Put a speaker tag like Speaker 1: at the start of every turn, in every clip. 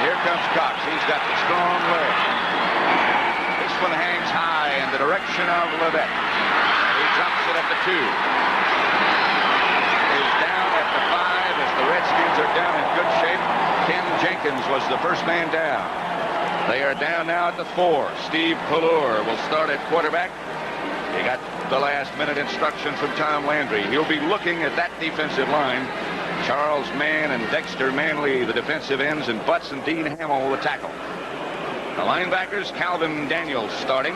Speaker 1: Here comes Cox. He's got the strong leg. This one hangs high in the direction of Levette. He drops it at the 2. He's down at the 5 as the Redskins are down in good shape. Ken Jenkins was the first man down. They are down now at the 4. Steve Pelluer will start at quarterback. He got the last-minute instruction from Tom Landry. He'll be looking at that defensive line. Charles Mann and Dexter Manley, the defensive ends, and Butts and Dean Hamill, the tackle. The linebackers, Calvin Daniels starting.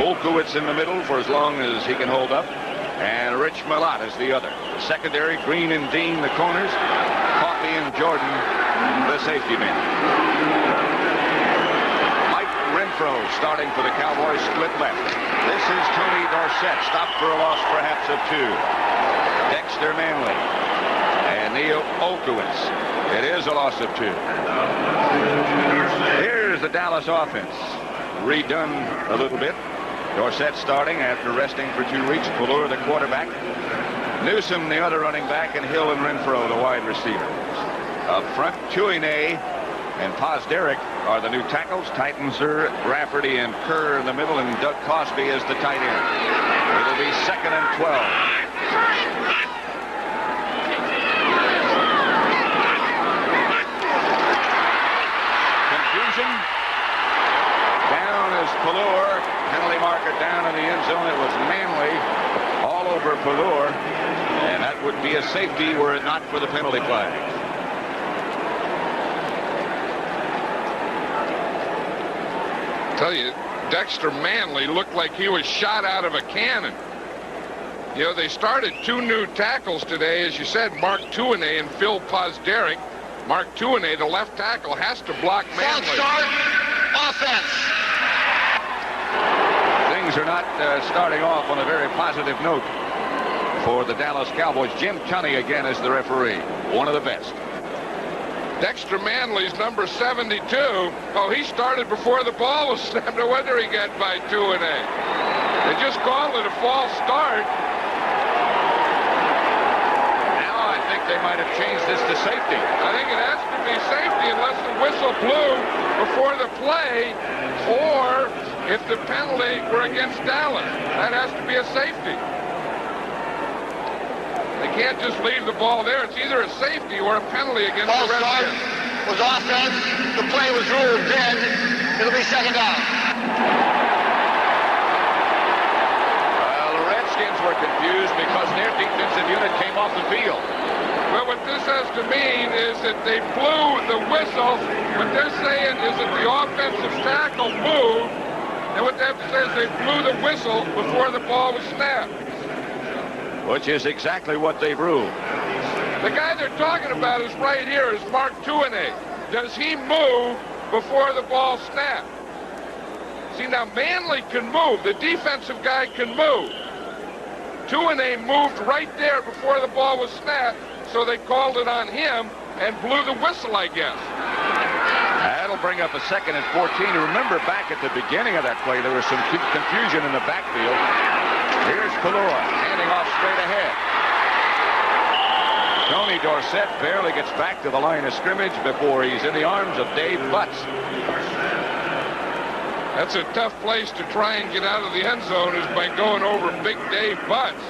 Speaker 1: Olkowitz in the middle for as long as he can hold up. And Rich Malott is the other. The secondary, Green and Dean, the corners. Coffey and Jordan, the safety men. Mike Renfro starting for the Cowboys, split left. This is Tony Dorsett, stopped for a loss perhaps of 2. Dexter Manley and Neil Olkowitz. It is a loss of 2. Here's the Dallas offense, redone a little bit. Dorsett starting after resting for 2 weeks. Pelluer, the quarterback. Newsom, the other running back, and Hill and Renfro, the wide receivers. Up front, Chouinay and Posderick are the new tackles. Titans Rafferty and Kerr in the middle, and Doug Cosby is the tight end. It'll be 2nd and 12. Confusion. Down is Pelluer. Penalty marker down in the end zone. It was Manley all over Pelluer, and that would be a safety were it not for the penalty flag.
Speaker 2: Tell you, Dexter Manley looked like he was shot out of a cannon. You know, they started 2 new tackles today, as you said, Mark Chouinay and Phil Posderick. Mark Chouinay, the left tackle, has to block Manley.
Speaker 3: False start, offense.
Speaker 1: Things are not starting off on a very positive note for the Dallas Cowboys. Jim Tunney again is the referee, one of the best.
Speaker 2: Dexter Manley's number 72. Oh, he started before the ball was snapped. No wonder he got by Chouinay. They just called it a false start.
Speaker 1: Now I think they might have changed this to safety.
Speaker 2: I think it has to be safety unless the whistle blew before the play, or if the penalty were against Dallas. That has to be a safety. They can't just leave the ball there. It's either a safety or a penalty against the Redskins.
Speaker 3: Was offense. The play was ruled dead. It'll be 2nd down.
Speaker 1: Well, the Redskins were confused because their defensive unit came off the field.
Speaker 2: Well, what this has to mean is that they blew the whistle. What they're saying is that the offensive tackle moved, and what they have to say is they blew the whistle before the ball was snapped.
Speaker 1: Which is exactly what they've ruled.
Speaker 2: The guy they're talking about is right here, is Mark Chouinay. Does he move before the ball snapped? See, now Manley can move. The defensive guy can move. Chouinay moved right there before the ball was snapped, so they called it on him and blew the whistle, I guess.
Speaker 1: That'll bring up a 2nd and 14. Remember back at the beginning of that play, there was some confusion in the backfield. Here's Pelluer, handing off straight ahead. Tony Dorsett barely gets back to the line of scrimmage before he's in the arms of Dave Butts.
Speaker 2: That's a tough place to try and get out of the end zone, is by going over Big Dave Butts.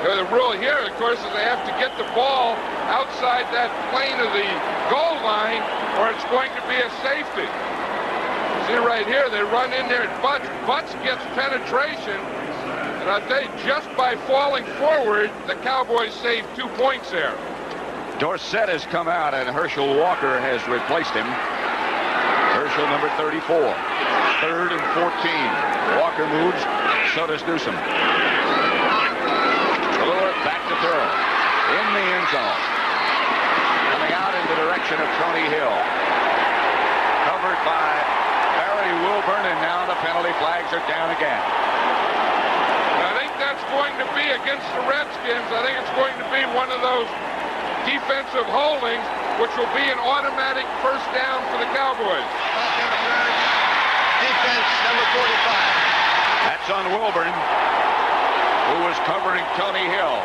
Speaker 2: The rule here, of course, is they have to get the ball outside that plane of the goal line, or it's going to be a safety. See right here, they run in there at Butts. Butts gets penetration. And I'll tell you, just by falling forward, the Cowboys saved 2 points there.
Speaker 1: Dorsett has come out, and Herschel Walker has replaced him. Herschel, number 34. 3rd and 14. Walker moves, so does Newsom. Pelluer back to throw. In the end zone. Coming out in the direction of Tony Hill. Covered by Barry Wilburn, and now the penalty flags are down again.
Speaker 2: I think that's going to be against the Redskins. I think it's going to be one of those defensive holdings, which will be an automatic first down for the Cowboys.
Speaker 3: Defense number 45.
Speaker 1: That's on Wilburn, who was covering Tony Hill.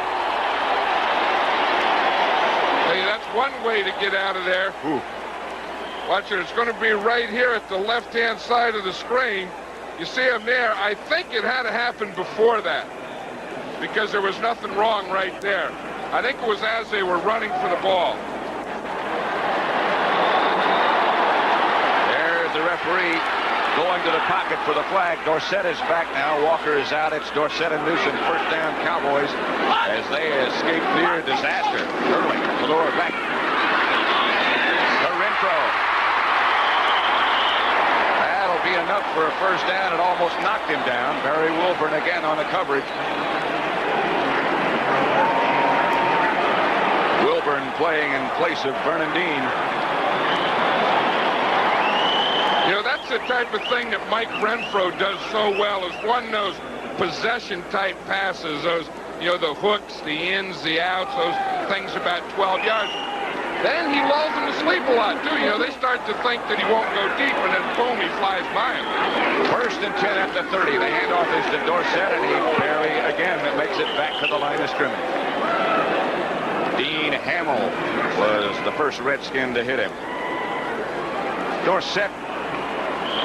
Speaker 2: Hey, that's one way to get out of there.
Speaker 1: Ooh.
Speaker 2: Watch it. It's going to be right here at the left-hand side of the screen. You see him there. I think it had to happen before that because there was nothing wrong right there. I think it was as they were running for the ball.
Speaker 1: There's the referee going to the pocket for the flag. Dorsett is back now. Walker is out. It's Dorsett and Newsom. First down Cowboys as they escape near disaster. Early. Pelluer back. The Renfro. That'll be enough for a first down. It almost knocked him down. Barry Wilburn again on the coverage. Wilburn playing in place of Vernon Dean.
Speaker 2: You know, that's the type of thing that Mike Renfro does so well, is one those possession-type passes, those, you know, the hooks, the ins, the outs, those things about 12 yards. Then he lulls them to sleep a lot, too. You know, they start to think that he won't go deep, and then boom, he flies by him.
Speaker 1: First and 10 at the 30. The handoff is to Dorsett, and he barely, again, makes it back to the line of scrimmage. Dean Hamill was the first Redskin to hit him. Dorsett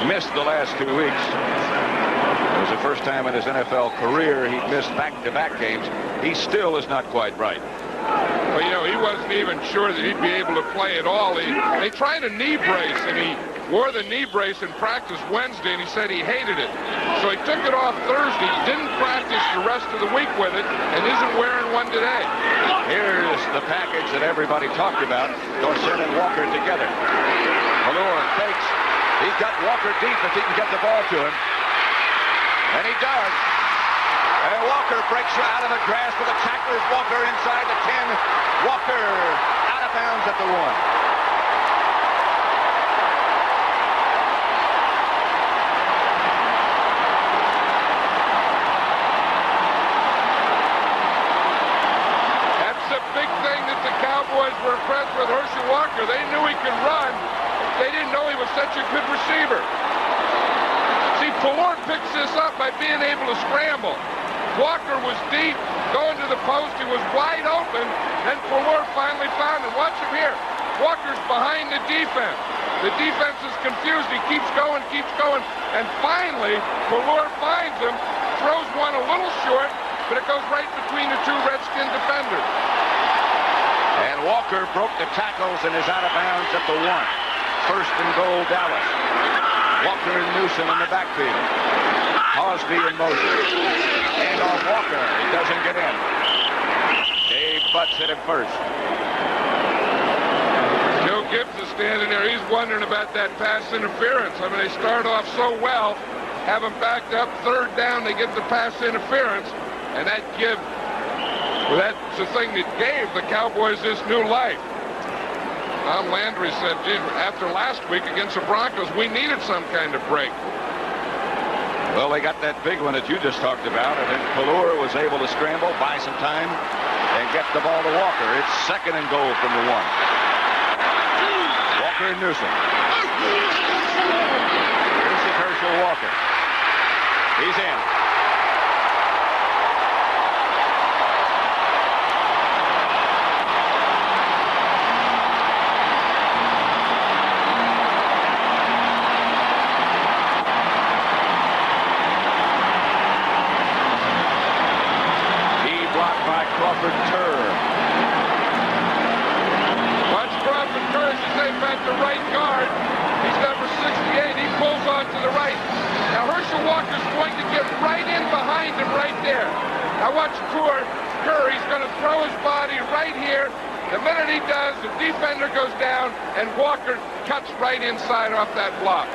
Speaker 1: missed the last 2 weeks. It was the first time in his NFL career he missed back-to-back games. He still is not quite right.
Speaker 2: Well, you know, he wasn't even sure that he'd be able to play at all. They tried a knee brace, and he wore the knee brace in practice Wednesday, and he said he hated it. So he took it off Thursday, didn't practice the rest of the week with it, and isn't wearing one today.
Speaker 1: Here's the package that everybody talked about. Dorsett and Walker together. Pelluer fakes. He's got Walker deep if he can get the ball to him. And he does. And Walker breaks out of the grasp of the tacklers. Walker inside the 10. Walker out of bounds at the 1.
Speaker 2: That's the big thing that the Cowboys were impressed with Herschel Walker. They knew he could run. They didn't know he was such a good receiver. See, Pelluer picks this up by being able to scramble. Walker was deep, going to the post. He was wide open. Then Pelluer finally found him. Watch him here. Walker's behind the defense. The defense is confused. He keeps going. And finally, Pelluer finds him, throws one a little short, but it goes right between the two Redskin defenders.
Speaker 1: And Walker broke the tackles and is out of bounds at the 1. First and goal, Dallas. Walker and Newsom in the backfield. Cosby in motion. And off Walker. He doesn't get in. Dave Butts hit him first.
Speaker 2: Joe Gibbs is standing there. He's wondering about that pass interference. I mean, they start off so well, have them backed up, third down, they get the pass interference, and that well, that's the thing that gave the Cowboys this new life. Tom Landry said, gee, after last week against the Broncos, we needed some kind of break.
Speaker 1: Well, they got that big one that you just talked about, and then Pelluer was able to scramble, buy some time, and get the ball to Walker. It's second and goal from the 1. Walker and Newsom. Here's the Herschel Walker. He's in.
Speaker 2: Watch Crawford Turr, as you say, back to right guard. He's number 68. He pulls on to the right. Now Herschel Walker's going to get right in behind him right there. Now watch Turr. He's going to throw his body right here. The minute he does, the defender goes down, and Walker cuts right inside off that block.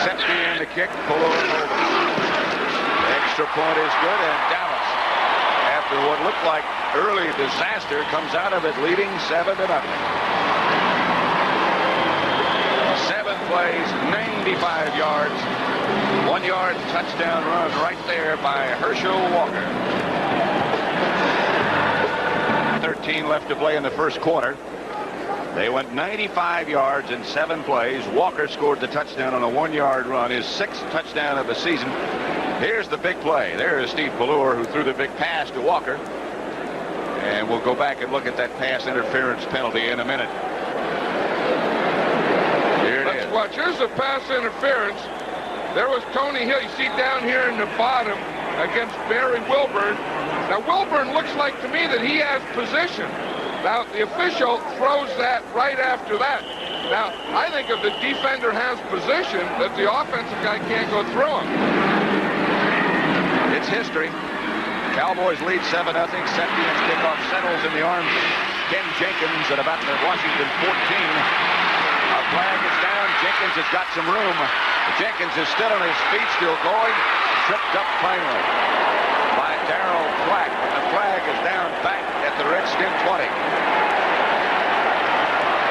Speaker 1: Set in the kick. Pelluer over. Extra point is good, and Dallas, after what looked like early disaster, comes out of it leading 7-0. 7 plays, 95 yards, 1-yard touchdown run right there by Herschel Walker. 13 left to play in the first quarter. They went 95 yards in 7 plays. Walker scored the touchdown on a 1-yard run, his 6th touchdown of the season. Here's the big play. There is Steve Pelluer, who threw the big pass to Walker. And we'll go back and look at that pass interference penalty in a minute. Here it
Speaker 2: Let's
Speaker 1: is.
Speaker 2: watch. Here's the pass interference. There was Tony Hill. You see down here in the bottom against Barry Wilburn. Now, Wilburn looks like to me that he has position. Now, the official throws that right after that. Now, I think if the defender has position, that the offensive guy can't go through him.
Speaker 1: It's history. Cowboys lead 7-0. Septien's kickoff settles in the arms of Ken Jenkins at about the Washington 14. A flag is down. Jenkins has got some room. Jenkins is still on his feet, still going. Tripped up finally by Darryl Flack. The flag is down back at the Redskin 20.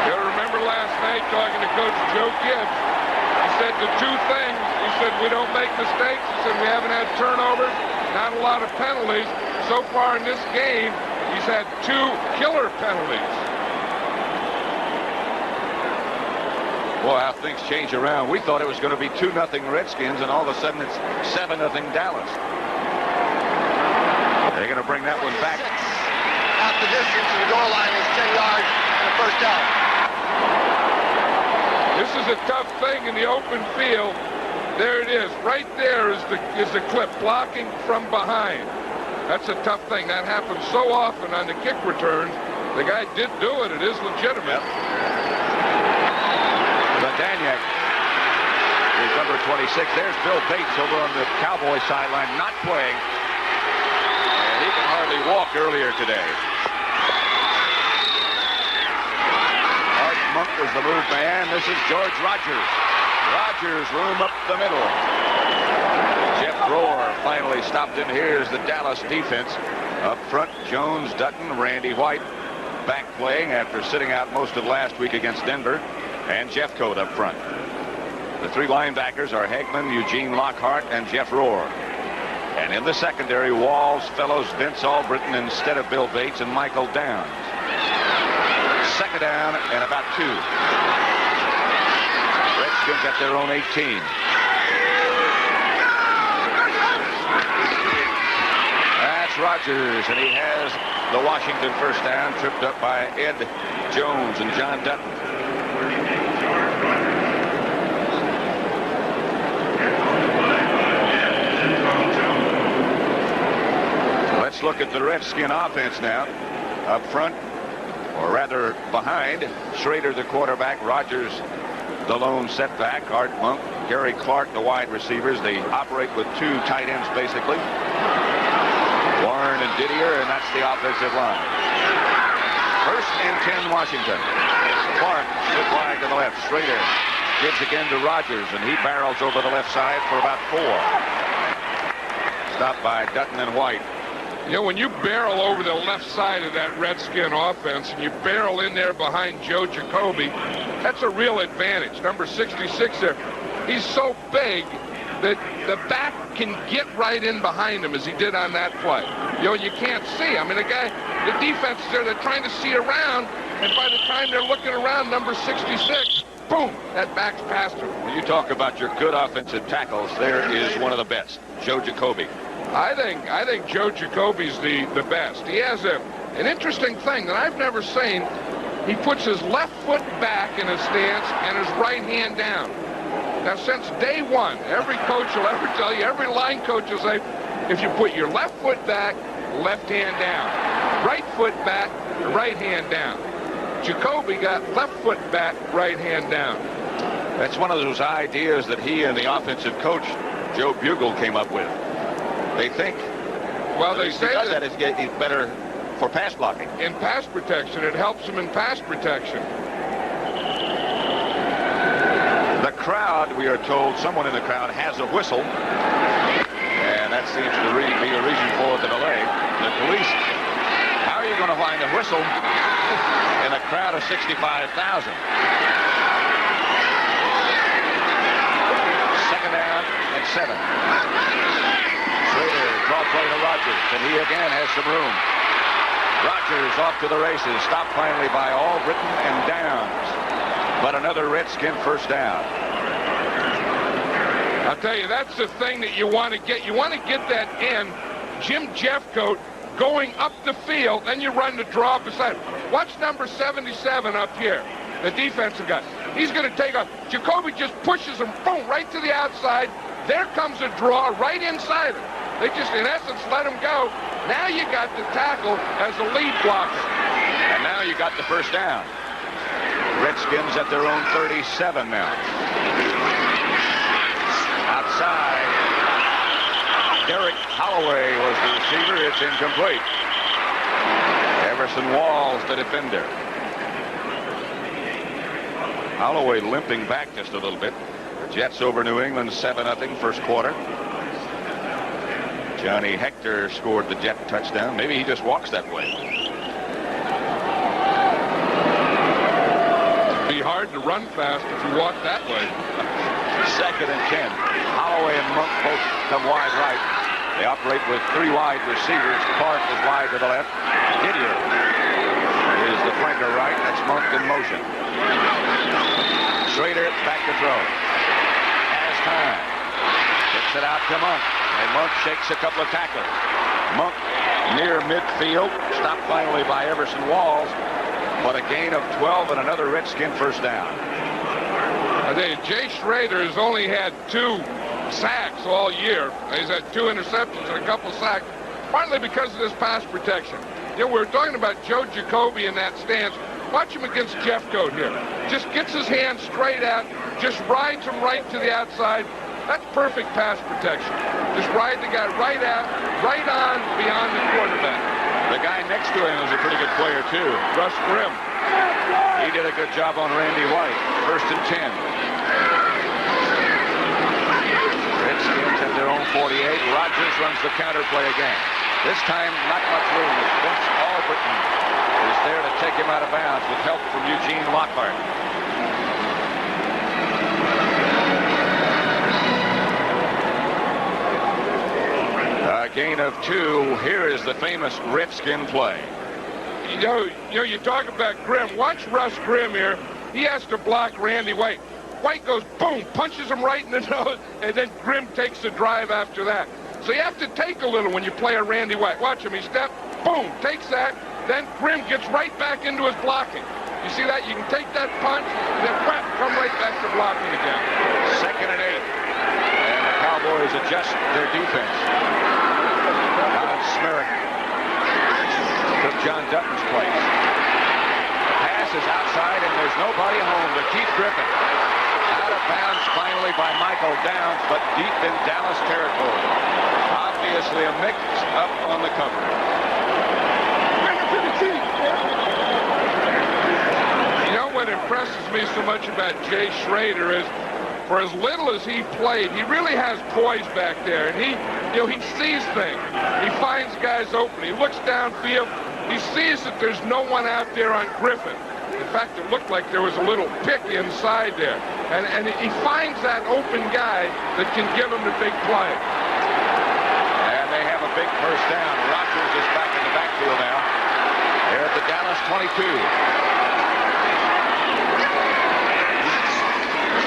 Speaker 2: You remember last night talking to Coach Joe Gibbs. He said the two things. He said we don't make mistakes. He said we haven't had turnovers, not a lot of penalties. So far in this game, he's had 2 killer penalties.
Speaker 1: Boy, how things change around. We thought it was going to be 2-0 Redskins, and all of a sudden it's 7-0 Dallas. They're going to bring that one back.
Speaker 3: Half the distance to the goal line is 10 yards and a first down.
Speaker 2: This is a tough thing in the open field. There it is. Right there is the clip, blocking from behind. That's a tough thing. That happens so often on the kick returns. The guy did do it. It is legitimate.
Speaker 1: Daniak is number 26. There's Bill Bates over on the Cowboy sideline, not playing. And he can hardly walk earlier today. Art Monk was the move man. This is George Rogers. Rogers, room up the middle. Jeff Rohr finally stopped in. Here's the Dallas defense. Up front, Jones, Dutton, Randy White back playing after sitting out most of last week against Denver. And Jeff Coat up front. The 3 linebackers are Hegman, Eugene Lockhart, and Jeff Rohr. And in the secondary, Walls, Fellows, Vince Albritton instead of Bill Bates, and Michael Downs. 2nd down and about 2. Redskins at their own 18. That's Rogers, and he has the Washington first down, tripped up by Ed Jones and John Dutton. Let's look at the Redskin offense now. Up front, or rather behind, Schrader the quarterback, Rogers the lone setback, Art Monk, Gary Clark the wide receivers. They operate with 2 tight ends basically. Warren and Didier, and that's the offensive line. 1st and 10 Washington. Clark slip wide to the left. Schrader gives again to Rogers, and he barrels over the left side for about 4. Stopped by Dutton and White.
Speaker 2: You know, when you barrel over the left side of that Redskin offense and you barrel in there behind Joe Jacoby, that's a real advantage. Number 66 there. He's so big that the back can get right in behind him as he did on that play. You know, you can't see. I mean, the defense is there, they're trying to see around, and by the time they're looking around, number 66, boom, that back's past him.
Speaker 1: When you talk about your good offensive tackles, there is one of the best, Joe Jacoby.
Speaker 2: I think Joe Jacoby's the best. He has an interesting thing that I've never seen. He puts his left foot back in a stance and his right hand down. Now, since day one, every coach will ever tell you, every line coach will say, if you put your left foot back, left hand down. Right foot back, right hand down. Jacoby got left foot back, right hand down.
Speaker 1: That's one of those ideas that he and the offensive coach, Joe Bugle, came up with. They think,
Speaker 2: well, they say
Speaker 1: that he's better for pass blocking.
Speaker 2: In pass protection, it helps him in pass protection.
Speaker 1: The crowd, we are told, someone in the crowd has a whistle, and that seems to be a reason for the delay. The police, how are you going to find a whistle in a crowd of 65,000? 2nd down and 7. Schrader, draw play to Rogers, and he again has some room. Rogers off to the races, stopped finally by Albritton and Downs. But another Redskin first down.
Speaker 2: I'll tell you, that's the thing that you want to get. You want to get that in. Jim Jeffcoat going up the field, then you run the draw beside. Watch number 77 up here. the defensive guy. He's going to take off. Jacoby just pushes him, boom, right to the outside. There comes a draw right inside him. They just, in essence, let him go. Now you got the tackle as a lead blocker.
Speaker 1: And now you got the first down. Redskins at their own 37 now. Outside. Derek Holloway was the receiver. It's incomplete. Everson Walls, the defender. Holloway limping back just a little bit. Jets over New England 7-0 first quarter. Johnny Hector scored the Jet touchdown. Maybe he just walks that way.
Speaker 2: It'd be hard to run fast if you walk that way.
Speaker 1: 2nd and 10. Holloway and Monk both come wide right. They operate with 3 wide receivers. Clark is wide to the left. Didier is the flanker right. That's Monk in motion. Schrader back to throw. Has time. Gets it out to Monk. And Monk shakes a couple of tackles. Monk near midfield. Stopped finally by Everson Walls. But a gain of 12 and another Redskin first down.
Speaker 2: Jay Schrader has only had 2 sacks all year. He's had 2 interceptions and a couple sacks, partly because of this pass protection. You know, we were talking about Joe Jacoby in that stance. Watch him against Jeffcoat here. Just gets his hand straight out, just rides him right to the outside. That's perfect pass protection. Just ride the guy right out, right on beyond the quarterback.
Speaker 1: The guy next to him is a pretty good player, too.
Speaker 2: Russ Grimm.
Speaker 1: He did a good job on Randy White. 1st and 10. Redskins at their own 48. Rogers runs the counter play again. This time, not much room. Vince Alberton is there to take him out of bounds with help from Eugene Lockhart. A gain of 2. Here is the famous Redskin play.
Speaker 2: You know, you talk about Grimm. Watch Russ Grimm here. He has to block Randy White. White goes, boom, punches him right in the nose, and then Grimm takes the drive after that. So you have to take a little when you play a Randy White. Watch him. He steps, boom, takes that. Then Grimm gets right back into his blocking. You see that? You can take that punch, and then whap, come right back to blocking again.
Speaker 1: 2nd and 8. And the Cowboys adjust their defense. Don Smerrick took John Dutton's place. The pass is outside, and there's nobody home to Keith Griffin. Out of bounds finally by Michael Downs, but deep in Dallas territory. Obviously a mix-up on the cover.
Speaker 2: You know what impresses me so much about Jay Schrader is, for as little as he played, he really has poise back there, and he sees things. He finds guys open. He looks downfield. He sees that there's no one out there on Griffin. In fact, it looked like there was a little pick inside there. And he finds that open guy that can give him the big play.
Speaker 1: And they have a big first down. Rogers is back in the backfield now. They're at the Dallas 22.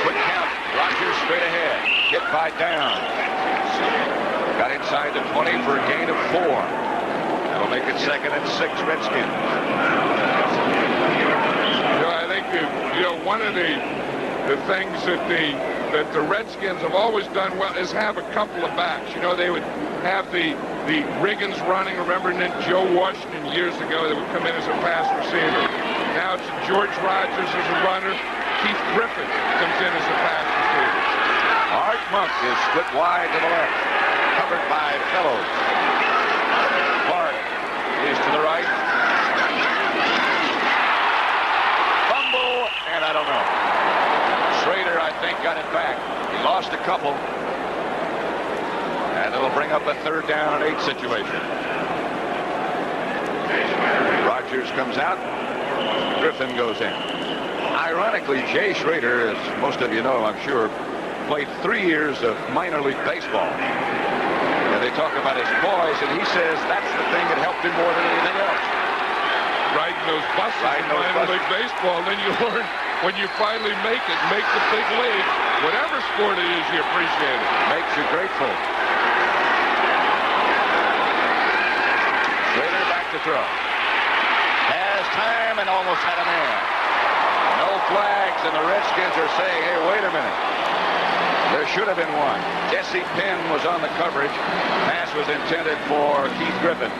Speaker 1: Quick count. Rogers straight ahead. Hit by Downs. Got inside the 20 for a gain of 4. That'll make it 2nd and 6 Redskins.
Speaker 2: I think one of the things that the Redskins have always done well is have a couple of backs. They would have the Riggins running, remember, and then Joe Washington years ago that would come in as a pass receiver. Now it's George Rogers as a runner. Keith Griffin comes in as a pass receiver.
Speaker 1: Art Monk is split wide to the left, covered by Fellows. Clark is to the right. Fumble, and I don't know. Schrader, I think, got it back. He lost a couple. And it'll bring up a 3rd down and 8 situation. Rogers comes out. Griffin goes in. Ironically, Jay Schrader, as most of you know, I'm sure, played 3 years of minor league baseball. And they talk about his poise, and he says that's the thing that helped him more than anything else.
Speaker 2: Riding those buses in minor league baseball, and then you learn when you finally make it, make the big league, whatever sport it is, you appreciate it.
Speaker 1: Makes you grateful. Schrader back to throw. Has time and almost had a man. No sacks, and the Redskins are saying, hey, wait a minute. There should have been one. Jesse Penn was on the coverage. Pass was intended for Keith Griffin.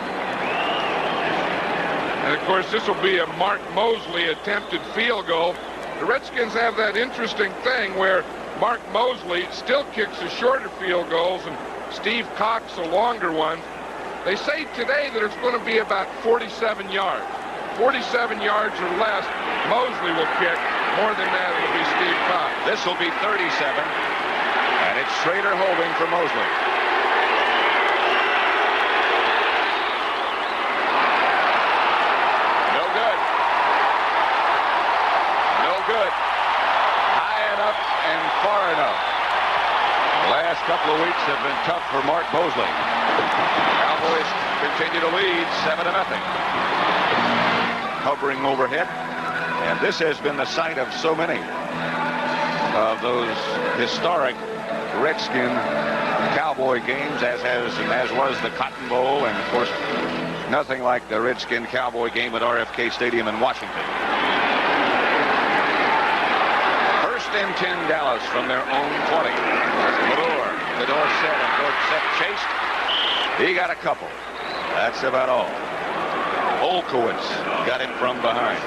Speaker 2: And, of course, this will be a Mark Mosley attempted field goal. The Redskins have that interesting thing where Mark Mosley still kicks the shorter field goals and Steve Cox a longer one. They say today that it's going to be about 47 yards. 47 yards or less, Mosley will kick. More than that, it'll be Steve Cox.
Speaker 1: This will be 37, and it's Schrader holding for Mosley. No good. No good. High enough and far enough. The last couple of weeks have been tough for Mark Mosley. Cowboys continue to lead 7-0. Hovering overhead, and this has been the site of so many of those historic Redskin Cowboy games, as was the Cotton Bowl, and of course nothing like the Redskin Cowboy game at RFK Stadium in Washington. First and 10 Dallas from their own 20. Pelluer to Dorsett, and Dorsett chased. He got a couple. That's about all. Olkowitz got him from behind.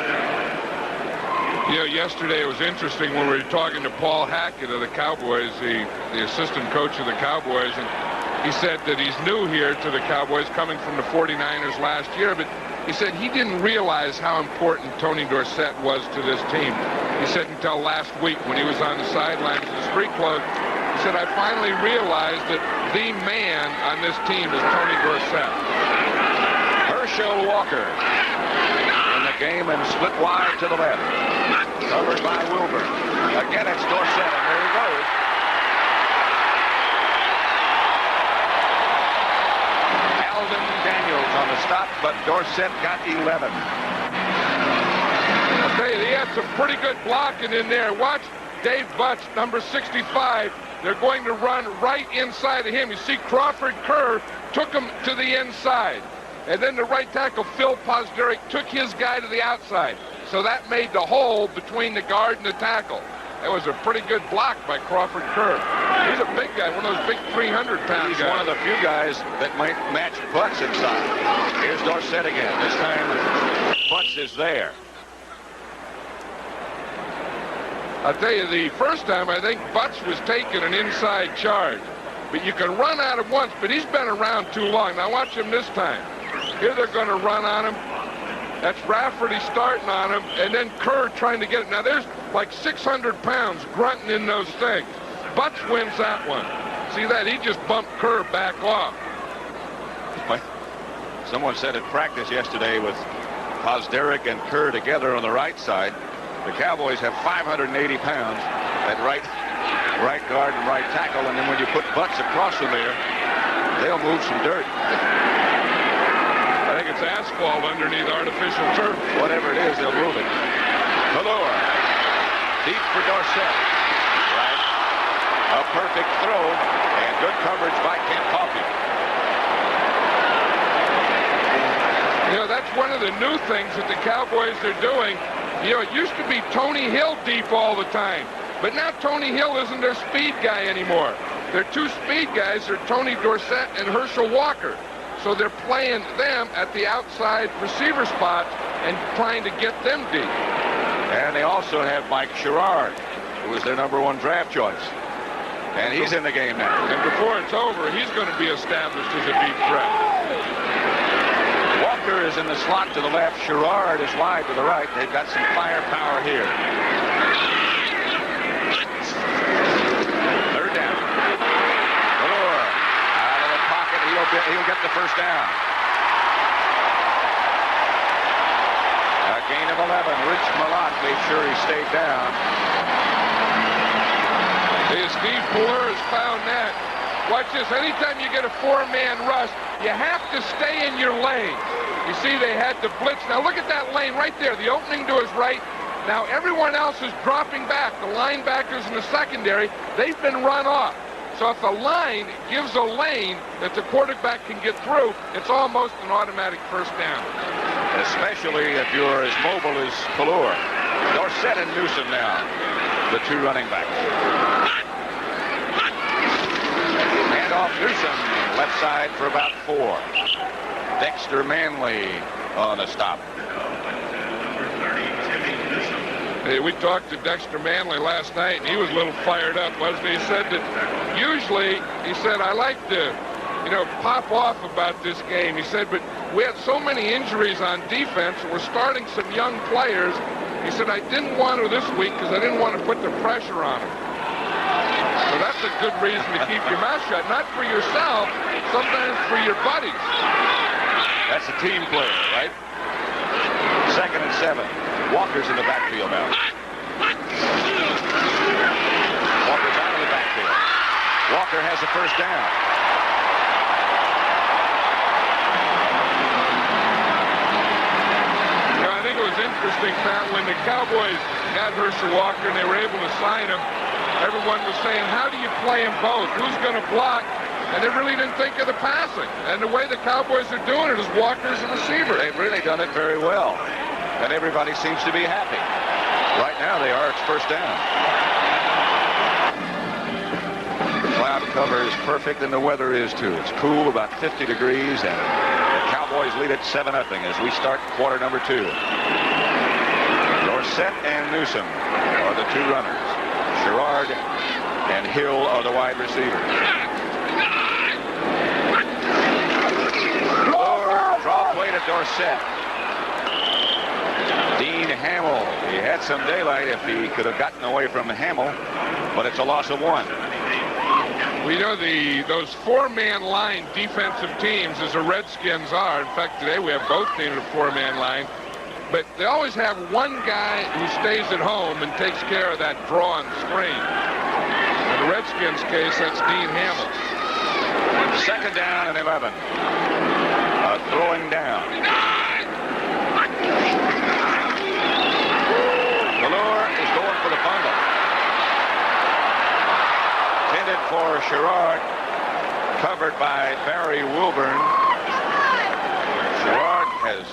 Speaker 2: You know, yesterday it was interesting when we were talking to Paul Hackett of the Cowboys, the assistant coach of the Cowboys, and he said that he's new here to the Cowboys, coming from the 49ers last year, but he said he didn't realize how important Tony Dorsett was to this team. He said until last week when he was on the sidelines of the street club, he said, I finally realized that the man on this team is Tony Dorsett.
Speaker 1: Herschel Walker in the game and split wide to the left. Covered by Wilbur. Again, it's Dorsett, and there he goes. Alden Daniels on the stop, but Dorsett got 11.
Speaker 2: I'll tell you, he had some pretty good blocking in there. Watch Dave Butts, number 65. They're going to run right inside of him. You see Crawford Kerr took him to the inside. And then the right tackle, Phil Pozderic, took his guy to the outside. So that made the hole between the guard and the tackle. That was a pretty good block by Crawford Kerr. He's a big guy, one of those big 300-pound guys.
Speaker 1: He's one of the few guys that might match Butts inside. Here's Dorsett again. This time, Butts is there.
Speaker 2: I'll tell you, the first time, I think Butts was taking an inside charge. But you can run at him once, but he's been around too long. Now watch him this time. Here they're going to run on him. That's Rafferty starting on him, and then Kerr trying to get it. Now there's like 600 pounds grunting in those things. Butts wins that one. See that? He just bumped Kerr back off.
Speaker 1: Someone said at practice yesterday with Pozderic and Kerr together on the right side, the Cowboys have 580 pounds at right guard and right tackle, and then when you put Butts across from there, they'll move some dirt.
Speaker 2: I think it's asphalt underneath artificial turf.
Speaker 1: Whatever it is, they'll move it. Pelluer, deep for Dorsett. Right. A perfect throw, and good coverage by Kent Coffey.
Speaker 2: You know, that's one of the new things that the Cowboys are doing. You know, it used to be Tony Hill deep all the time. But now Tony Hill isn't their speed guy anymore. Their two speed guys are Tony Dorsett and Herschel Walker. So they're playing them at the outside receiver spot and trying to get them deep.
Speaker 1: And they also have Mike Sherrard, who was their #1 draft choice. And he's in the game now.
Speaker 2: And before it's over, he's going to be established as a deep threat.
Speaker 1: Walker is in the slot to the left. Sherrard is wide to the right. They've got some firepower here. Third down. Pelluer out of the pocket. He'll get the first down. A gain of 11. Rich Malott made sure he stayed down.
Speaker 2: Hey, Steve Pelluer has found that. Watch this. Anytime you get a 4-man rush, you have to stay in your lane. You see, they had to blitz. Now look at that lane right there. The opening to his right. Now everyone else is dropping back. The linebackers in the secondary, they've been run off. So if the line gives a lane that the quarterback can get through, it's almost an automatic first down.
Speaker 1: Especially if you're as mobile as Pelluer. Dorsett and Newsom now, the two running backs. Hand off Newsom, left side for about 4. Dexter Manley on a stop.
Speaker 2: Hey, we talked to Dexter Manley last night, and he was a little fired up, wasn't he? He said that usually, he said, I like to, pop off about this game. He said, but we had so many injuries on defense, and we're starting some young players. He said, I didn't want to this week because I didn't want to put the pressure on them. So that's a good reason to keep your mouth shut. Not for yourself, sometimes for your buddies.
Speaker 1: That's a team player, right? 2nd and 7. Walker's in the backfield now. Walker's out of the backfield. Walker has a first down.
Speaker 2: I think it was interesting, Pat, when the Cowboys got Herschel Walker and they were able to sign him, everyone was saying, how do you play them both? Who's going to block? And they really didn't think of the passing. And the way the Cowboys are doing it is Walker's a receiver.
Speaker 1: They've really done it very well. And everybody seems to be happy. Right now they are. It's first down. The cloud cover is perfect and the weather is too. It's cool, about 50 degrees, and the Cowboys lead it 7-0 as we start quarter number 2. Dorsett and Newsom are the two runners. Sherrard and Hill are the wide receivers. Draw play to Dorsett. Dean Hamill. He had some daylight if he could have gotten away from Hamill, but it's a loss of 1.
Speaker 2: We know those 4-man line defensive teams, as the Redskins are. In fact, today we have both teams a 4-man line. But they always have one guy who stays at home and takes care of that draw and screen. In the Redskins' case, that's Dean Hamill.
Speaker 1: 2nd down and 11. Throwing down. Pelluer is going for the bundle. Intended for Sherrard. Covered by Barry Wilburn. Sherrard has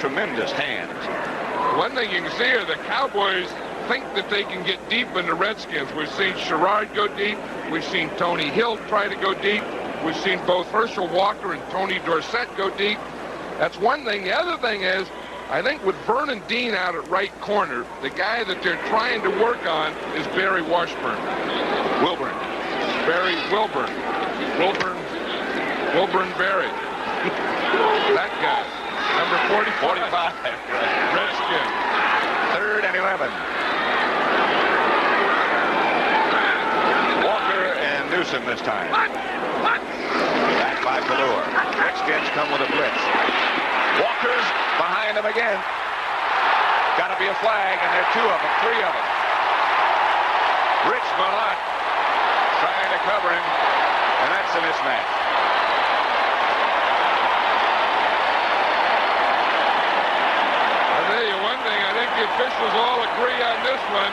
Speaker 1: tremendous hands.
Speaker 2: One thing you can see are the Cowboys think that they can get deep in the Redskins. We've seen Sherrard go deep. We've seen Tony Hill try to go deep. We've seen both Herschel Walker and Tony Dorsett go deep. That's one thing. The other thing is, I think with Vernon Dean out at right corner, the guy that they're trying to work on is Barry Washburn.
Speaker 1: Wilburn.
Speaker 2: Barry Wilburn. Wilburn Barry. That guy. Number 45. Redskin.
Speaker 1: 3rd and 11. Walker and Newsom this time. Back by Pelluer. Redskins come with a blitz. Walker's behind him again. Got to be a flag, and there are 2 of them, 3 of them. Rich Malott trying to cover him, and that's a mismatch.
Speaker 2: I think the officials all agree on this one.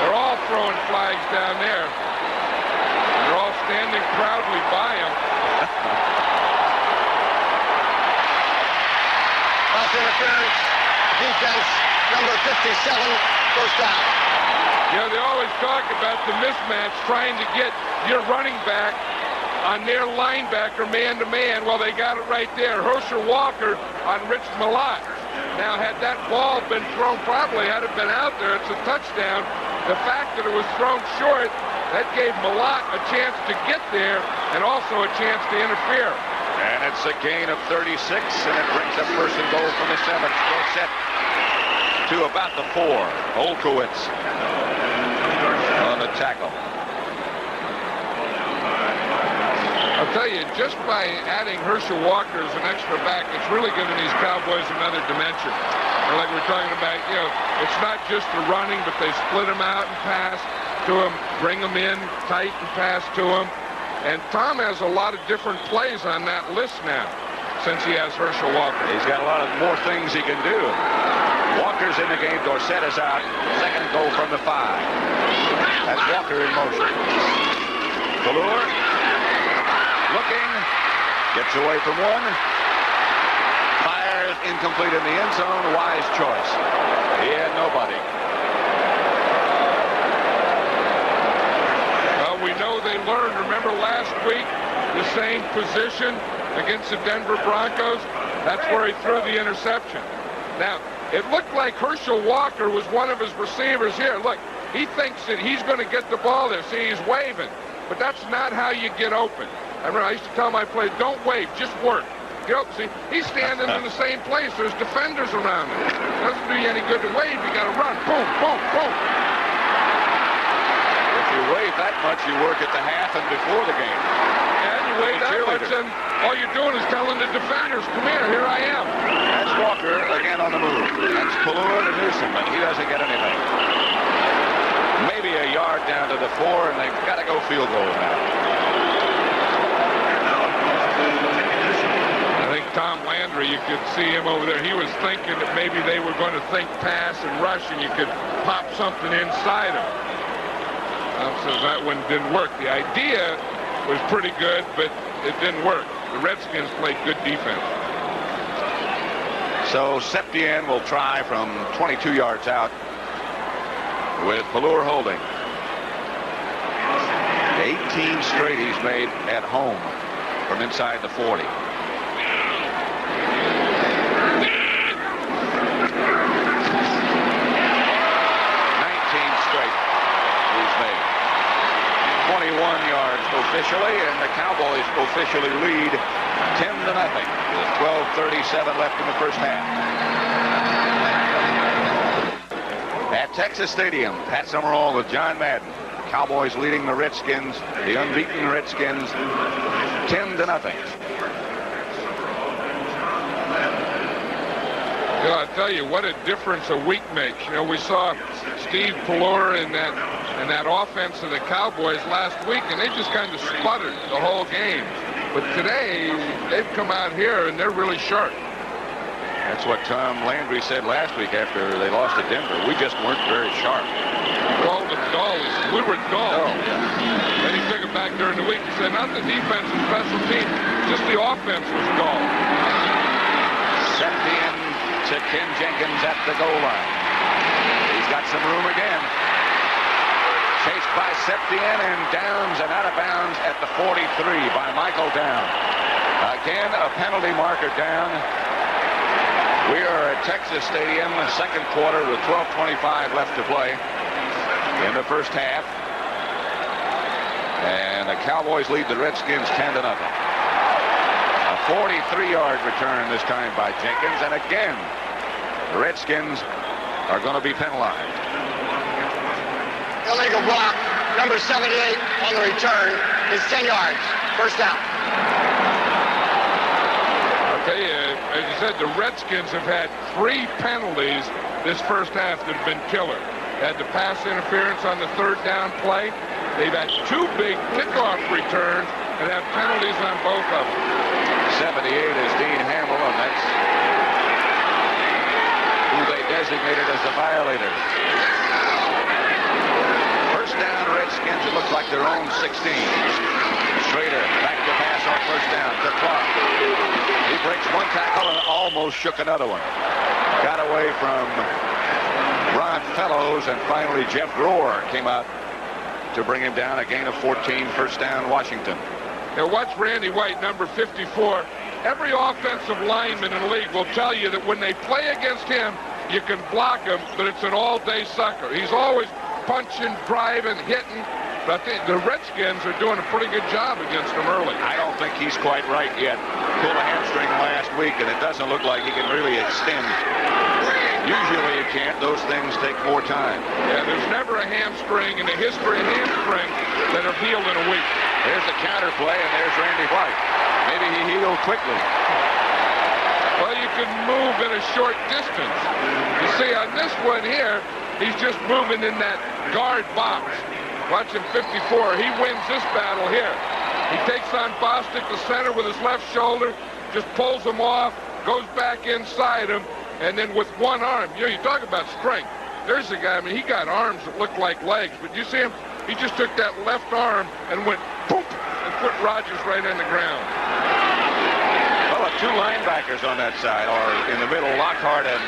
Speaker 2: They're all throwing flags down there. They're all standing proudly by him.
Speaker 3: Pass interference. Defense number 57 goes down.
Speaker 2: They always talk about the mismatch, trying to get your running back on their linebacker man-to-man. Well, they got it right there. Herschel Walker on Rich Malott. Now, had that ball been thrown properly, had it been out there, it's a touchdown. The fact that it was thrown short, that gave Malott a chance to get there and also a chance to interfere.
Speaker 1: And it's a gain of 36, and it brings up first and goal from the 7. Dorsett to about the 4. Olkowitz on the tackle.
Speaker 2: I'll tell you, just by adding Herschel Walker as an extra back, it's really giving these Cowboys another dimension. And like we're talking about, it's not just the running, but they split them out and pass to him, bring them in tight and pass to him. And Tom has a lot of different plays on that list now since he has Herschel Walker.
Speaker 1: He's got a lot of more things he can do. Walker's in the game. Dorsett is out. 2nd goal from the 5. That's Walker in motion. Pelluer looking. Gets away from one. Fires went incomplete in the end zone. Wise choice. He had nobody.
Speaker 2: Well, we know they learned. Remember last week, the same position against the Denver Broncos? That's where he threw the interception. Now, it looked like Herschel Walker was one of his receivers here. Look, he thinks that he's going to get the ball there. See, he's waving. But that's not how you get open. I remember I used to tell my players, don't wave, just work. Get open. See, he's standing in the same place. There's defenders around him. Doesn't do you any good to wave. You got to run. Boom, boom, boom.
Speaker 1: If you wave that much, you work at the half and before the game.
Speaker 2: And you wave that much, and all you're doing is telling the defenders, come here I am.
Speaker 1: That's Walker again on the move. That's Pelluer to Newsom, but he doesn't get anything. Maybe a yard down to the 4, and they've got to go field goal now.
Speaker 2: I think Tom Landry, you could see him over there. He was thinking that maybe they were going to think pass and rush, and you could pop something inside him. So that one didn't work. The idea was pretty good, but it didn't work. The Redskins played good defense.
Speaker 1: So Septien will try from 22 yards out with Pelluer holding. 18 straight he's made at home from inside the 40. 19 straight he's made. 21 yards officially, and the Cowboys officially lead 10-0 with 12:37 left in the first half. At Texas Stadium, Pat Summerall with John Madden. Cowboys leading the Redskins, the unbeaten Redskins, 10-0.
Speaker 2: You know, I'll tell you what a difference a week makes. You know, we saw Steve Pelluer in that offense of the Cowboys last week, and they just kind of sputtered the whole game. But today, they've come out here, and they're really sharp.
Speaker 1: That's what Tom Landry said last week after they lost to Denver. We just weren't very sharp.
Speaker 2: We were dull. Then he took it back during the week and said, not the defense and special teams, just the offense was dull.
Speaker 1: Septien to Ken Jenkins at the goal line. He's got some room again. Chased by Septien and downs and out of bounds at the 43 by Michael Down. Again, a penalty marker down. We are at Texas Stadium, second quarter with 12:25 left to play in the first half. And the Cowboys lead the Redskins 10-0. A 43-yard return this time by Jenkins. And again, the Redskins are going to be penalized.
Speaker 3: Illegal block, number 78 on the return is 10 yards. First down.
Speaker 2: I'll tell you, as you said, the Redskins have had 3 penalties this first half that have been killer. Had the pass interference on the third down play. They've had 2 big kickoff returns and have penalties on both of them.
Speaker 1: 78 is Dean Hamill, and that's who they designated as the violator. First down, Redskins, it looks like their own 16. Schrader back to pass on first down to Clark. He breaks one tackle and almost shook another one. Got away from Ron Fellows, and finally Jeff Rohr came out to bring him down. A gain of 14, first down, Washington.
Speaker 2: Now watch Randy White, number 54. Every offensive lineman in the league will tell you that when they play against him, you can block him, but it's an all-day sucker. He's always punching, driving, hitting. But the Redskins are doing a pretty good job against him early.
Speaker 1: I don't think he's quite right yet. Pulled a hamstring last week, and it doesn't look like he can really extend. Usually you can't. Those things take more time.
Speaker 2: Yeah, there's never a hamstring in the history of hamstrings that have healed in a week.
Speaker 1: There's the counter play, and there's Randy White. Maybe he healed quickly.
Speaker 2: Well, you can move in a short distance. You see, on this one here, he's just moving in that guard box. Watch him, 54. He wins this battle here. He takes on Bostic, the center, with his left shoulder, just pulls him off, goes back inside him, and then with one arm, you know, you talk about strength. There's a guy, I mean, he got arms that look like legs, but you see him, he just took that left arm and went boop and put Rodgers right on the ground.
Speaker 1: Well, a two linebackers on that side, or in the middle, Lockhart and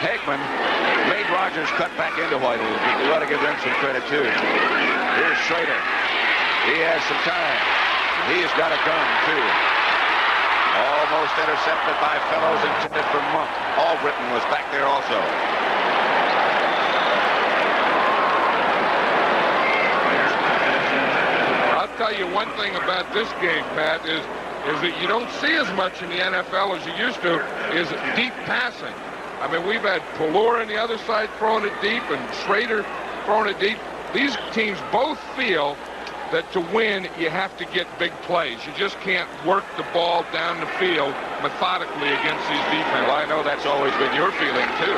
Speaker 1: Hagman, made Rogers cut back into White. We ought to give them some credit, too. Here's Schrader. He has some time. He's got a gun, too. Almost intercepted by Fellows, intended for Monk. Albritton was back there also.
Speaker 2: I'll tell you one thing about this game, Pat, is that you don't see as much in the NFL as you used to, is deep passing. I mean, we've had Pelluer on the other side throwing it deep and Schrader throwing it deep. These teams both feel that to win, you have to get big plays. You just can't work the ball down the field methodically against these defenses.
Speaker 1: Well, I know that's always been your feeling, too.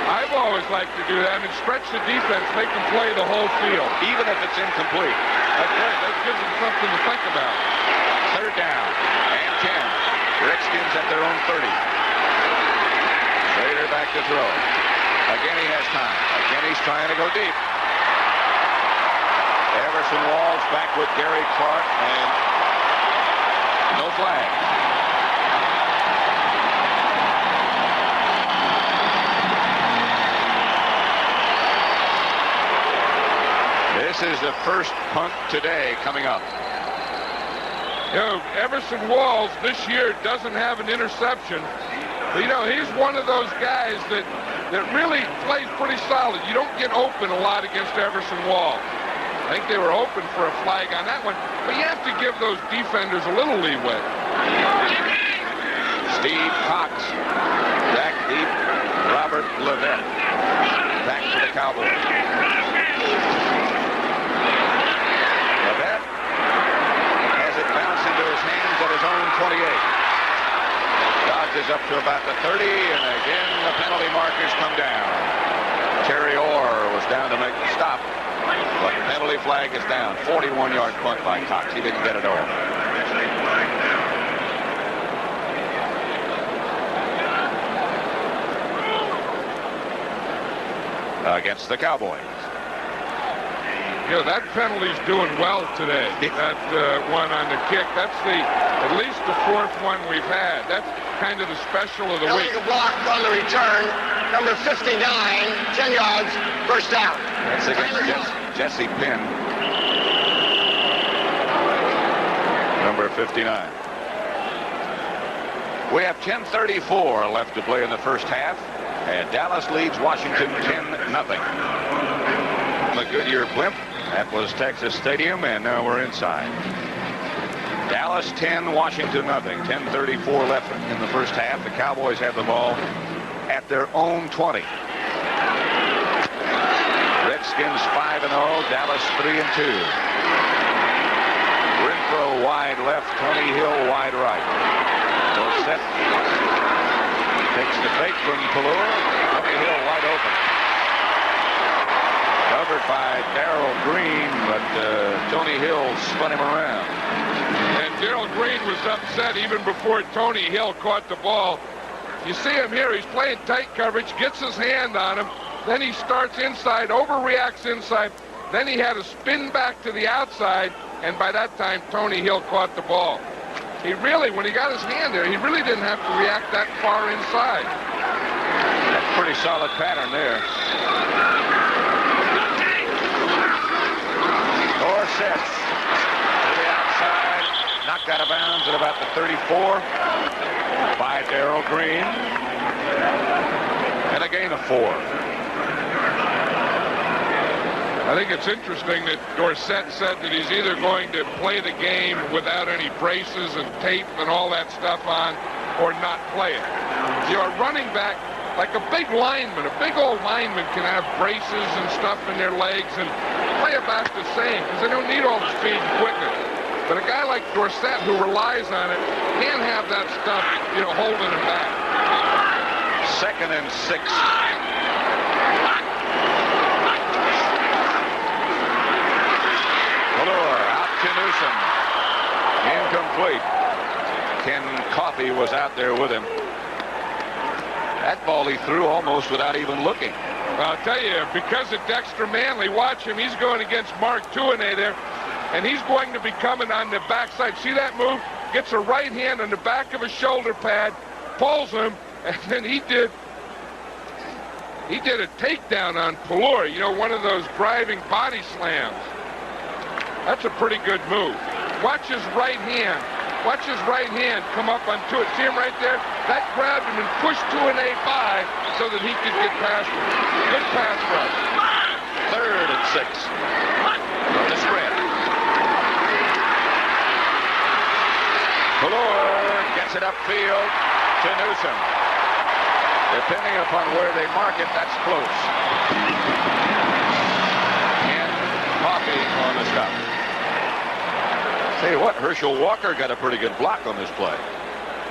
Speaker 2: I've always liked to do that. I mean, stretch the defense, make them play the whole field.
Speaker 1: Even if it's incomplete.
Speaker 2: That's right. That gives them something to think about.
Speaker 1: Third down and 10. Redskins at their own 30. Schrader back to throw. Again, he has time. Again, he's trying to go deep. Everson Walls back with Gary Clark, and no flag. This is the first punt today coming up.
Speaker 2: You know, Everson Walls this year doesn't have an interception. You know, he's one of those guys that really plays pretty solid. You don't get open a lot against Everson Walls. I think they were hoping for a flag on that one, but you have to give those defenders a little leeway.
Speaker 1: Steve Cox, back deep. Robert Levette, back to the Cowboys. Levette has it bounced into his hands at his own 28. Dodges up to about the 30, and again the penalty markers come down. Terry Orr was down to make the stop. But the penalty flag is down. 41-yard punt by Cox. He didn't get it all. Against the Cowboys.
Speaker 2: You know, that penalty's doing well today. That one on the kick. That's at least the fourth one we've had. That's kind of the special of the week.
Speaker 3: Illegal block on the return. Number 59, 10 yards, first down.
Speaker 1: That's against Jesse Penn. Number 59. We have 10:34 left to play in the first half, and Dallas leads Washington 10-0. The Goodyear blimp. That was Texas Stadium, and now we're inside. Dallas 10, Washington nothing. 10:34 left in the first half. The Cowboys have the ball at their own 20. Redskins 5-0, Dallas 3-2. Renfro wide left, Tony Hill wide right. Set takes the fake from Pelluer. Tony Hill wide open. Covered by Darrell Green, but Tony Hill spun him around.
Speaker 2: And Darrell Green was upset even before Tony Hill caught the ball. You see him here, he's playing tight coverage, gets his hand on him, then he starts inside, overreacts inside, then he had to spin back to the outside, and by that time Tony Hill caught the ball. He really, when he got his hand there, he really didn't have to react that far inside.
Speaker 1: That's a pretty solid pattern there. Dorsett to the outside, knocked out of bounds at about the 34 by Darrell Green, and a gain of 4.
Speaker 2: I think it's interesting that Dorsett said that he's either going to play the game without any braces and tape and all that stuff on, or not play it. You're a running back, like a big lineman. A big old lineman can have braces and stuff in their legs and play about the same, because they don't need all the speed and quickness. But a guy like Dorsett, who relies on it, can't have that stuff, you know, holding him back.
Speaker 1: 2nd and 6. Pelluer out to Newsom. Incomplete. Ken Coffey was out there with him. That ball he threw almost without even looking.
Speaker 2: Well, I'll tell you, because of Dexter Manley, watch him. He's going against Mark Tuinei there, and he's going to be coming on the backside. See that move? gets a right hand on the back of his shoulder pad, pulls him, and then he did a takedown on Pelluer, you know, one of those driving body slams. That's a pretty good move. Watch his right hand. Watch his right hand come up onto it. See him right there? That grabbed him and pushed 2-A by so that he could get past him. Good pass rush.
Speaker 1: 3rd and 6. From the spread. Pelluer gets it upfield to Newsom. Depending upon where they mark it, that's close. And Coffee on the stop. Tell you what, Herschel Walker got a pretty good block on this play.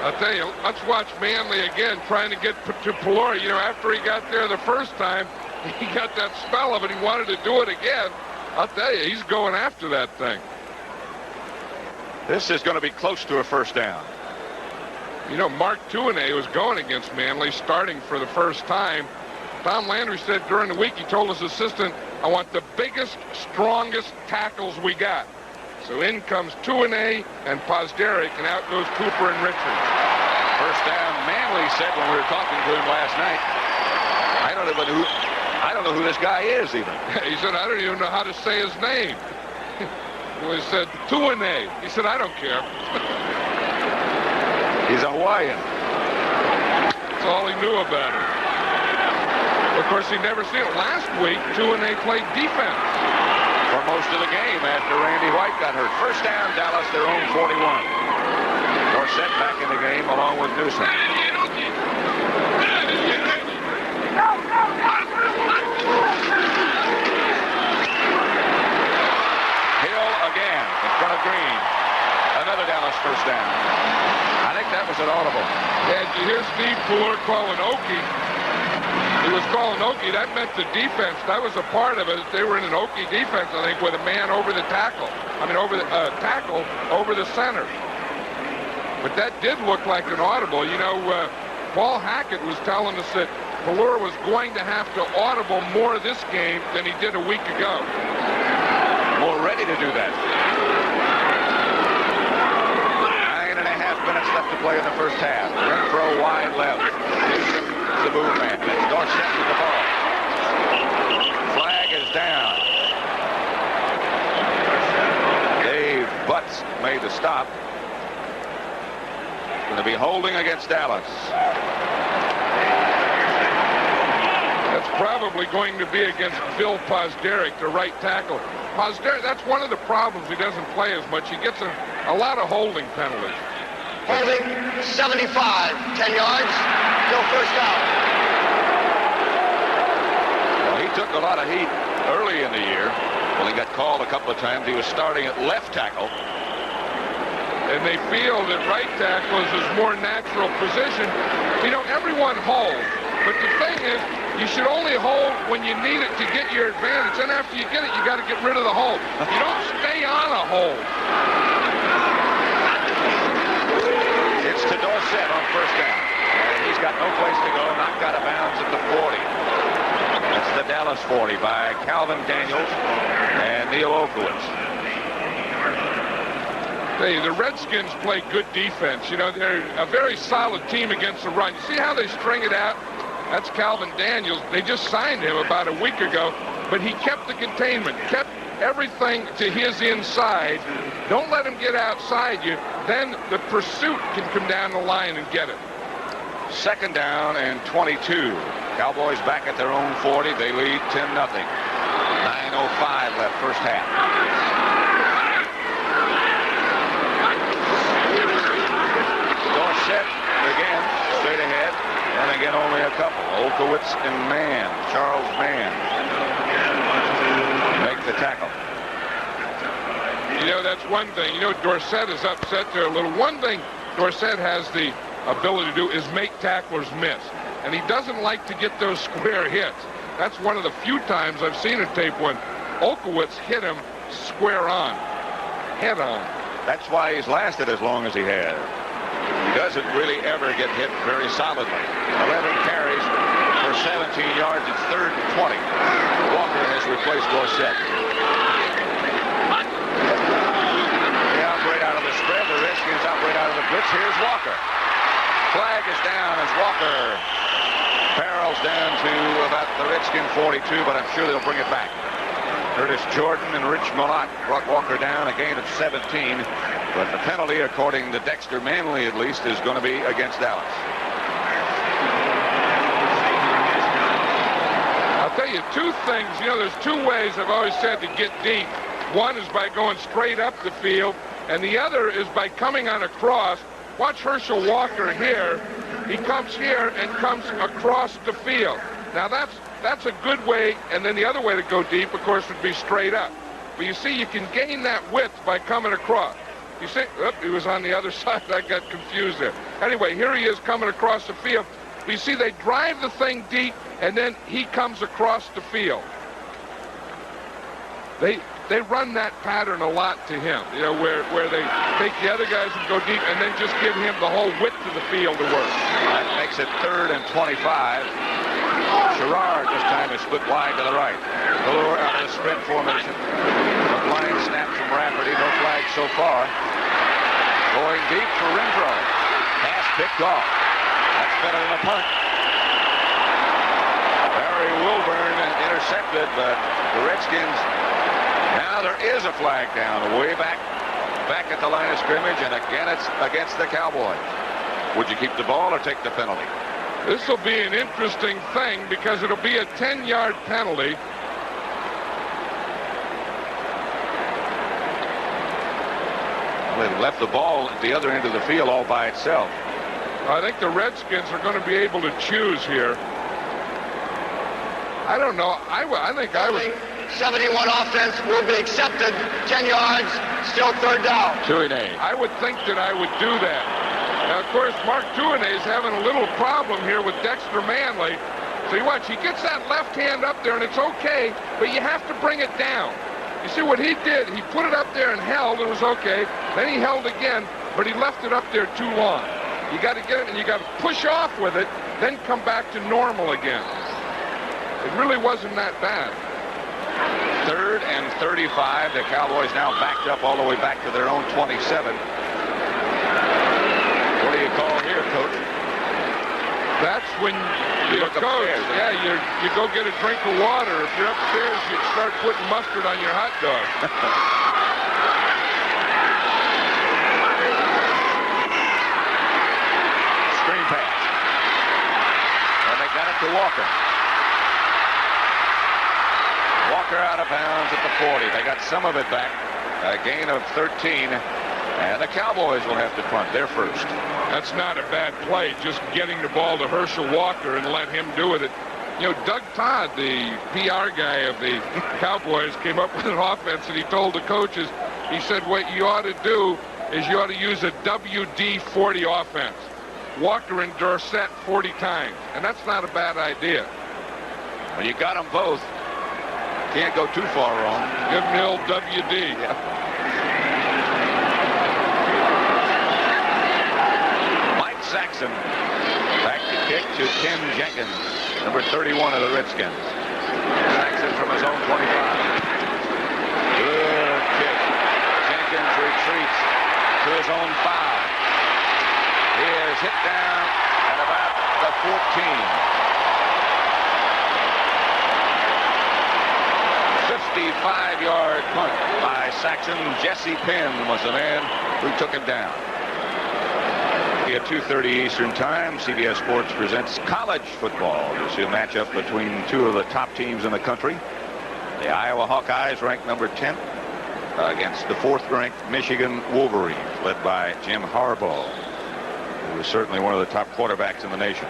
Speaker 2: I'll tell you, let's watch Manley again trying to get to Pelluer. You know, after he got there the first time, he got that spell of it. He wanted to do it again. I'll tell you, he's going after that thing.
Speaker 1: This is going to be close to a first down.
Speaker 2: You know, Mark Tuinei was going against Manley, starting for the first time. Tom Landry said during the week, he told his assistant, I want the biggest, strongest tackles we got. So in comes Tuinei and Pozderic, and out goes Cooper and Richards.
Speaker 1: First down, Manley said when we were talking to him last night, I don't know who this guy is even.
Speaker 2: He said, I don't even know how to say his name. He said, Tuinei. He said, I don't care.
Speaker 1: He's a Hawaiian.
Speaker 2: That's all he knew about him. Of course, he'd never seen it. Last week, Tuinei played defense
Speaker 1: For most of the game after Randy White got hurt. First down, Dallas, their own 41. Dorsett back in the game along with Newsom. Hill again in front of Green. Another Dallas first down. I think that was an audible.
Speaker 2: And you hear Steve Pelluer calling Okie. He was calling Okie. That meant the defense. That was a part of it. They were in an Okie defense, I think, with a man over the tackle. I mean, over the tackle over the center. But that did look like an audible. You know, Paul Hackett was telling us that Pelluer was going to have to audible more this game than he did a week ago.
Speaker 1: More ready to do that. 9.5 minutes left to play in the first half. Renfro wide left. Newsom is the move man. It's Dorsett with the ball. Flag is down. Dave Butts made the stop. Going to be holding against Dallas.
Speaker 2: That's probably going to be against Phil Pozderic, the right tackle. Pozderic, that's one of the problems. He doesn't play as much. He gets a lot of holding penalties.
Speaker 3: Holding 75, 10 yards, no first down.
Speaker 1: Well, he took a lot of heat early in the year. When he got called a couple of times, he was starting at left tackle.
Speaker 2: And they feel that right tackle is his more natural position. You know, everyone holds. But the thing is, you should only hold when you need it to get your advantage. And after you get it, you got to get rid of the hold. You don't stay on a hold.
Speaker 1: It's to Dorsett on first down. And he's got no place to go. Knocked out of bounds at the 40. That's the Dallas 40 by Calvin Daniels and Neil Okowitz.
Speaker 2: Hey, the Redskins play good defense. You know, they're a very solid team against the run. You see how they string it out? That's Calvin Daniels. They just signed him about a week ago, but he kept the containment, kept everything to his inside. Don't let him get outside you. Then the pursuit can come down the line and get it.
Speaker 1: Second down and 22. Cowboys back at their own 40. They lead 10-0. 9:05 left first half. Dorsett again, straight ahead. And again, only a couple. Okowitz and Mann, Charles Mann, make the tackle.
Speaker 2: You know, that's one thing. You know, Dorsett is upset there a little. One thing Dorsett has the ability to do is make tacklers miss. And he doesn't like to get those square hits. That's one of the few times I've seen a tape when Okowitz hit him square on, head on.
Speaker 1: That's why he's lasted as long as he has. He doesn't really ever get hit very solidly. 11 carries for 17 yards. It's 3rd and 20. Walker has replaced Dorsett. They operate out of the spread. The Redskins operate blitz. Here's Walker. Flag is down as Walker barrels down to about the Redskin 42, but I'm sure they'll bring it back. Curtis Jordan and Rich Malott brought Walker down, a gain of 17. But the penalty, according to Dexter Manley at least, is going to be against Dallas.
Speaker 2: I'll tell you two things. You know, there's two ways I've always said to get deep. One is by going straight up the field, and the other is by coming on a cross. Watch Herschel Walker here. He comes here and comes across the field. Now that's a good way, and then the other way to go deep, of course, would be straight up. But you see, you can gain that width by coming across. You see, he was on the other side. I got confused there. Anyway, here he is coming across the field. But you see, they drive the thing deep, and then he comes across the field. They run that pattern a lot to him, you know, where they take the other guys and go deep and then just give him the whole width of the field to work.
Speaker 1: That makes it 3rd and 25. Sherrard this time is split wide to the right. Pelluer out of the sprint formation. A line snap from Rafferty. No flag so far. Going deep for Renfro. Pass picked off. That's better than a punt. Barry Wilburn intercepted, but the Redskins... Now there is a flag down way back at the line of scrimmage, and again it's against the Cowboys. Would you keep the ball or take the penalty?
Speaker 2: This will be an interesting thing because it'll be a 10-yard penalty.
Speaker 1: Well, they left the ball at the other end of the field all by itself.
Speaker 2: I think the Redskins are going to be able to choose here. I don't know. I think I would...
Speaker 3: 71 offense will be accepted. 10 yards, still 3rd down.
Speaker 1: Tuine.
Speaker 2: I would think that I would do that. Now, of course, Mark Tuine is having a little problem here with Dexter Manley. So you watch, he gets that left hand up there, and it's okay, but you have to bring it down. You see what he did? He put it up there and held, and it was okay. Then he held again, but he left it up there too long. You got to get it, and you got to push off with it, then come back to normal again. It really wasn't that bad.
Speaker 1: 3rd and 35. The Cowboys now backed up all the way back to their own 27. What do you call here, Coach?
Speaker 2: That's when
Speaker 1: You
Speaker 2: the
Speaker 1: look
Speaker 2: coach,
Speaker 1: upstairs,
Speaker 2: yeah, you go get a drink of water. If you're upstairs, you start putting mustard on your hot dog.
Speaker 1: Screen pass. And they got it to Walker. Walker out of bounds at the 40. They got some of it back. A gain of 13. And the Cowboys will have to punt. They're first.
Speaker 2: That's not a bad play, just getting the ball to Herschel Walker and let him do with it. You know, Doug Todd, the PR guy of the Cowboys, came up with an offense, and he told the coaches, he said, what you ought to do is you ought to use a WD-40 offense. Walker and Dorsett 40 times. And that's not a bad idea.
Speaker 1: Well, you got them both. Can't go too far wrong.
Speaker 2: Give him the old WD.
Speaker 1: Yeah. Mike Saxon back to kick to Ken Jenkins, number 31 of the Redskins. Saxon from his own 25. Good kick. Jenkins retreats to his own 5. He is hit down at about the 14. 55-yard punt by Saxon. Jesse Penn was the man who took him down. At 2:30 Eastern Time, CBS Sports presents college football. You'll see a matchup between two of the top teams in the country. The Iowa Hawkeyes, ranked number 10, against the 4th-ranked Michigan Wolverines, led by Jim Harbaugh, who is certainly one of the top quarterbacks in the nation.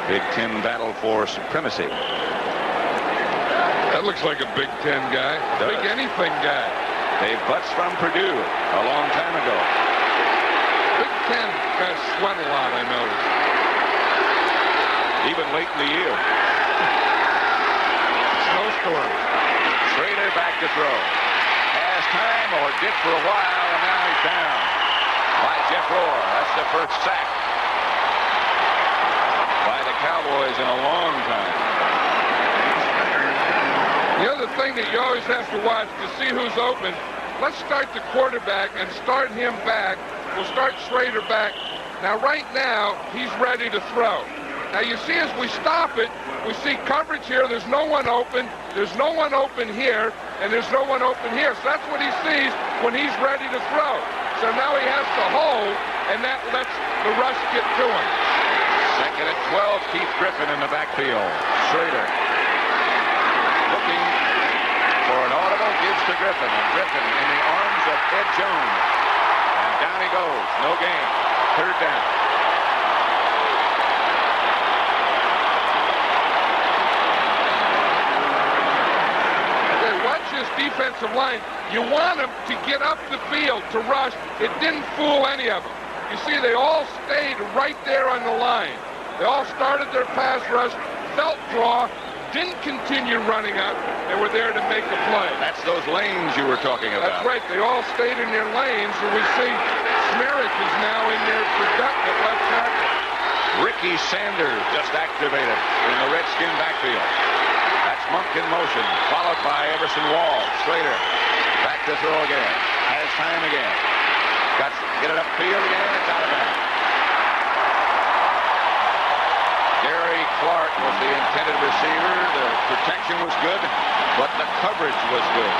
Speaker 1: Big Ten battle for supremacy.
Speaker 2: That looks like a Big Ten guy. Big anything guy.
Speaker 1: Dave Butts from Purdue a long time ago.
Speaker 2: Big Ten guys sweat a lot, I noticed.
Speaker 1: Even late in the year.
Speaker 2: Snowstorm.
Speaker 1: Schrader back to throw. Has time, or did for a while, and now he's down by Jeff Rohr. That's the first sack by the Cowboys in a long time.
Speaker 2: The other thing that you always have to watch to see who's open, let's start the quarterback and start him back We'll start Schrader back. Now, right now, he's ready to throw. Now, you see as we stop it, we see coverage here. There's no one open. There's no one open here, and there's no one open here. So that's what he sees when he's ready to throw. So now he has to hold, and that lets the rush get to him.
Speaker 1: Second and 12, Keith Griffin in the backfield. Schrader looking for an audible, gives to Griffin. And Griffin in the arms of Ed Jones. And down he goes. No gain. Third down.
Speaker 2: Okay, watch this defensive line. You want them to get up the field to rush. It didn't fool any of them. You see, they all stayed right there on the line. They all started their pass rush, felt draw, didn't continue running up. They were there to make a play.
Speaker 1: That's those lanes you were talking about.
Speaker 2: That's right. They all stayed in their lanes, and we see Smerrick is now in there for Duck at left tackle.
Speaker 1: Ricky Sanders just activated in the Redskin backfield. That's Monk in motion, followed by Everson Wall. Schrader back to throw again. Has time again. Got to get it upfield again. It's out of bounds. Gary Clark was the intended receiver. The protection was good, but the coverage was good.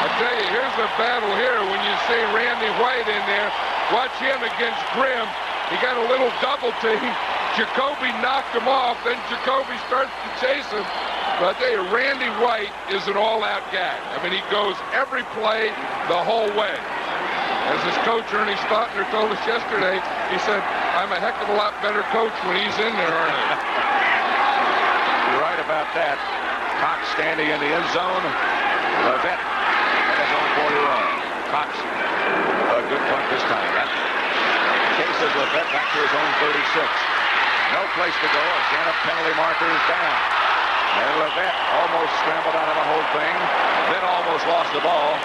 Speaker 2: I tell you, here's a battle here when you see Randy White in there. Watch him against Grimm. He got a little double team. Jacoby knocked him off. Then Jacoby starts to chase him. But I tell you, Randy White is an all-out guy. I mean, he goes every play the whole way. As his coach, Ernie Stautner, told us yesterday, he said, I'm a heck of a lot better coach when he's in there, Ernie.
Speaker 1: You're right about that. Cox standing in the end zone. Levette at his own 40 run. Cox, a good punt this time. That chases Levette back to his own 36. No place to go. Again, a penalty marker is down. And Levette almost scrambled out of the whole thing, then almost lost the ball.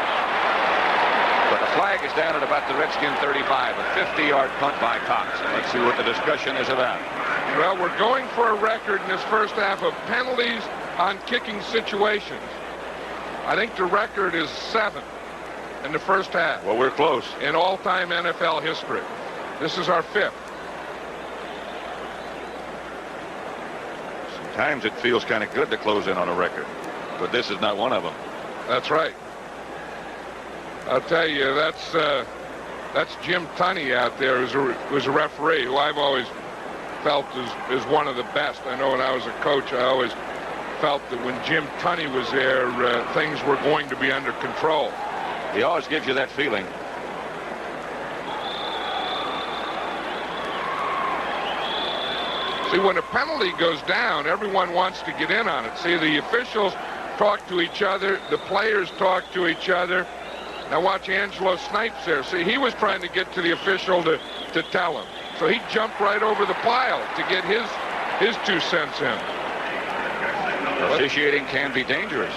Speaker 1: But the flag is down at about the Redskin 35, a 50-yard punt by Cox. Let's see what the discussion is about.
Speaker 2: Well, we're going for a record in this first half of penalties on kicking situations. I think the record is 7 in the first half.
Speaker 1: Well, we're close.
Speaker 2: In all-time NFL history. This is our 5th.
Speaker 1: Sometimes it feels kind of good to close in on a record, but this is not one of them.
Speaker 2: That's right. I'll tell you, that's Jim Tunney out there, who's a referee, who I've always felt is one of the best. I know when I was a coach, I always felt that when Jim Tunney was there, things were going to be under control.
Speaker 1: He always gives you that feeling.
Speaker 2: See, when a penalty goes down, everyone wants to get in on it. See, the officials talk to each other, the players talk to each other. Now watch Angelo Snipes there. See, he was trying to get to the official to tell him. So he jumped right over the pile to get his 2 cents in.
Speaker 1: Officiating can be dangerous.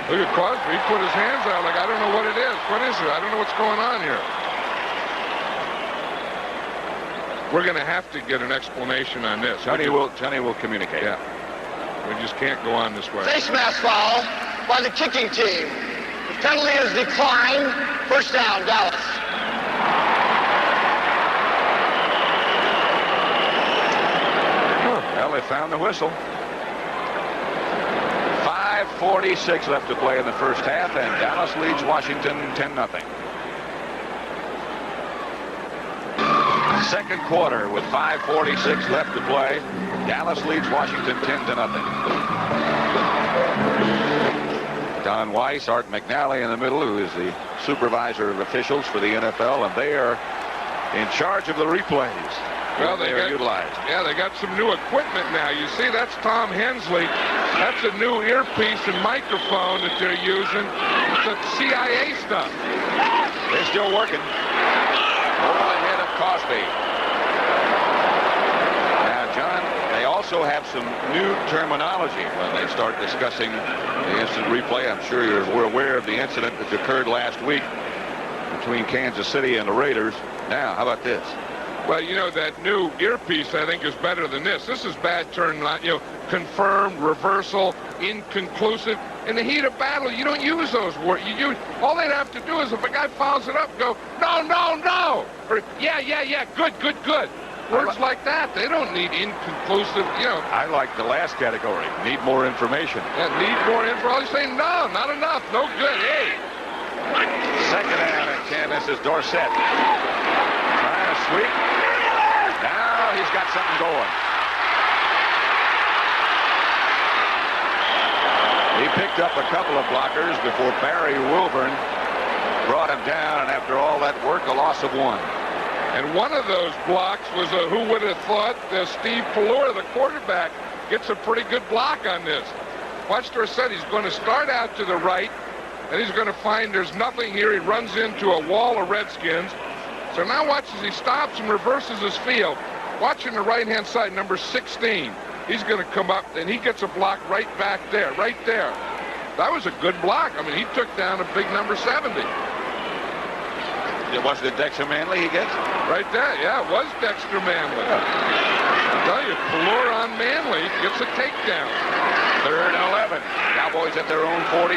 Speaker 2: Look at Crosby. He put his hands out like, I don't know what it is. What is it? I don't know what's going on here. We're going to have to get an explanation on this.
Speaker 1: Johnny will communicate.
Speaker 2: Yeah. We just can't go on this way.
Speaker 3: Face mask foul by the kicking team. The penalty is declined. First down, Dallas.
Speaker 1: Well, they found the whistle. 5:46 left to play in the first half, and Dallas leads Washington 10-0. Second quarter with 5:46 left to play. Dallas leads Washington 10-0. Don Weiss, Art McNally in the middle, who is the supervisor of officials for the NFL, and they are in charge of the replays.
Speaker 2: Well,
Speaker 1: they are utilized.
Speaker 2: Yeah, they got some new equipment now. You see, that's Tom Hensley. That's a new earpiece and microphone that they're using. It's a CIA stuff.
Speaker 1: They're still working. Over the head of Cosby. Now, John, they also have some new terminology when they start discussing the instant replay. I'm sure we're aware of the incident that occurred last week between Kansas City and the Raiders. Now, how about this?
Speaker 2: Well, you know, that new earpiece, I think, is better than this. This is bad turn, confirmed, reversal, inconclusive. In the heat of battle, you don't use those words. All they'd have to do is if a guy fouls it up, go, no, no, no. Or, yeah, yeah, yeah, good, good, good. Words like that, they don't need inconclusive, you know.
Speaker 1: I like the last category. Need more information.
Speaker 2: Yeah, need more info. He's saying, no, not enough. No good. Hey.
Speaker 1: Second down and 10. This is Dorsett. Trying to sweep. Now he's got something going. He picked up a couple of blockers before Barry Wilburn brought him down, and after all that work, a loss of 1.
Speaker 2: And one of those blocks was who would have thought Steve Pelluer, the quarterback, gets a pretty good block on this. Watch Dorsett. He's going to start out to the right, and he's going to find there's nothing here. He runs into a wall of Redskins. So now watch as he stops and reverses his field. Watching the right-hand side, number 16. He's going to come up, and he gets a block right back there, right there. That was a good block. I mean, he took down a big number 70.
Speaker 1: Was it Dexter Manley he gets?
Speaker 2: Right there, yeah, it was Dexter Manley. I tell you, Pelluer on Manley gets a takedown.
Speaker 1: 3rd and 11. Cowboys at their own 46.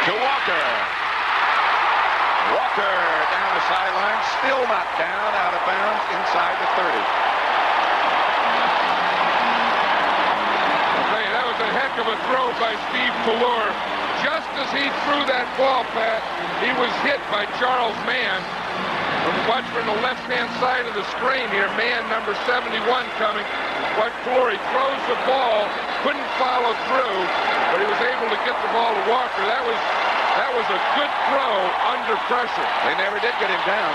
Speaker 1: To Walker. Walker down the sideline, still not down, out of bounds, inside the 30.
Speaker 2: That was a heck of a throw by Steve Pelluer. Just as he threw that ball, Pat, he was hit by Charles Mann. Watch from the left-hand side of the screen here. Mann, number 71, coming. Watch Pelluer. He throws the ball, couldn't follow through, but he was able to get the ball to Walker. That was a good throw under pressure.
Speaker 1: They never did get him down.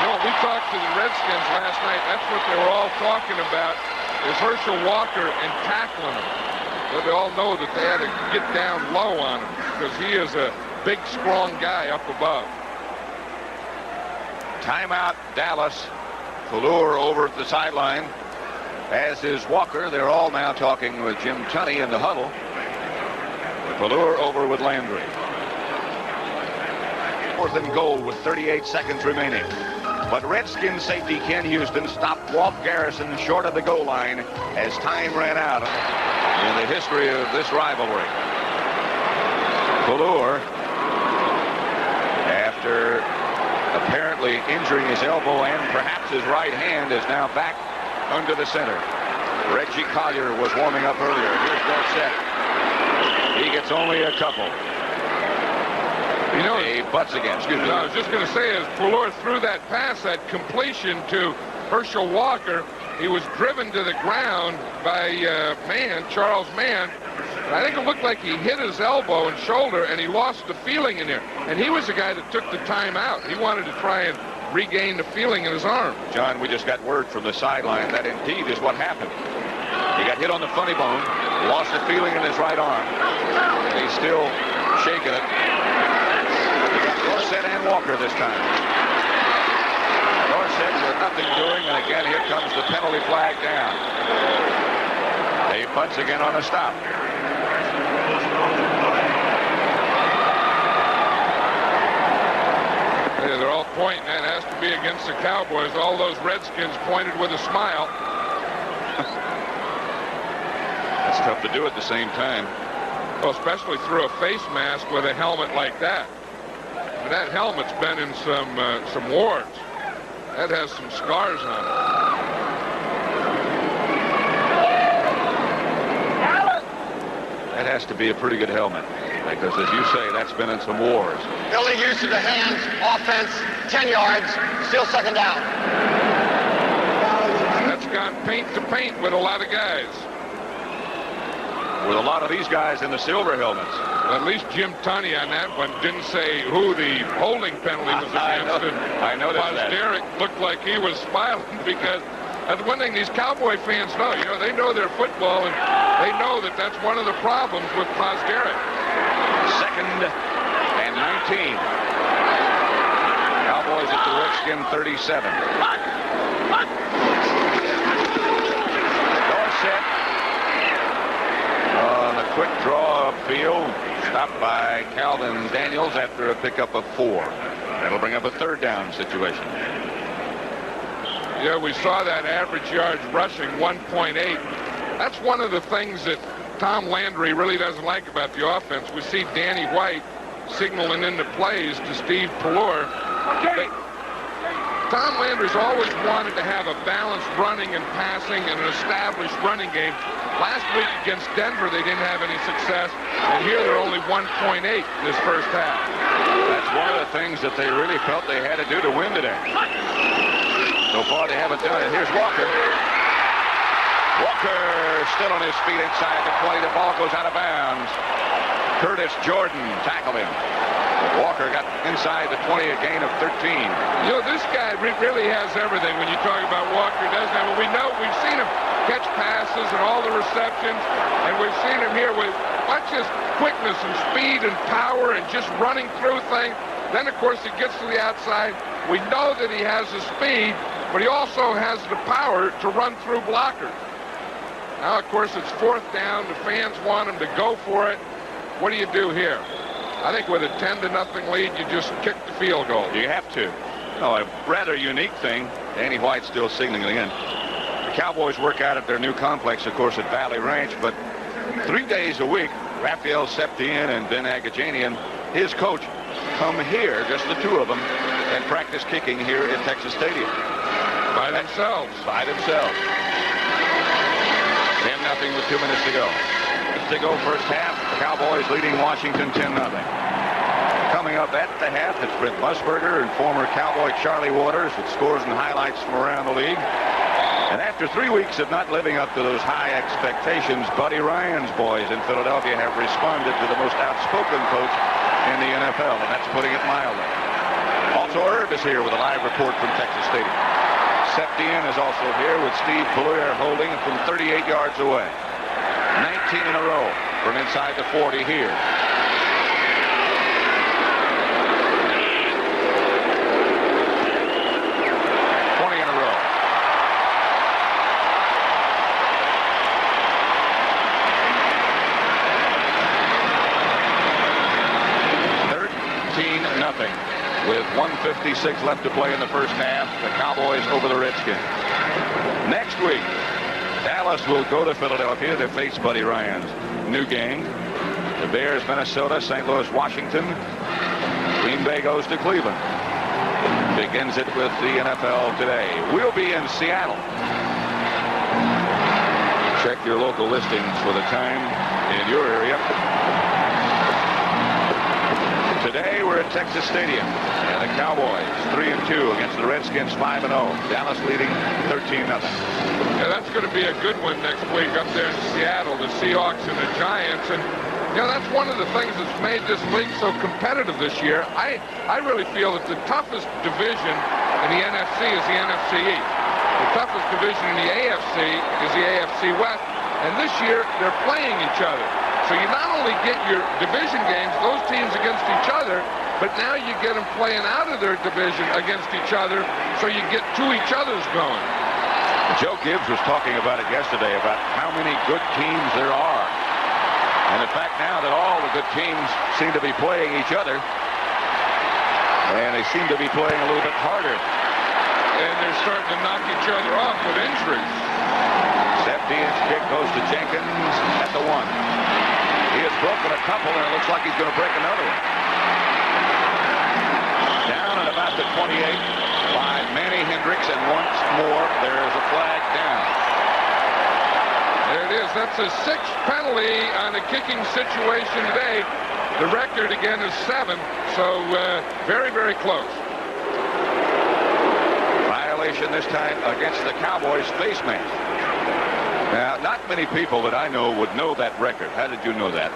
Speaker 2: No, we talked to the Redskins last night. That's what they were all talking about, is Herschel Walker and tackling him. But they all know that they had to get down low on him because he is a big, strong guy up above.
Speaker 1: Timeout, Dallas. Pelluer over at the sideline, as is Walker. They're all now talking with Jim Tunney in the huddle. Pelluer over with Landry. 4th and goal with 38 seconds remaining. But Redskins safety Ken Houston stopped Walt Garrison short of the goal line as time ran out in the history of this rivalry. Pelluer, after apparently injuring his elbow and perhaps his right hand, is now back under the center. Reggie Collier was warming up earlier. Here's Dorsett. He gets only a couple.
Speaker 2: You know,
Speaker 1: he butts again. Excuse me.
Speaker 2: I was just going to say, as Pelluer threw that pass, that completion to Herschel Walker, he was driven to the ground by Charles Mann. I think it looked like he hit his elbow and shoulder, and he lost the feeling in there. And he was the guy that took the time out. He wanted to try and regain the feeling in his arm.
Speaker 1: John, we just got word from the sideline that indeed is what happened. He got hit on the funny bone, lost the feeling in his right arm. He's still shaking it. He got Dorsett and Walker this time. Dorsett with nothing doing, and again here comes the penalty flag down. He punts again on a stop.
Speaker 2: Yeah, they're all pointing. That has to be against the Cowboys. All those Redskins pointed with a smile.
Speaker 1: That's tough to do at the same time.
Speaker 2: Well, especially through a face mask with a helmet like that. And that helmet's been in some wars. That has some scars on it.
Speaker 1: That has to be a pretty good helmet, because as you say, that's been in some wars.
Speaker 3: Early use of the hands, offense, 10 yards, still 2nd down.
Speaker 2: That's gone paint to paint with a lot of guys.
Speaker 1: With a lot of these guys in the silver helmets.
Speaker 2: At least Jim Tunney on that one didn't say who the holding penalty was against.
Speaker 1: I noticed that.
Speaker 2: Derek looked like he was smiling because that's one thing these Cowboy fans know. You know, they know their football, and they know that that's one of the problems with Derek.
Speaker 1: 2nd and 19. Cowboys at the Redskin 37. Dorsett on a quick draw upfield, stopped by Calvin Daniels after a pickup of 4. That'll bring up a 3rd down situation.
Speaker 2: Yeah, we saw that average yards rushing 1.8. That's one of the things that Tom Landry really doesn't like about the offense. We see Danny White signaling into plays to Steve Pelluer. Tom Landry's always wanted to have a balanced running and passing and an established running game. Last week against Denver, they didn't have any success, and here they're only 1.8 this first half.
Speaker 1: That's one of the things that they really felt they had to do to win today. So far, they haven't done it. Here's Walker. Walker still on his feet inside the 20. The ball goes out of bounds. Curtis Jordan tackled him. Walker got inside the 20, a gain of 13.
Speaker 2: You know, this guy really has everything when you talk about Walker, doesn't he? Well, we know, we've seen him catch passes and all the receptions, and we've seen him here with not just quickness and speed and power and just running through things. Then, of course, he gets to the outside. We know that he has the speed, but he also has the power to run through blockers. Now, of course, it's fourth down. The fans want him to go for it. What do you do here? I think with a 10-0 lead, you just kick the field goal.
Speaker 1: You have to. No, a rather unique thing. Danny White still signaling in. The Cowboys work out at their new complex, of course, at Valley Ranch, but 3 days a week, Raphael Septien and Ben Agajanian, his coach, come here, just the two of them, and practice kicking here at Texas Stadium.
Speaker 2: By themselves.
Speaker 1: By themselves. 10-0 with 2 minutes to go. To go first half, the Cowboys leading Washington 10-0. Coming up at the half, it's Brent Musburger and former Cowboy Charlie Waters with scores and highlights from around the league. And after 3 weeks of not living up to those high expectations, Buddy Ryan's boys in Philadelphia have responded to the most outspoken coach in the NFL, and that's putting it mildly. Also, Herb is here with a live report from Texas Stadium. Septien is also here with Steve Pelluer holding from 38 yards away. 19 in a row from inside the 40 here. With 1:56 left to play in the first half, the Cowboys over the Redskins. Next week, Dallas will go to Philadelphia to face Buddy Ryan's new gang. The Bears, Minnesota, St. Louis, Washington. Green Bay goes to Cleveland. Begins it with the NFL today. We'll be in Seattle. Check your local listings for the time in your area. Today we're at Texas Stadium, and the Cowboys 3-2 against the Redskins 5-0. Dallas leading 13-0.
Speaker 2: Yeah, that's going to be a good one next week up there in Seattle, the Seahawks and the Giants. And you know, that's one of the things that's made this league so competitive this year. I really feel that the toughest division in the NFC is the NFC East. The toughest division in the AFC is the AFC West. And this year they're playing each other. So you not only get your division games, those teams against each other, but now you get them playing out of their division against each other, so you get to each other's going.
Speaker 1: Joe Gibbs was talking about it yesterday, about how many good teams there are. And the fact now that all the good teams seem to be playing each other, and they seem to be playing a little bit harder.
Speaker 2: And they're starting to knock each other off with injuries.
Speaker 1: Septien's kick goes to Jenkins at the 1. He has broken a couple, and it looks like he's going to break another one. Down at about the 28 by Manny Hendricks, and once more there is a flag down.
Speaker 2: There it is. That's a 6th penalty on a kicking situation today. The record again is 7, so very, very close.
Speaker 1: Violation this time against the Cowboys face mask. Now, not many people that I know would know that record. How did you know that?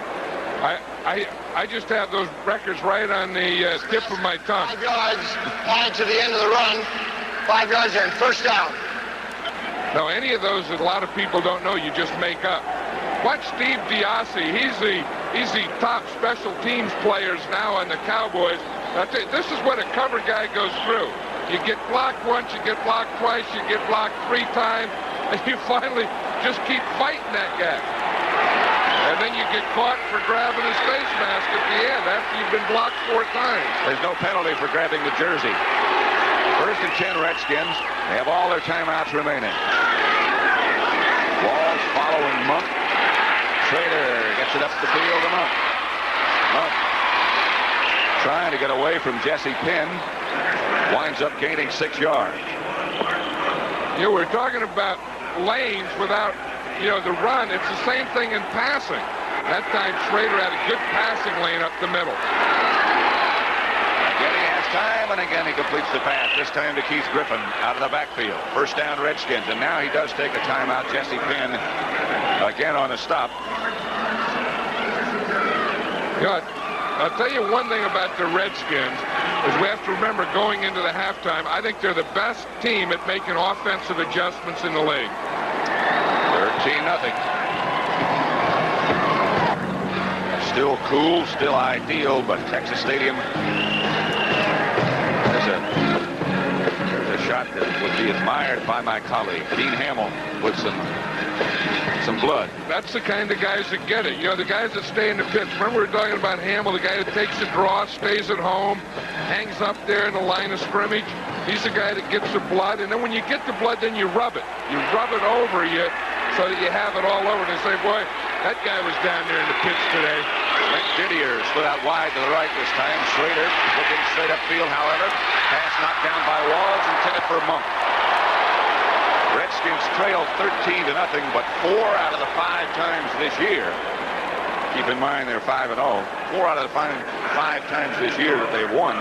Speaker 2: I just have those records right on the tip of my tongue.
Speaker 3: 5 yards on to the end of the run. 5 yards there and first down.
Speaker 2: No, any of those that a lot of people don't know, you just make up. Watch Steve Diassi. He's the top special teams players now on the Cowboys. This is what a cover guy goes through. You get blocked once, you get blocked twice, you get blocked 3 times, and you finally just keep fighting that guy. And then you get caught for grabbing his face mask at the end after you've been blocked 4 times.
Speaker 1: There's no penalty for grabbing the jersey. First and 10 Redskins. They have all their timeouts remaining. Walls following Monk. Schrader gets it up the field to Monk. Monk trying to get away from Jesse Penn. Winds up gaining 6 yards.
Speaker 2: You know, we're talking about lanes without, the run. It's the same thing in passing. That time Schrader had a good passing lane up the middle.
Speaker 1: Again he has time, and again he completes the pass. This time to Keith Griffin out of the backfield. First down Redskins, and now he does take a timeout. Jesse Penn again on a stop.
Speaker 2: I'll tell you one thing about the Redskins is we have to remember going into the halftime, I think they're the best team at making offensive adjustments in the league.
Speaker 1: 13-0. Still cool, still ideal, but Texas Stadium, there's a shot that would be admired by my colleague, Dean Hamill, with some blood.
Speaker 2: That's the kind of guys that get it. The guys that stay in the pits. Remember we were talking about Hamill, the guy that takes the draw, stays at home, hangs up there in the line of scrimmage. He's the guy that gets the blood, and then when you get the blood, then you rub it. You rub it over you so that you have it all over. And they say, boy, that guy was down there in the pits today.
Speaker 1: Brent Didier split out wide to the right this time. Schrader looking straight upfield, however. Pass knocked down by Walls, intended for Monk. Redskins trail 13-0, but 4 out of the 5 times this year. Keep in mind they're 5-0. 4 out of the 5 times this year that they've won,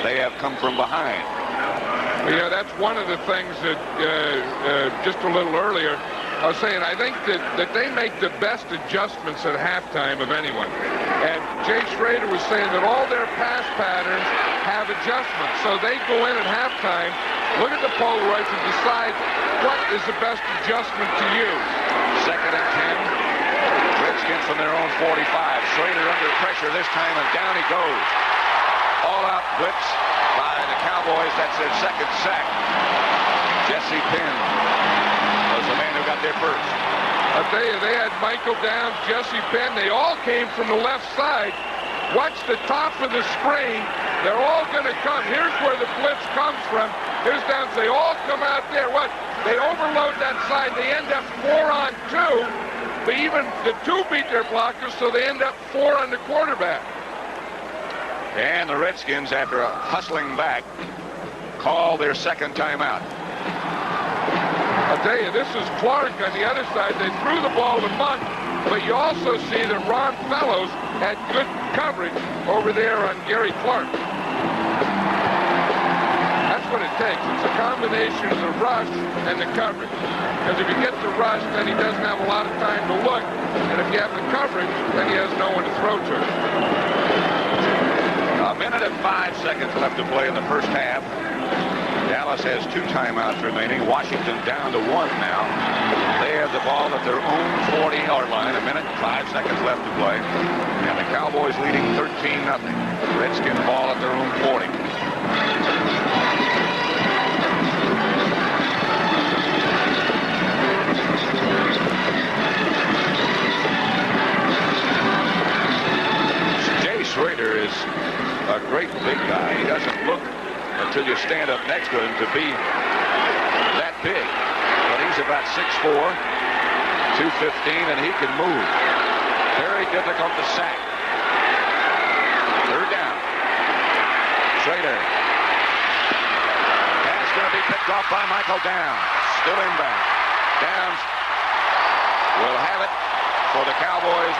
Speaker 1: they have come from behind.
Speaker 2: Yeah, that's one of the things that just a little earlier I was saying, I think that they make the best adjustments at halftime of anyone. And Jay Schrader was saying that all their pass patterns have adjustments. So they go in at halftime, look at the Polaroids, and decide what is the best adjustment to use.
Speaker 1: Second and 10. Redskins from their own 45. Schrader under pressure this time, and down he goes. All-out blitz by the Cowboys. That's their second sack. Jesse Penn was the man who got there first.
Speaker 2: I'll tell you, they had Michael Downs, Jesse Penn. They all came from the left side. Watch the top of the screen. They're all going to come. Here's where the blitz comes from. Here's Downs. They all come out there. What? They overload that side. They end up 4 on 2. But even the 2 beat their blockers, so they end up 4 on the quarterback.
Speaker 1: And the Redskins, after hustling back, call their second timeout.
Speaker 2: I'll tell you, this is Clark on the other side. They threw the ball to Monk, but you also see that Ron Fellows had good coverage over there on Gary Clark. That's what it takes. It's a combination of the rush and the coverage. Because if you get the rush, then he doesn't have a lot of time to look. And if you have the coverage, then he has no one to throw to.
Speaker 1: A minute and 5 seconds left to play in the first half. Dallas has 2 timeouts remaining. Washington down to 1 now. They have the ball at their own 40-yard line. A minute and 5 seconds left to play. And the Cowboys leading 13-0. Redskins ball at their own 40. Jay Schrader is a great big guy. He doesn't look, until you stand up next to him, to be that big. But he's about 6'4", 215, and he can move. Very difficult to sack. Third down. Schrader. That's going to be picked off by Michael Downs. Still inbound. Downs will have it for the Cowboys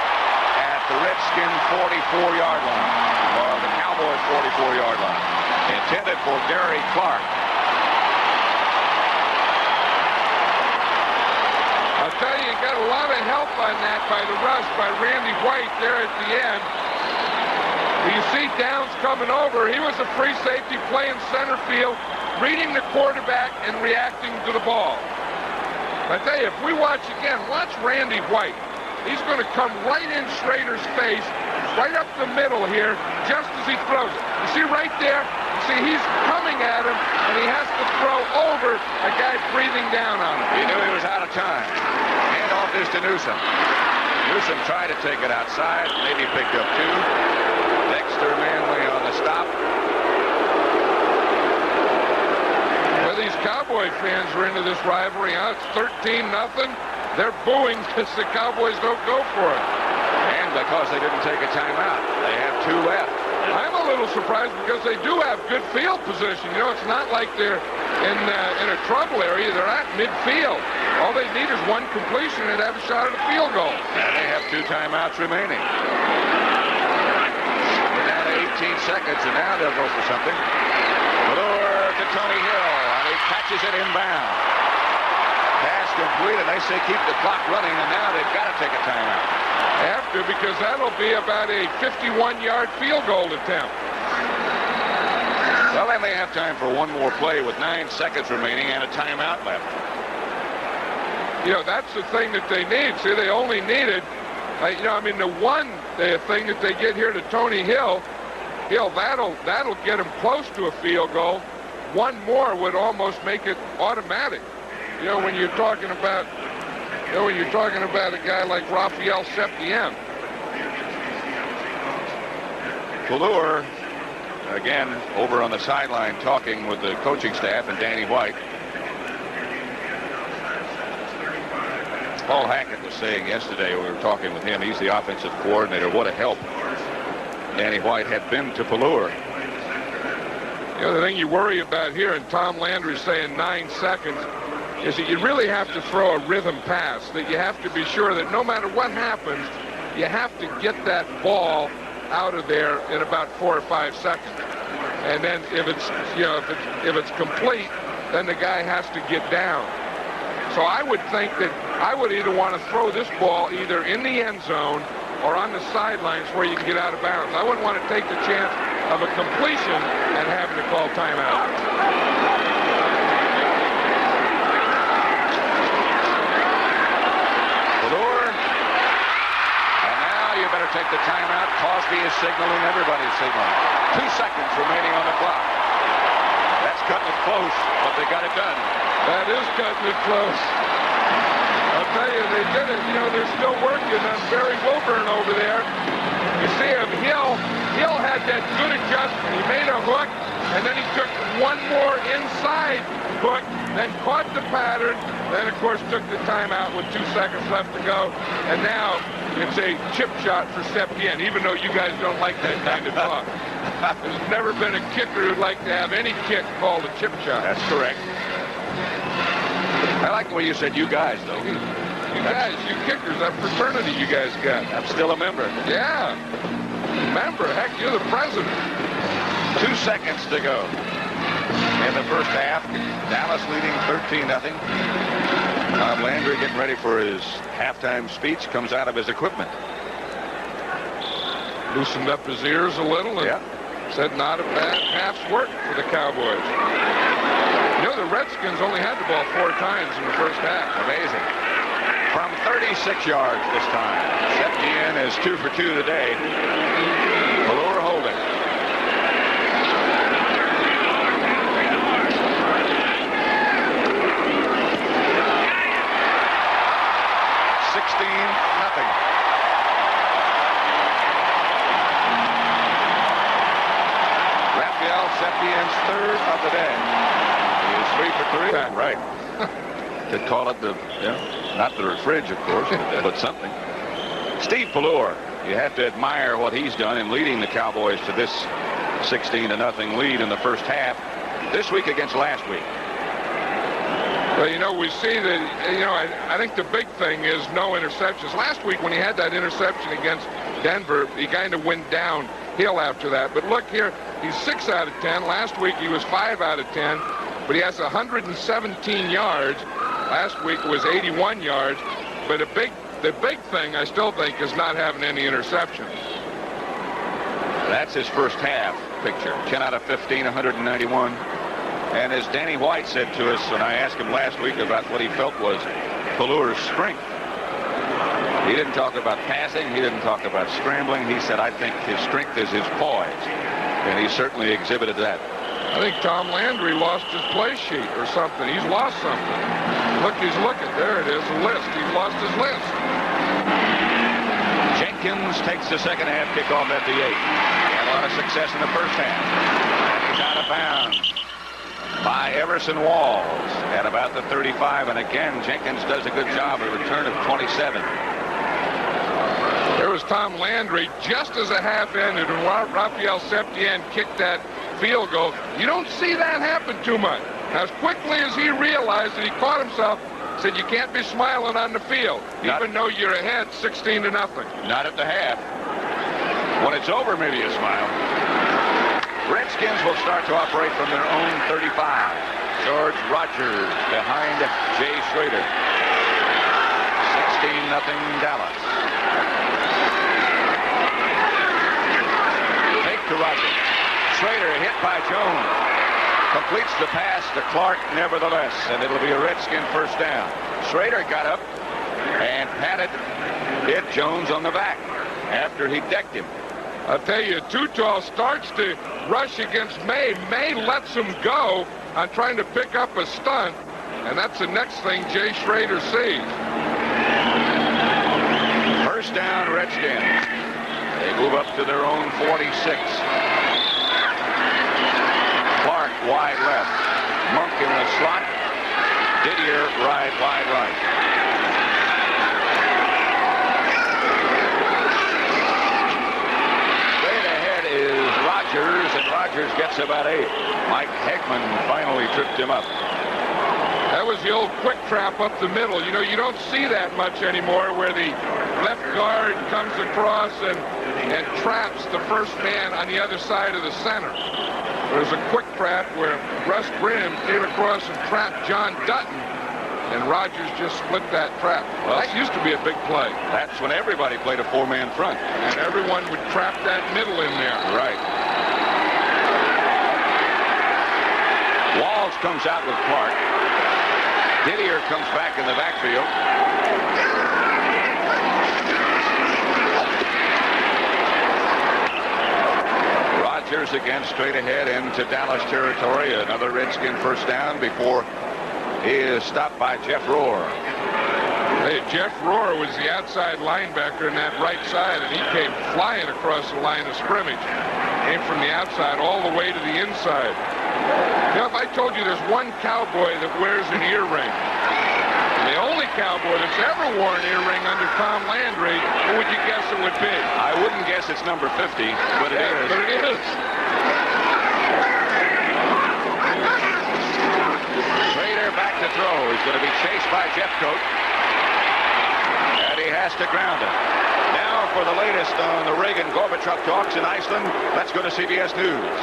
Speaker 1: at the Redskin 44-yard line. Or the Cowboys 44-yard line. Intended for Gary Clark.
Speaker 2: I'll tell you, you got a lot of help on that by the rush by Randy White there at the end. You see Downs coming over. He was a free safety playing center field, reading the quarterback and reacting to the ball. I tell you, if we watch again, watch Randy White. He's going to come right in Schrader's face, right up the middle here, just as he throws it. You see right there? You see he's coming at him, and he has to throw over a guy breathing down on him.
Speaker 1: He knew he was out of time. Handoff is to Newsom. Newsom tried to take it outside, maybe picked up 2. Dexter Manley on the stop.
Speaker 2: Cowboy fans are into this rivalry. Huh? It's 13-0. They're booing because the Cowboys don't go for it.
Speaker 1: And because they didn't take a timeout. They have 2 left.
Speaker 2: I'm a little surprised because they do have good field position. You know, it's not like they're in a trouble area. They're at midfield. All they need is one completion and have a shot at a field goal.
Speaker 1: And they have 2 timeouts remaining. We're down to 18 seconds, and now they'll go for something. Pelluer to Tony Hill, and he catches it inbound. Pass complete, and they say keep the clock running, and now they've got to take a timeout.
Speaker 2: Have to, because that'll be about a 51-yard field goal attempt.
Speaker 1: Well, they may have time for one more play with 9 seconds remaining and a timeout left.
Speaker 2: You know, that's the thing that they need. See, they only needed, the one thing that they get here to Tony Hill, that'll get him close to a field goal. One more would almost make it automatic. You know, when you're talking about a guy like Raphael Septien.
Speaker 1: Pelluer, again, over on the sideline talking with the coaching staff and Danny White. Paul Hackett was saying yesterday, we were talking with him, he's the offensive coordinator, what a help Danny White had been to Pelluer.
Speaker 2: The other thing you worry about here, and Tom Landry's saying 9 seconds, is that you really have to throw a rhythm pass, that you have to be sure that no matter what happens, you have to get that ball out of there in about 4 or 5 seconds. And then if it's complete, then the guy has to get down. So I would think that I would either want to throw this ball either in the end zone or on the sidelines where you can get out of bounds. I wouldn't want to take the chance of a completion and having to call timeout.
Speaker 1: Take the timeout. Cosby is signaling. Everybody's signaling. 2 seconds remaining on the clock. That's cutting it close, but they got it done.
Speaker 2: That is cutting it close. I'll tell you, they did it. You know, they're still working on Barry Wilburn over there. You see him. Hill had that good adjustment. He made a hook, and then he took one more inside hook, then caught the pattern, then, of course, took the timeout with 2 seconds left to go. And now it's a chip shot for Septien, even though you guys don't like that kind of talk. There's never been a kicker who'd like to have any kick called a chip shot.
Speaker 1: That's correct. I like the way you said you guys, though.
Speaker 2: You guys, you kickers, that fraternity you guys got.
Speaker 1: I'm still a member.
Speaker 2: Yeah. Member, heck, you're the president.
Speaker 1: 2 seconds to go in the first half. Dallas leading 13-0. Tom Landry getting ready for his halftime speech, comes out of his equipment.
Speaker 2: Loosened up his ears a little and said not a bad half's work for the Cowboys. You know, the Redskins only had the ball 4 times in the first half.
Speaker 1: Amazing. From 36 yards this time. Septien is 2 for 2 today. Pelluer holding. Nothing. Raphael Septien's 3rd of the day. He is 3 for 3. Right. Could call it not the fridge, of course, but something. Steve Pelluer, you have to admire what he's done in leading the Cowboys to this 16-0 lead in the first half this week against last week.
Speaker 2: Well, you know, we see that, I think the big thing is no interceptions. Last week when he had that interception against Denver, he kind of went downhill after that. But look here, he's 6 out of 10. Last week he was 5 out of 10, but he has 117 yards. Last week it was 81 yards. But the big thing, I still think, is not having any interceptions.
Speaker 1: That's his first half picture. 10 out of 15, 191. And as Danny White said to us when I asked him last week about what he felt was Pelluer's strength, he didn't talk about passing. He didn't talk about scrambling. He said, I think his strength is his poise. And he certainly exhibited that.
Speaker 2: I think Tom Landry lost his play sheet or something. He's lost something. Look, he's looking. There it is, a list. He's lost his list.
Speaker 1: Jenkins takes the second half kickoff at the 8. He had a lot of success in the first half. He's out of bounds. by Everson Walls at about the 35. And again, Jenkins does a good job, a return of 27.
Speaker 2: There was Tom Landry just as the half ended when Rafael Septien kicked that field goal. You don't see that happen too much. As quickly as he realized that he caught himself, said you can't be smiling on the field, even though you're ahead 16-0.
Speaker 1: Not at the half. When it's over, maybe you smile. Redskins will start to operate from their own 35. George Rogers behind Jay Schrader. 16-0 Dallas. Fake to Rogers. Schrader hit by Jones. Completes the pass to Clark nevertheless, and it'll be a Redskin first down. Schrader got up and patted, hit Jones on the back after he decked him.
Speaker 2: I'll tell you, Too Tall starts to rush against May. May lets him go on trying to pick up a stunt, and that's the next thing Jay Schrader sees.
Speaker 1: First down, Redskins. They move up to their own 46. Clark wide left. Monk in the slot. Didier wide right. Straight ahead is Rogers, and Rogers gets about 8. Mike Hegman finally tripped him up.
Speaker 2: That was the old quick trap up the middle. You know, you don't see that much anymore, where the left guard comes across and traps the first man on the other side of the center. There's a quick trap where Russ Grimm came across and trapped John Dutton, and Rogers just split that trap. Well, that used to be a big play.
Speaker 1: That's when everybody played a 4-man front.
Speaker 2: And everyone would trap that middle in there.
Speaker 1: Right. Walls comes out with Clark. Didier comes back in the backfield. Rogers again straight ahead into Dallas territory. Another Redskin first down before he is stopped by Jeff Rohr.
Speaker 2: Hey, Jeff Rohr was the outside linebacker in that right side, and he came flying across the line of scrimmage. Came from the outside all the way to the inside. You know, if I told you there's one Cowboy that wears an earring, the only Cowboy that's ever worn an earring under Tom Landry, who would you guess it would be?
Speaker 1: I wouldn't guess it's number 50, but it is.
Speaker 2: But it is.
Speaker 1: Schrader back to throw. He's going to be chased by Jeffcoat. And he has to ground him. Now for the latest on the Reagan-Gorbachev talks in Iceland, let's go to CBS News.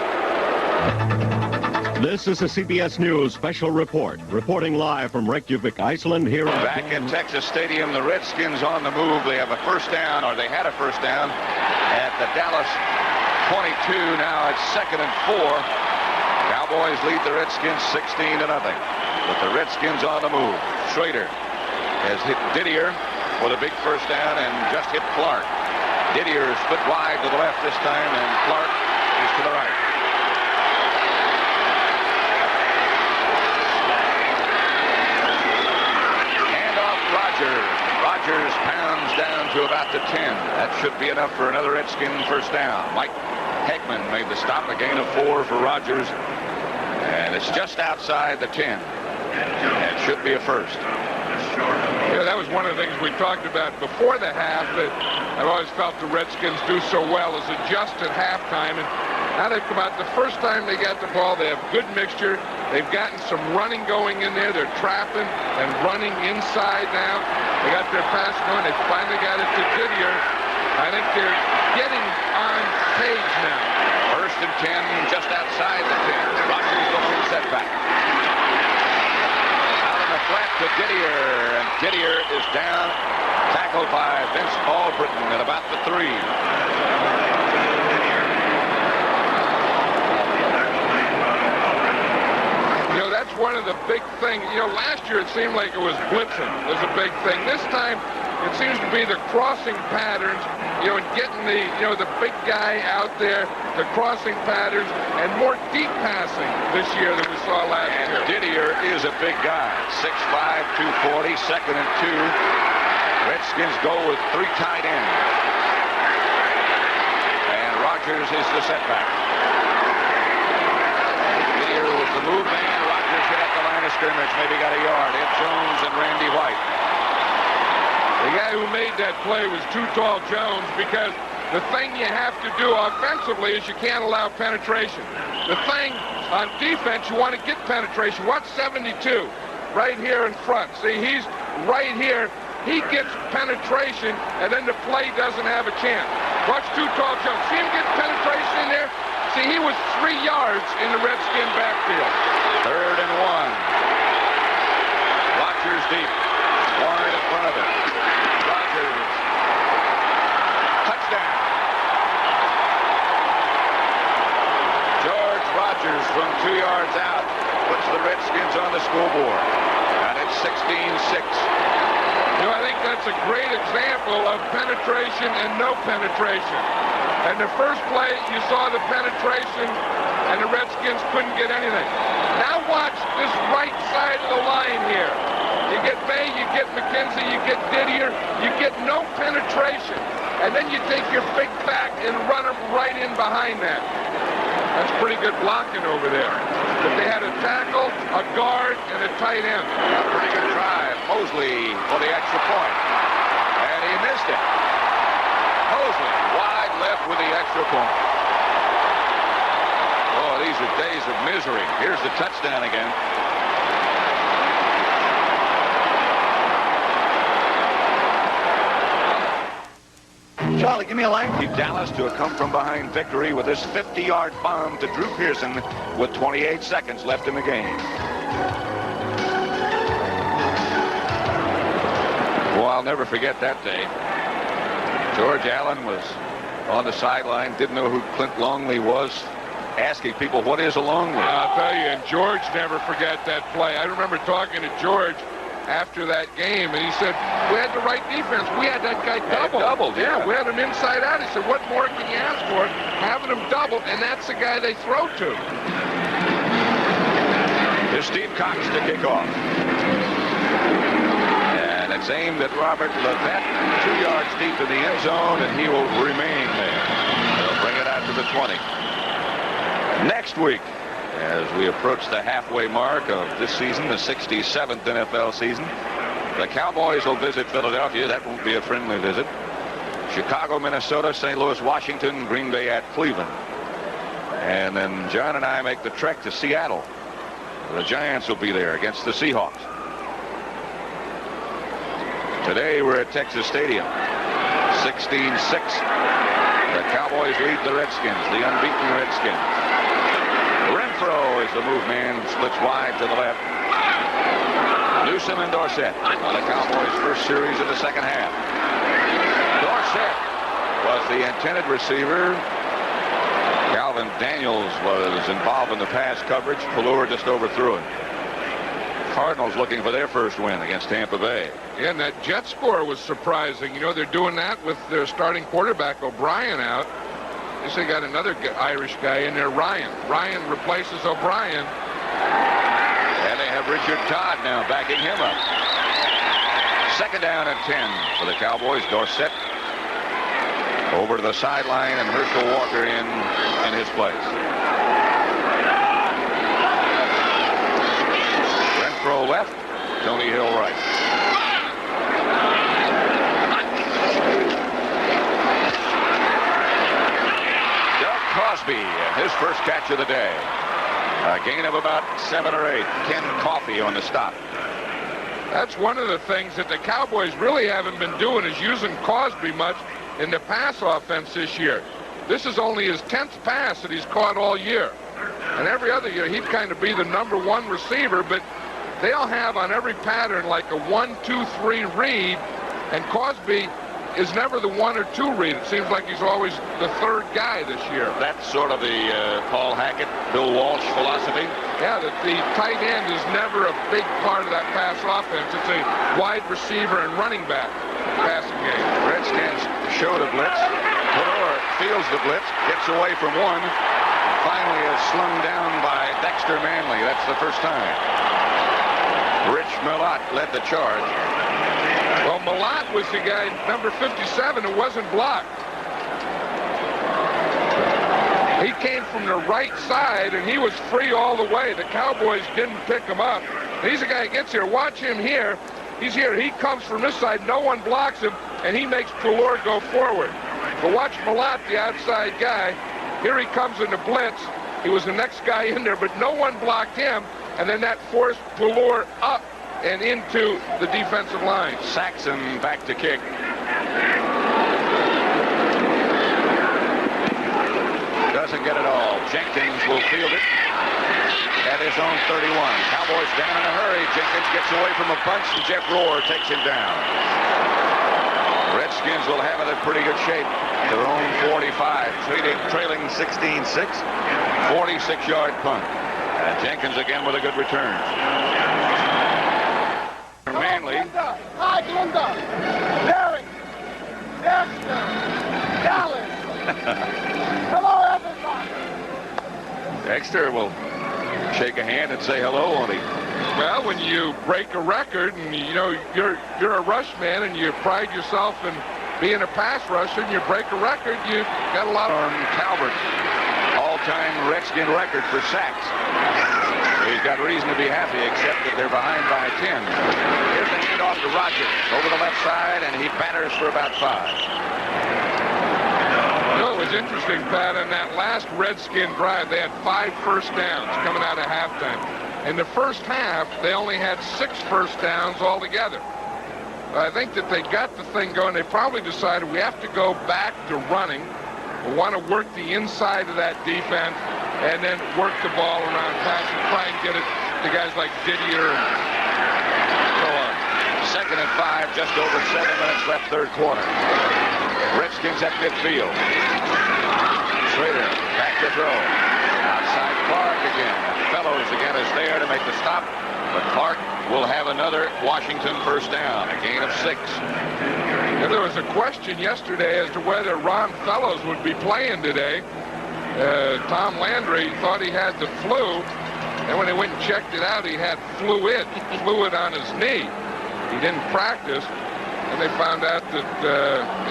Speaker 4: This is a CBS News special report. Reporting live from Reykjavik, Iceland, here
Speaker 1: Back in Texas Stadium, the Redskins on the move. They have a first down, or they had a first down at the Dallas 22. Now it's 2nd and 4. Cowboys lead the Redskins 16-0. But the Redskins on the move. Schrader has hit Didier for the big first down and just hit Clark. Didier split wide to the left this time, and Clark is to the right. Rogers pounds down to about the 10. That should be enough for another Redskin first down. Mike Hegman made the stop, a gain of 4 for Rogers. And it's just outside the 10. It should be a first.
Speaker 2: Yeah, that was one of the things we talked about before the half that I've always felt the Redskins do so well is adjust at halftime. And now they've come out. The first time they got the ball, they have good mixture. They've gotten some running going in there. They're trapping and running inside now. They got their pass going. They finally got it to Didier. I think they're getting on page now.
Speaker 1: 1st and 10, just outside the 10. Rogers going to setback. Out in the flat to Didier, and Didier is down, tackled by Vince Albritton at about the 3.
Speaker 2: You know, that's one of the big things. You know, last year it seemed like it was blitzing was a big thing. This time it seems to be the crossing patterns, you know, and getting the big guy out there, the crossing patterns, and more deep passing this year than we saw last year.
Speaker 1: Didier is a big guy, 6'5", 240, 2nd and 2. Redskins go with 3 tight ends. And Rogers is the setback. Didier with the move man. Rogers hit at the line of scrimmage, maybe got a yard. Ed Jones and Randy White.
Speaker 2: The guy who made that play was Too Tall Jones, because the thing you have to do offensively is you can't allow penetration. The thing on defense, you want to get penetration. Watch 72 right here in front. See, he's right here. He gets penetration, and then the play doesn't have a chance. Watch Too Tall Jones. See him get penetration in there? See, he was 3 yards in the Redskin backfield.
Speaker 1: 3rd and 1. Rogers deep. Warren in front of him. Rogers. Touchdown. George Rogers from 2 yards out puts the Redskins on the scoreboard. And it's 16-6.
Speaker 2: You know, I think that's a great example of penetration and no penetration. And the first play, you saw the penetration, and the Redskins couldn't get anything. Now watch this right side of the line here. You get Bay, you get McKenzie, you get Didier, you get no penetration. And then you take your big back and run them right in behind that. That's pretty good blocking over there. But they had a tackle, a guard, and a tight end.
Speaker 1: A pretty good drive. Mosley for the extra point. And he missed it. Mosley wide left with the extra point. Oh, these are days of misery. Here's the touchdown again.
Speaker 3: Charlie, give me a line.
Speaker 1: Dallas to a come-from-behind victory with this 50-yard bomb to Drew Pearson with 28 seconds left in the game. Well, I'll never forget that day. George Allen was on the sideline, didn't know who Clint Longley was, asking people, what is a Longley?
Speaker 2: I'll tell you, and George never forgot that play. I remember talking to George after that game, and he said, we had the right defense. We had that guy doubled.
Speaker 1: Yeah,
Speaker 2: we had him inside out. He said, what more can you ask for? Having him doubled, and that's the guy they throw to.
Speaker 1: Here's Steve Cox to kick off. And it's aimed at Robert Levette, 2 yards deep in the end zone, and he will remain there. They'll bring it out to the 20. Next week, as we approach the halfway mark of this season, the 67th NFL season, the Cowboys will visit Philadelphia. That won't be a friendly visit. Chicago, Minnesota, St. Louis, Washington, Green Bay at Cleveland. And then John and I make the trek to Seattle. The Giants will be there against the Seahawks. Today we're at Texas Stadium. 16-6. The Cowboys lead the Redskins, the unbeaten Redskins. Renfro is the move man, splits wide to the left. Newsom and Dorsett on the Cowboys' first series of the second half. Dorsett was the intended receiver. Calvin Daniels was involved in the pass coverage. Pelluer just overthrew him. Cardinals looking for their first win against Tampa Bay.
Speaker 2: Yeah, and that jet score was surprising. You know, they're doing that with their starting quarterback, O'Brien, out. They got another Irish guy in there, Ryan. Ryan replaces O'Brien.
Speaker 1: And they have Richard Todd now backing him up. 2nd down and 10 for the Cowboys. Dorsett over to the sideline, and Herschel Walker in his place. Renfro left, Tony Hill right. Crosby, his first catch of the day. A gain of about 7 or 8. Ken Coffey on the stop.
Speaker 2: That's one of the things that the Cowboys really haven't been doing, is using Crosby much in the pass offense this year. This is only his 10th pass that he's caught all year. And every other year, he'd kind of be the #1 receiver, but they'll have on every pattern like a 1-2-3 read, and Crosby is never the 1 or 2 read. It seems like he's always the 3rd guy this year.
Speaker 1: That's sort of the Paul Hackett, Bill Walsh philosophy.
Speaker 2: Yeah, that the tight end is never a big part of that pass offense. It's a wide receiver and running back passing game.
Speaker 1: Redskins show the blitz. Pelluer fields the blitz, gets away from one. Finally is slung down by Dexter Manley. That's the first time. Rich Millott led the charge.
Speaker 2: Well, Millott was the guy, number 57, who wasn't blocked. He came from the right side, and he was free all the way. The Cowboys didn't pick him up. He's a guy that gets here. Watch him here. He's here. He comes from this side. No one blocks him, and he makes Pelluer go forward. But watch Malott, the outside guy. Here he comes in the blitz. He was the next guy in there, but no one blocked him, and then that forced Pelluer up and into the defensive line.
Speaker 1: Saxon back to kick. Doesn't get it all. Jenkins will field it at his own 31. Cowboys down in a hurry. Jenkins gets away from a bunch, and Jeff Rohr takes him down. Redskins will have it in pretty good shape. Their own 45, trailing 16-6. 46-yard punt. And Jenkins again with a good return. Manley.
Speaker 3: Hi, Glenda. Derek. Dexter. Dallas. Hello, everybody.
Speaker 1: Dexter will shake a hand and say hello, won't he?
Speaker 2: Well, when you break a record, and you know you're a rush man, and you pride yourself in being a pass rusher, and you break a record, you got a lot of.
Speaker 1: Talbot, all-time Redskin record for sacks. He's got reason to be happy, except that they're behind by 10. Here's the handoff to Rogers over the left side, and he batters for about 5.
Speaker 2: You know, it was interesting, Pat, on that last Redskin drive, they had 5 first downs coming out of halftime. In the first half, they only had 6 first downs altogether. I think that they got the thing going. They probably decided we have to go back to running. We want to work the inside of that defense and then work the ball around pass and try and get it to guys like Didier and so on.
Speaker 1: 2nd and 5, just over 7 minutes left, third quarter. Redskins at midfield. Schrader back to throw. Outside Clark again. Fellows again is there to make the stop, but Clark will have another Washington first down, a gain of 6.
Speaker 2: And there was a question yesterday as to whether Ron Fellows would be playing today. Tom Landry thought he had the flu, and when they went and checked it out, he had fluid on his knee. He didn't practice, and they found out that,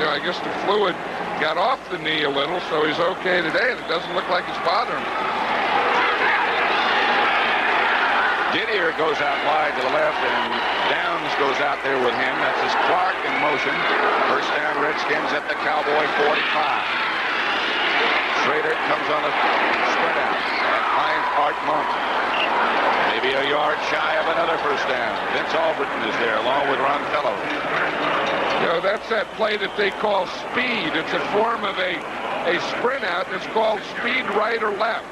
Speaker 2: I guess the fluid got off the knee a little, so he's okay today, and it doesn't look like it's bothering him.
Speaker 1: Didier goes out wide to the left, and Downs goes out there with him. That's his Clark in motion. First down, Redskins at the Cowboy 45. Schrader comes on a spread out and finds Art Monk. Maybe a yard shy of another first down. Vince Albritton is there along with Ron Fellows.
Speaker 2: You know, that's that play that they call speed. It's a form of a sprint out that's called speed right or left.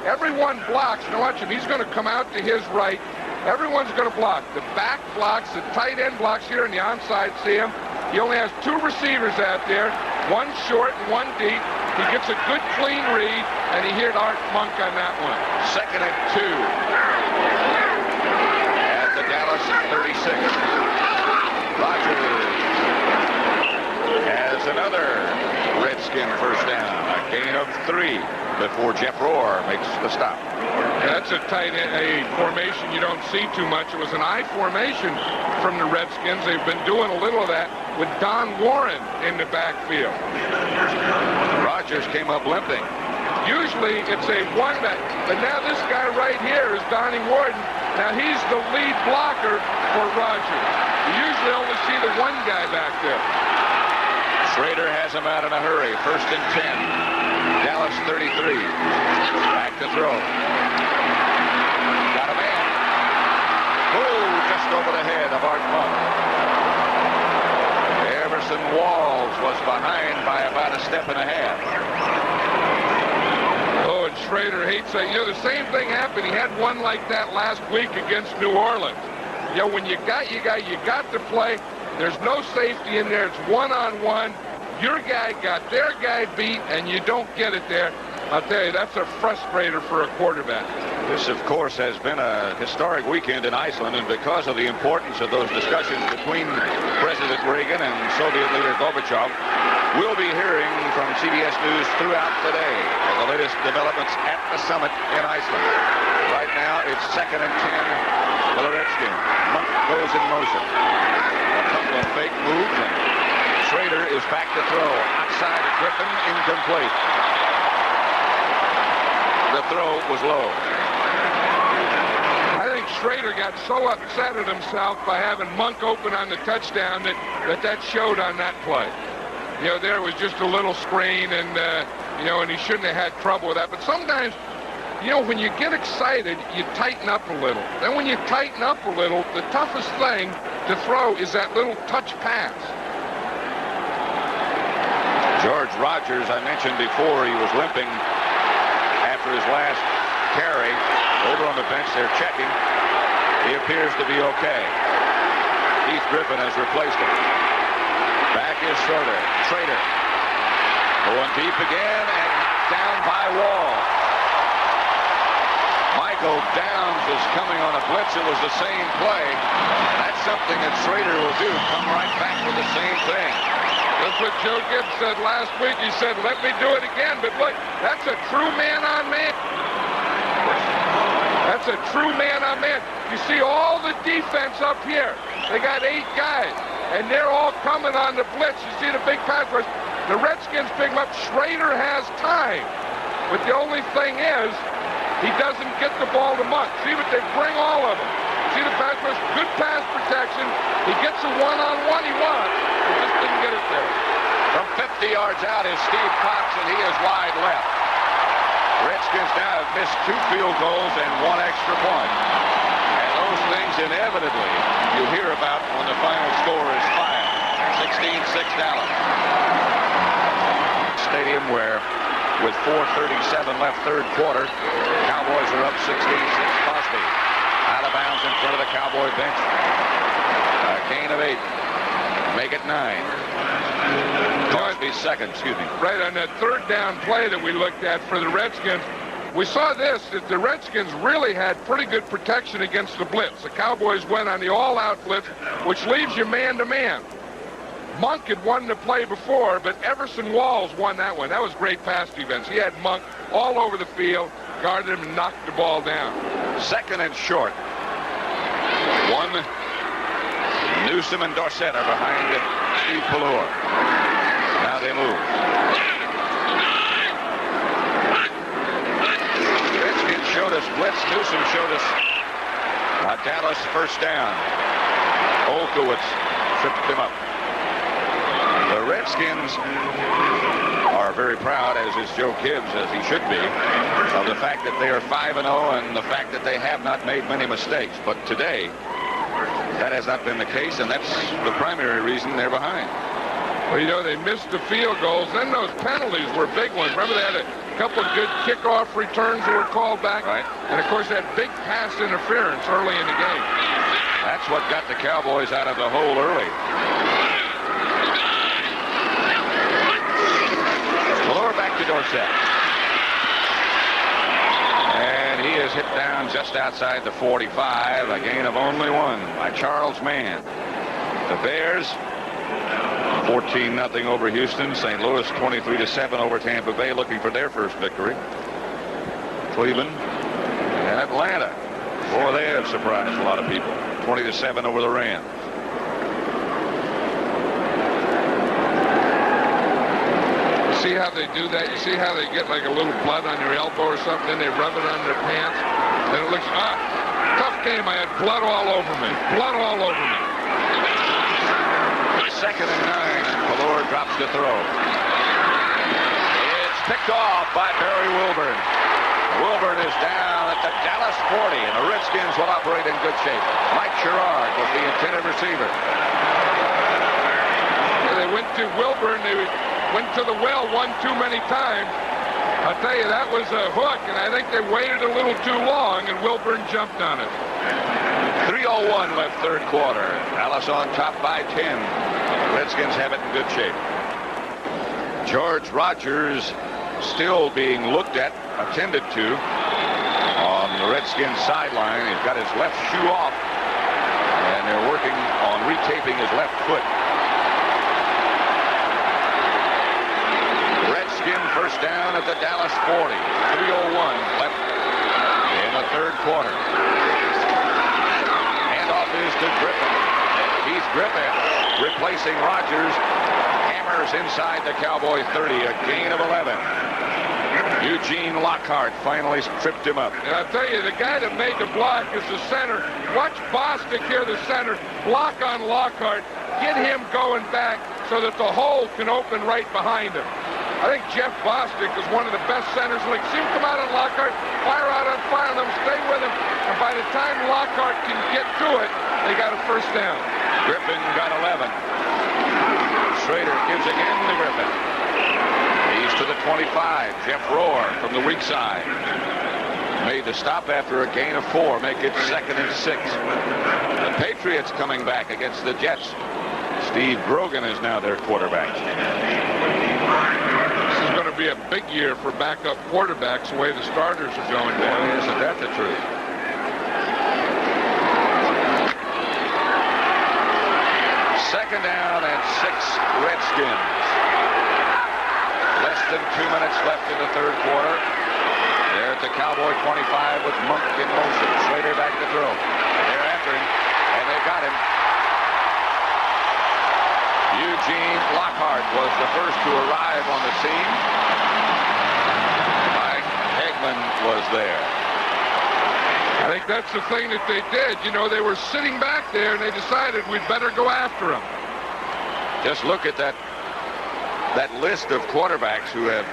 Speaker 2: Everyone blocks. Now watch him. He's going to come out to his right. Everyone's going to block. The back blocks, the tight end blocks here, and the onside see him. He only has 2 receivers out there, 1 short and 1 deep. He gets a good clean read, and he hit Art Monk on that one.
Speaker 1: 2nd and 2. At the Dallas 36. Rogers has another Redskin first down. A gain of 3 before Jeff Rohr makes the stop.
Speaker 2: That's a formation you don't see too much. It was an I formation from the Redskins. They've been doing a little of that with Don Warren in the backfield.
Speaker 1: Rogers came up limping.
Speaker 2: Usually it's a one back, but now this guy right here is Donnie Warden. Now he's the lead blocker for Rogers. You usually only see the one guy back there.
Speaker 1: Schrader has him out in a hurry. 1st and 10. Dallas 33. Back to throw. Got a man. Oh, just over the head of Art Monk. Emerson Walls was behind by about a step and a half.
Speaker 2: Oh, and Schrader hates that. You know, the same thing happened. He had one like that last week against New Orleans. You know, when you got to play. There's no safety in there. It's one-on-one. Your guy got their guy beat, and you don't get it there. I'll tell you, that's a frustrator for a quarterback.
Speaker 1: This, of course, has been a historic weekend in Iceland, and because of the importance of those discussions between President Reagan and Soviet leader Gorbachev, we'll be hearing from CBS News throughout the day of the latest developments at the summit in Iceland. Right now, it's 2nd and 10 for the Redskins. Monk goes in motion. A couple of fake moves, and Schrader is back to throw. Outside of Griffin, incomplete. throw was low.
Speaker 2: I think Schrader got so upset at himself by having Monk open on the touchdown that showed on that play. You know, there was just a little screen, and you know, and he shouldn't have had trouble with that. But sometimes, you know, when you get excited, you tighten up a little. Then when you tighten up a little, the toughest thing to throw is that little touch pass.
Speaker 1: George Rogers, I mentioned before, he was limping after his last carry. Over on the bench, they're checking. He appears to be okay. Keith Griffin has replaced him. Back is Schrader. Going deep again and knocked down by Wall. Michael Downs is coming on a blitz. It was the same play. That's something that Schrader will do. Come right back with the same thing.
Speaker 2: That's what Joe Gibbs said last week. He said, let me do it again. But look, that's a true man-on-man. That's a true man-on-man. You see all the defense up here. They got 8 guys, and they're all coming on the blitz. You see the big pass rush. The Redskins pick him up. Schrader has time. But the only thing is, he doesn't get the ball to Monk. See what they bring all of them. See the pass rush, good pass protection. He gets a one-on-one he wants. He just didn't get it there.
Speaker 1: From 50 yards out is Steve Cox, and he is wide left. Redskins now have missed 2 field goals and 1 extra point. And those things inevitably you hear about when the final score is final. 16-6 Dallas. Stadium where, with 4:37 left third quarter, Cowboys are up 16-6. Crosby out of bounds in front of the Cowboy bench. A gain of 8. Make it 9. Crosby's second, excuse me.
Speaker 2: Right on that third down play that we looked at for the Redskins, we saw this, that the Redskins really had pretty good protection against the blitz. The Cowboys went on the all-out blitz, which leaves you man-to-man. Monk had won the play before, but Everson Walls won that one. That was great pass defense. He had Monk all over the field, guarded him, and knocked the ball down.
Speaker 1: Second and short. 1. Newsom and Dorsett are behind Steve Pelluer. Now they move. Redskins showed us blitz. Newsom showed us Dallas first down. Olkowitz tripped him up. The Redskins are very proud, as is Joe Gibbs, as he should be, of the fact that they are 5-0 and the fact that they have not made many mistakes. But today, that has not been the case, and that's the primary reason they're behind.
Speaker 2: Well, you know, they missed the field goals. Then those penalties were big ones. Remember, they had a couple of good kickoff returns that were called back.
Speaker 1: Right.
Speaker 2: And, of course, that big pass interference early in the game.
Speaker 1: That's what got the Cowboys out of the hole early. Pelluer back to Dorsett. And he is hit down just outside the 45. A gain of only 1 by Charles Mann. The Bears 14-0 over Houston. St. Louis 23-7 over Tampa Bay, looking for their first victory. Cleveland and Atlanta. Boy, they have surprised a lot of people. 20-7 over the Rams.
Speaker 2: See how they do that? You see how they get like a little blood on their elbow or something, then they rub it on their pants? Then it looks, tough game. I had blood all over me. Blood all over me.
Speaker 1: Second and 9. Pelluer drops to throw. It's picked off by Barry Wilburn. Wilburn is down at the Dallas 40, and the Redskins will operate in good shape. Mike Sherrard was the intended receiver.
Speaker 2: They went to Wilburn. They went to the well one too many times. I'll tell you, that was a hook, and I think they waited a little too long, and Wilburn jumped on it.
Speaker 1: 3:01 left third quarter. Dallas on top by 10. Redskins have it in good shape. George Rogers still being looked at, attended to, on the Redskins sideline. He's got his left shoe off, and they're working on retaping his left foot. Redskin first down at the Dallas 40. 3:01 left in the third quarter. Handoff is to Griffin. He's Griffin replacing Rogers. Hammers inside the Cowboy 30. A gain of 11. Eugene Lockhart finally tripped him up.
Speaker 2: And I'll tell you, the guy that made the block is the center. Watch Bostic here, the center, block on Lockhart, get him going back so that the hole can open right behind him. I think Jeff Bostic is one of the best centers in the league. See him come out on Lockhart, fire on them, stay with him, and by the time Lockhart can get to it, they got a first down.
Speaker 1: Griffin got 11. Schrader gives again to Griffin. He's to the 25. Jeff Rohr from the weak side. Made the stop after a gain of 4. Make it 2nd and 6. The Patriots coming back against the Jets. Steve Grogan is now their quarterback.
Speaker 2: This is going to be a big year for backup quarterbacks the way the starters are going down.
Speaker 1: Boy, isn't that the truth? Second down and 6 Redskins. Less than 2 minutes left in the third quarter. They're at the Cowboy 25 with Monk in motion. Schrader back to throw. They're after him, and they got him. Eugene Lockhart was the first to arrive on the scene. Mike Hegman was there.
Speaker 2: I think that's the thing that they did. You know, they were sitting back there, and they decided we'd better go after him.
Speaker 1: Just look at that list of quarterbacks who have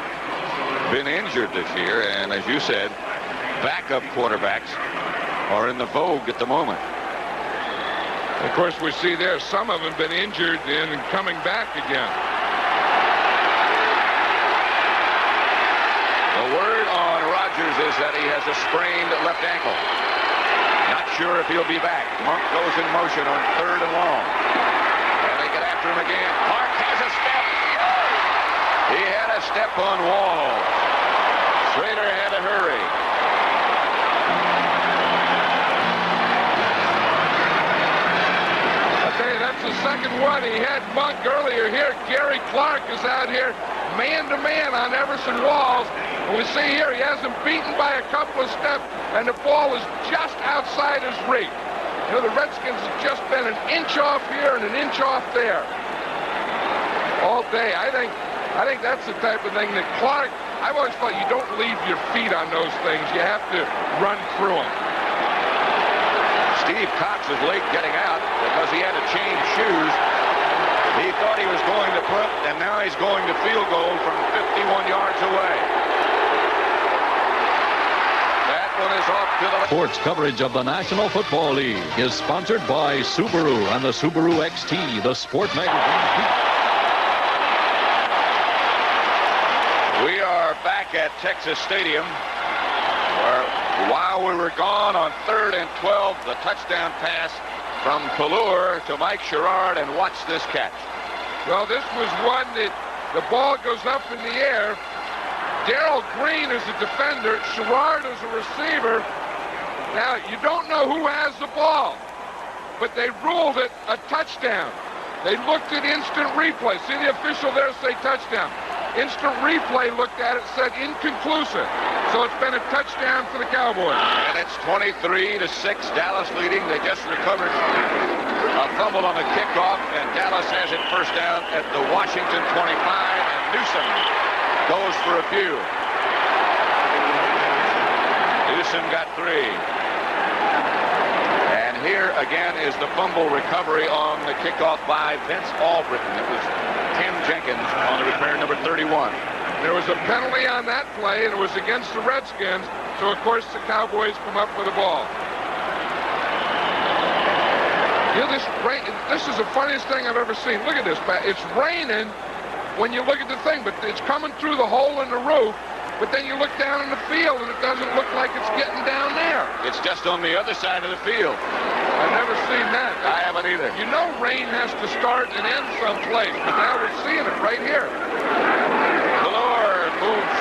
Speaker 1: been injured this year, and as you said, backup quarterbacks are in the vogue at the moment.
Speaker 2: Of course, we see there some of them been injured and coming back again.
Speaker 1: The word on Rodgers is that he has a sprained left ankle. Not sure if he'll be back. Monk goes in motion on 3rd and long. And they get after him again. Clark has a step. He had a step on Wall. Schrader had to hurry.
Speaker 2: I'll tell you, that's the second one. He had Monk earlier here. Gary Clark is out here man-to-man on Everson Walls. And we see here he has him beaten by a couple of steps, and the ball is just outside his reach. You know, the Redskins have just been an inch off here and an inch off there all day. I think that's the type of thing that Clark, I've always thought you don't leave your feet on those things. You have to run through them.
Speaker 1: Steve Cox is late getting out because he had to change shoes. He thought he was going to punt, and now he's going to field goal from 51 yards away. That one is off to the...
Speaker 4: Sports coverage of the National Football League is sponsored by Subaru and the Subaru XT, the sport magazine.
Speaker 1: We are back at Texas Stadium, where while we were gone on 3rd and 12, the touchdown pass from Pelluer to Mike Sherrard, and watch this catch.
Speaker 2: Well, this was one that the ball goes up in the air. Darrell Green is a defender. Sherrard is a receiver. Now, you don't know who has the ball, but they ruled it a touchdown. They looked at instant replay. See the official there say touchdown. Instant replay looked at it, said inconclusive. So it's been a touchdown for the Cowboys.
Speaker 1: And it's 23-6, Dallas leading. They just recovered a fumble on the kickoff, and Dallas has it first down at the Washington 25, and Newsom goes for a few. Newsom got 3. And here again is the fumble recovery on the kickoff by Vince Albritton. It was Tim Jenkins on the repair, number 31.
Speaker 2: There was a penalty on that play, and it was against the Redskins. So, of course, the Cowboys come up with the ball. You know, this is the funniest thing I've ever seen. Look at this. It's raining when you look at the thing, but it's coming through the hole in the roof. But then you look down in the field, and it doesn't look like it's getting down there.
Speaker 1: It's just on the other side of the field.
Speaker 2: I've never seen that.
Speaker 1: I haven't either.
Speaker 2: You know rain has to start and end someplace, but now we're seeing it right here.
Speaker 1: Pelluer moves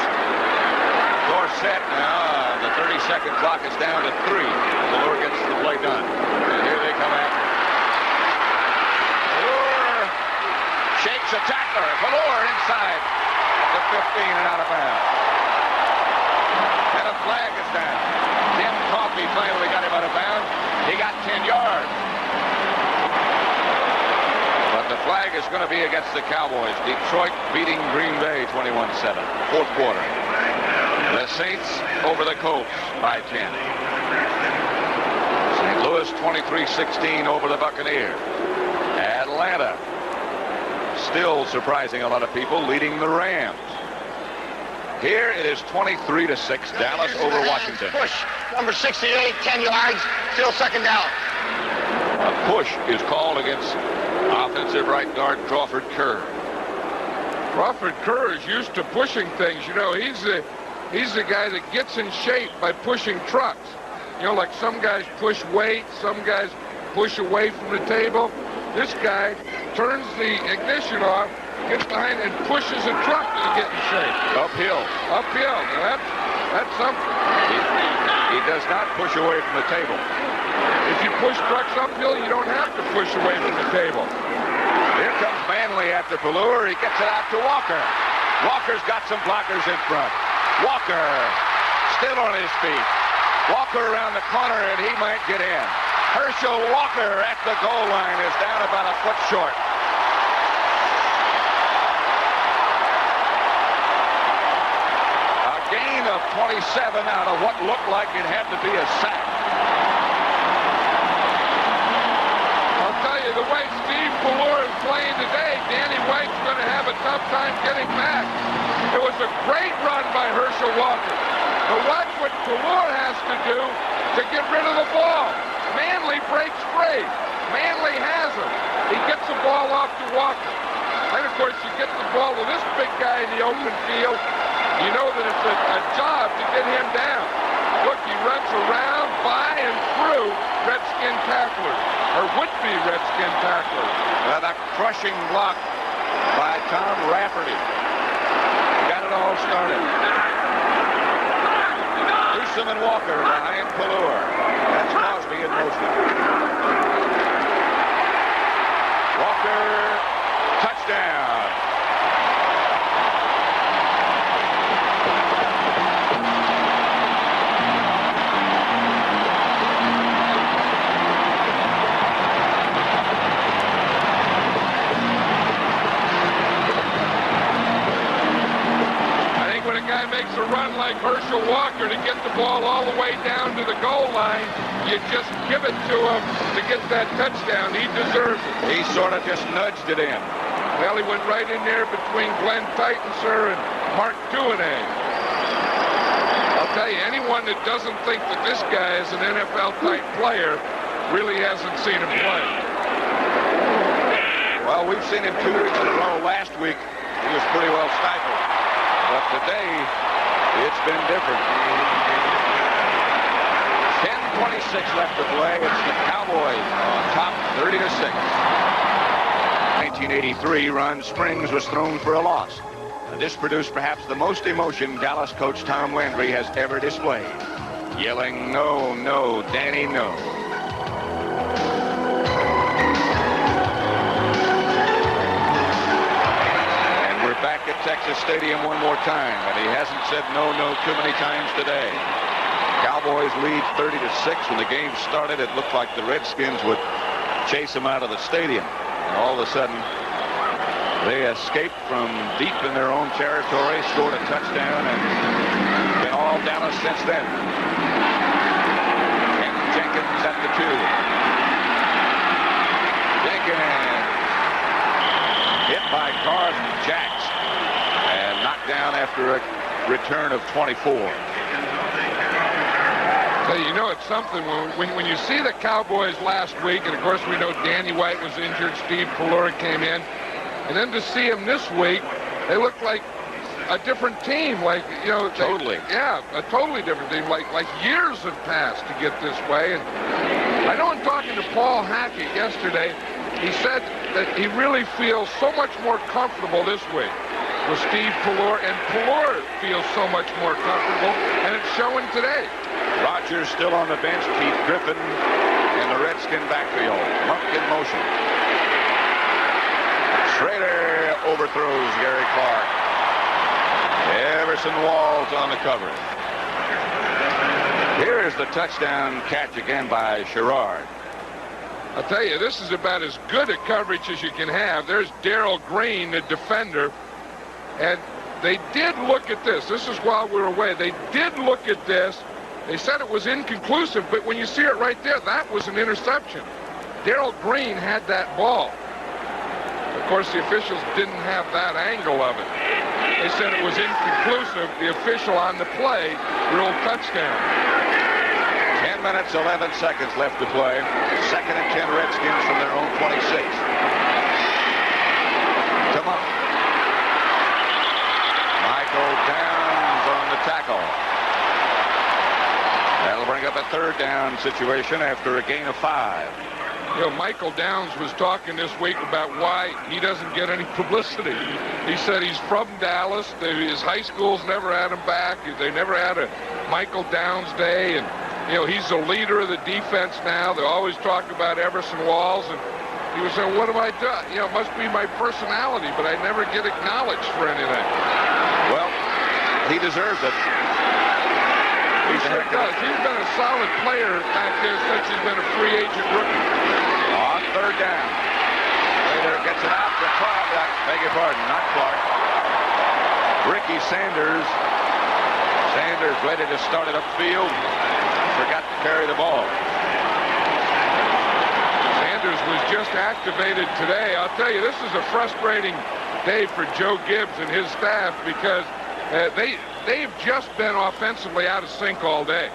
Speaker 1: Dorsett now. The 30-second clock is down to 3. Pelluer gets the play done. And here they come out. Pelluer shakes a tackler. Pelluer inside the 15 and out of bounds. And a flag is down. Tim Coffey finally got him out of bounds. He got 10 yards. But the flag is going to be against the Cowboys. Detroit beating Green Bay 21-7. Fourth quarter. The Saints over the Colts by 10. St. Louis 23-16 over the Buccaneers. Atlanta, still surprising a lot of people, leading the Rams. Here it is 23-6, Dallas over Washington.
Speaker 3: Push, number 68, 10 yards, still second down.
Speaker 1: A push is called against offensive right guard Crawford Kerr.
Speaker 2: Crawford Kerr is used to pushing things. You know, he's the guy that gets in shape by pushing trucks. You know, like some guys push weight, some guys push away from the table. This guy turns the ignition off, gets behind and pushes a truck to get in shape.
Speaker 1: Uphill.
Speaker 2: Uphill. Now that's something.
Speaker 1: He does not push away from the table.
Speaker 2: If you push trucks uphill, you don't have to push away from the table.
Speaker 1: Here comes Manley after Pelluer. He gets it out to Walker. Walker's got some blockers in front. Walker still on his feet. Walker around the corner, and he might get in. Herschel Walker at the goal line is down about a foot short. A gain of 27 out of what looked like it had to be a sack.
Speaker 2: I'll tell you, the way Steve Pelluer is playing today, Danny White's going to have a tough time getting back. It was a great run by Herschel Walker. But watch what Pelluer has to do to get rid of the ball. Manley breaks free. Manley has him. He gets the ball off to Walker. And, of course, you get the ball to this big guy in the open field. You know that it's a job to get him down. Look, he runs around, by, and through Redskin tacklers, or would-be Redskin tacklers.
Speaker 1: A crushing block by Tom Rafferty. Got it all started. Newsom and Walker behind Pelluer. That's Crosby in motion. Walker, touchdown.
Speaker 2: Makes a run like Herschel Walker to get the ball all the way down to the goal line. You just give it to him to get that touchdown. He deserves it.
Speaker 1: He sort of just nudged it in.
Speaker 2: Well, he went right in there between Glenn Titensur and Mark Tuinay. I'll tell you, anyone that doesn't think that this guy is an NFL-type player really hasn't seen him play.
Speaker 1: Well, we've seen him 2 weeks in a row. Last week, he was pretty well stifled. But today, it's been different. 10:26 left to play. It's the Cowboys on top, 30-6. 1983, Ron Springs was thrown for a loss. And this produced perhaps the most emotion Dallas coach Tom Landry has ever displayed. Yelling, "No, no, Danny, no." Back at Texas Stadium one more time, and he hasn't said no, no too many times today. Cowboys lead 30-6. When the game started, it looked like the Redskins would chase them out of the stadium. And all of a sudden, they escaped from deep in their own territory, scored a touchdown, and been all Dallas since then. Ken Jenkins at the 2. Jenkins hit by Carson Jacks and knocked down after a return of 24.
Speaker 2: So you know it's something when you see the Cowboys last week, and of course we know Danny White was injured, Steve Pelluer came in, and then to see him this week, they look like a different team. Like, you know,
Speaker 1: totally.
Speaker 2: A totally different team. Like years have passed to get this way. And I know in talking to Paul Hackett yesterday, he said that he really feels so much more comfortable this week with Steve Pelluer, and Pelluer feels so much more comfortable, and it's showing today.
Speaker 1: Rodgers still on the bench, Keith Griffin in the Redskin backfield. Monk in motion. Schrader overthrows Gary Clark. Everson Walls on the cover. Here is the touchdown catch again by Sherrard.
Speaker 2: I'll tell you, this is about as good a coverage as you can have. There's Darrell Green, the defender, and they did look at this. This is while we were away. They did look at this. They said it was inconclusive, but when you see it right there, that was an interception. Darrell Green had that ball. Of course, the officials didn't have that angle of it. They said it was inconclusive. The official on the play ruled touchdown.
Speaker 1: 10 minutes, 11 seconds left to play. 2nd and 10 Redskins from their own 26. Come on. Michael Downs on the tackle. That'll bring up a 3rd down situation after a gain of 5.
Speaker 2: You know, Michael Downs was talking this week about why he doesn't get any publicity. He said he's from Dallas. His high schools never had him back. They never had a Michael Downs Day. And, you know, he's the leader of the defense now. They always talk about Everson Walls. And he was saying, what have I done? You know, it must be my personality, but I never get acknowledged for anything.
Speaker 1: Well, he deserves it.
Speaker 2: He sure does. He's been a solid player back there since he's been a free agent rookie.
Speaker 1: On 3rd down. Later gets it out to Clark. Beg your pardon, not Clark. Ricky Sanders. Sanders ready to start it upfield. Forgot to carry the ball.
Speaker 2: Sanders was just activated today. I'll tell you, this is a frustrating day for Joe Gibbs and his staff because they've just been offensively out of sync all day.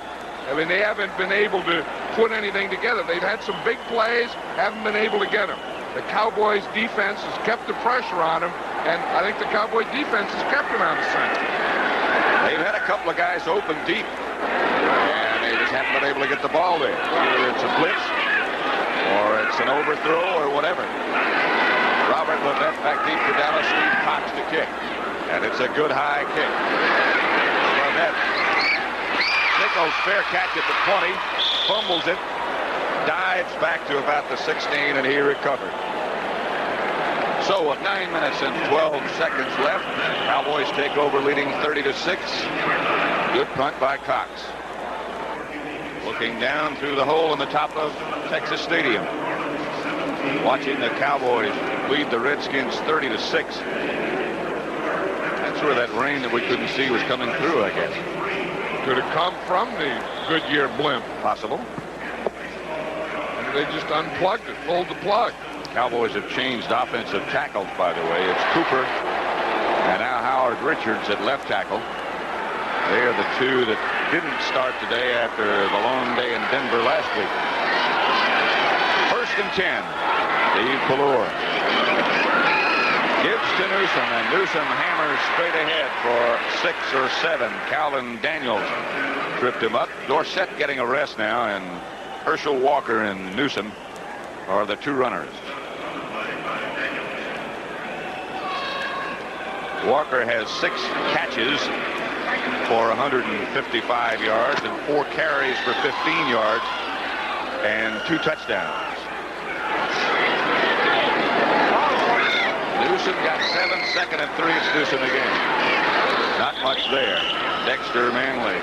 Speaker 2: I mean, they haven't been able to put anything together. They've had some big plays, haven't been able to get them. The Cowboys defense has kept the pressure on them, and I think the Cowboys defense has kept them out of sync.
Speaker 1: They've had a couple of guys open deep, and they just haven't been able to get the ball there. Either it's a blitz, or it's an overthrow, or whatever. Robert Levette back deep for Dallas. Steve Cox to kick. And it's a good high kick. Levette. Nichols, fair catch at the 20. Fumbles it. Dives back to about the 16, and he recovered. So with 9 minutes and 12 seconds left, Cowboys take over leading 30-6. Good punt by Cox. Looking down through the hole in the top of Texas Stadium. Watching the Cowboys lead the Redskins 30-6. That's where that rain that we couldn't see was coming through, I guess.
Speaker 2: Could have come from the Goodyear blimp.
Speaker 1: Possible.
Speaker 2: They just unplugged it, pulled the plug.
Speaker 1: Cowboys have changed offensive tackles, by the way. It's Cooper and now Howard Richards at left tackle. They are the two that didn't start today after the long day in Denver last week. 1st and 10. Steve Pelluer. Gibbs to Newsom, and Newsom hammers straight ahead for 6 or 7. Calvin Daniels tripped him up. Dorsett getting a rest now, and Herschel Walker and Newsom are the 2 runners. Walker has 6 catches for 155 yards and 4 carries for 15 yards and 2 touchdowns. Newsom got 7, 2nd and 3. It's Newsom again. Not much there. Dexter Manley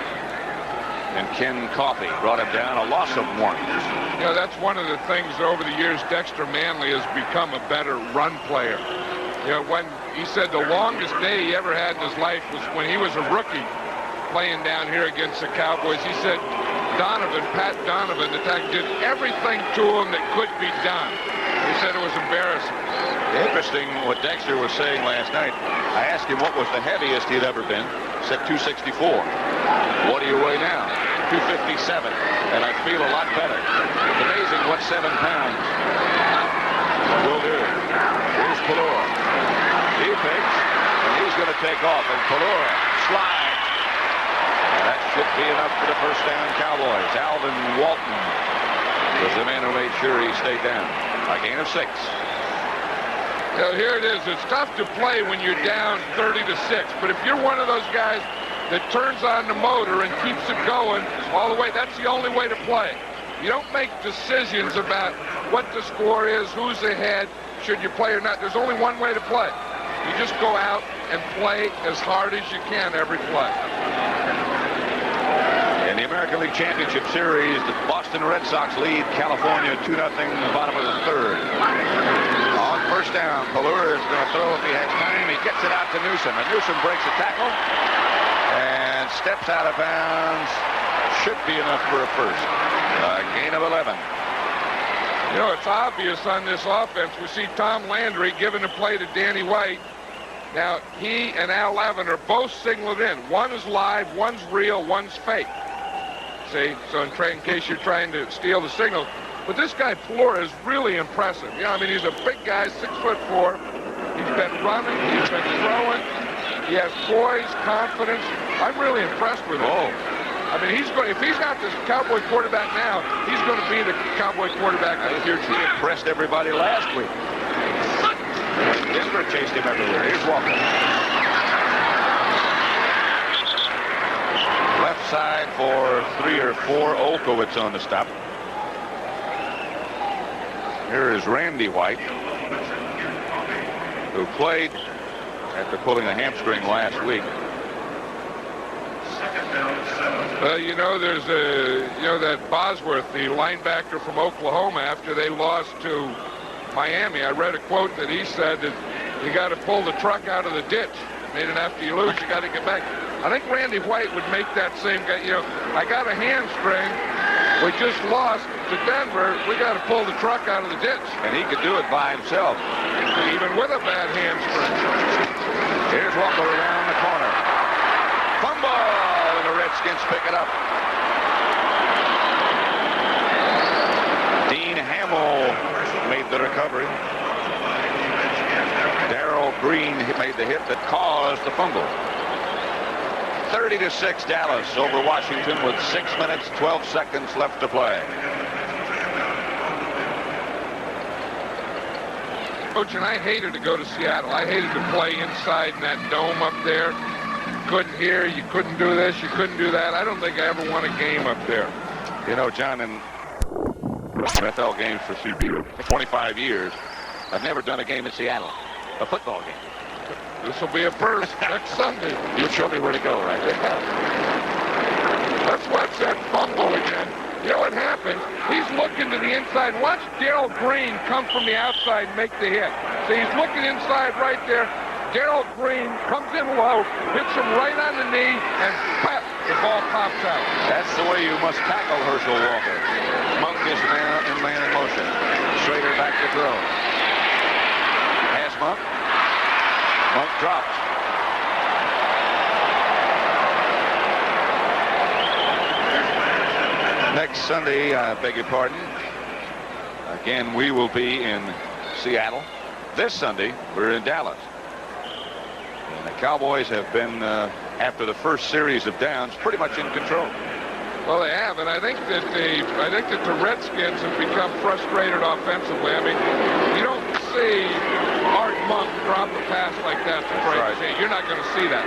Speaker 1: and Ken Coffey brought him down. A loss of 1.
Speaker 2: You know, that's one of the things over the years. Dexter Manley has become a better run player. You know, when he said the longest day he ever had in his life was when he was a rookie playing down here against the Cowboys. He said Pat Donovan, the tag, did everything to him that could be done. He said it was embarrassing.
Speaker 1: Interesting what Dexter was saying last night. I asked him what was the heaviest he'd ever been. He said 264. What do you weigh now? 257. And I feel a lot better. It's amazing what 7 pounds will do. Here's Pelluer. He picks, and he's going to take off. And Pelluer slides. That should be enough for the 1st down Cowboys. Alvin Walton was the man who made sure he stayed down. A gain of 6.
Speaker 2: You know, here it is. It's tough to play when you're down 30-6. But if you're one of those guys that turns on the motor and keeps it going all the way, that's the only way to play. You don't make decisions about what the score is, who's ahead, should you play or not. There's only one way to play. You just go out and play as hard as you can every play.
Speaker 1: In the American League Championship Series, the Boston Red Sox lead California 2-0 in the bottom of the 3rd. On 1st first down. Pelluer is going to throw if he has time. He gets it out to Newsom, and Newsom breaks a tackle and steps out of bounds. Should be enough for a first. Gain of 11.
Speaker 2: You know, it's obvious on this offense. We see Tom Landry giving the play to Danny White. Now, he and Al Levin are both signaled in. One is live, one's real, one's fake. See? So in case you're trying to steal the signal. But this guy, Pelluer, is really impressive. You know, I mean, he's a big guy, 6'4". He's been running, he's been throwing. He has poise, confidence. I'm really impressed with him.
Speaker 1: Oh.
Speaker 2: I mean, if he's not the Cowboy quarterback now, he's going to be the Cowboy quarterback in the future.
Speaker 1: He impressed everybody last week. Denver chased him everywhere. Here's Walker. Left side for 3 or 4. Olkowitz on the stop. Here is Randy White, who played after pulling a hamstring last week.
Speaker 2: Well, you know, there's that Bosworth, the linebacker from Oklahoma, after they lost to Miami. I read a quote that he said that you got to pull the truck out of the ditch. Made it after you lose, you got to get back. I think Randy White would make that same guy. You know, I got a hamstring. We just lost to Denver. We got to pull the truck out of the ditch.
Speaker 1: And he could do it by himself.
Speaker 2: Even with a bad hamstring.
Speaker 1: Here's Walker around the corner. Fumble! And the Redskins pick it up. Dean Hamill made the recovery. Darrell Green made the hit that caused the fumble. 30-6 Dallas over Washington with 6 minutes, 12 seconds left to play.
Speaker 2: Coach, and I hated to go to Seattle. I hated to play inside in that dome up there. You couldn't hear, you couldn't do this, you couldn't do that. I don't think I ever won a game up there.
Speaker 1: You know, John, in NFL games for 25 years, I've never done a game in Seattle, a football game.
Speaker 2: This will be a first next Sunday.
Speaker 1: You'll show me where to go, right?
Speaker 2: That's what's that fumble again. You know what happened? He's looking to the inside. Watch Darrell Green come from the outside and make the hit. So he's looking inside right there. Darrell Green comes in low, hits him right on the knee, and pap, the ball pops out.
Speaker 1: That's the way you must tackle Herschel Walker. Monk is man in motion. Schrader back to throw. Pass Monk. Monk drops. Next Sunday, I beg your pardon, again, we will be in Seattle. This Sunday, we're in Dallas. And the Cowboys have been, after the first series of downs, pretty much in control.
Speaker 2: Well, they have, and I think that the Redskins have become frustrated offensively. I mean, you don't see Art Monk drop a pass like that to Frank Zane. You're not going to see that.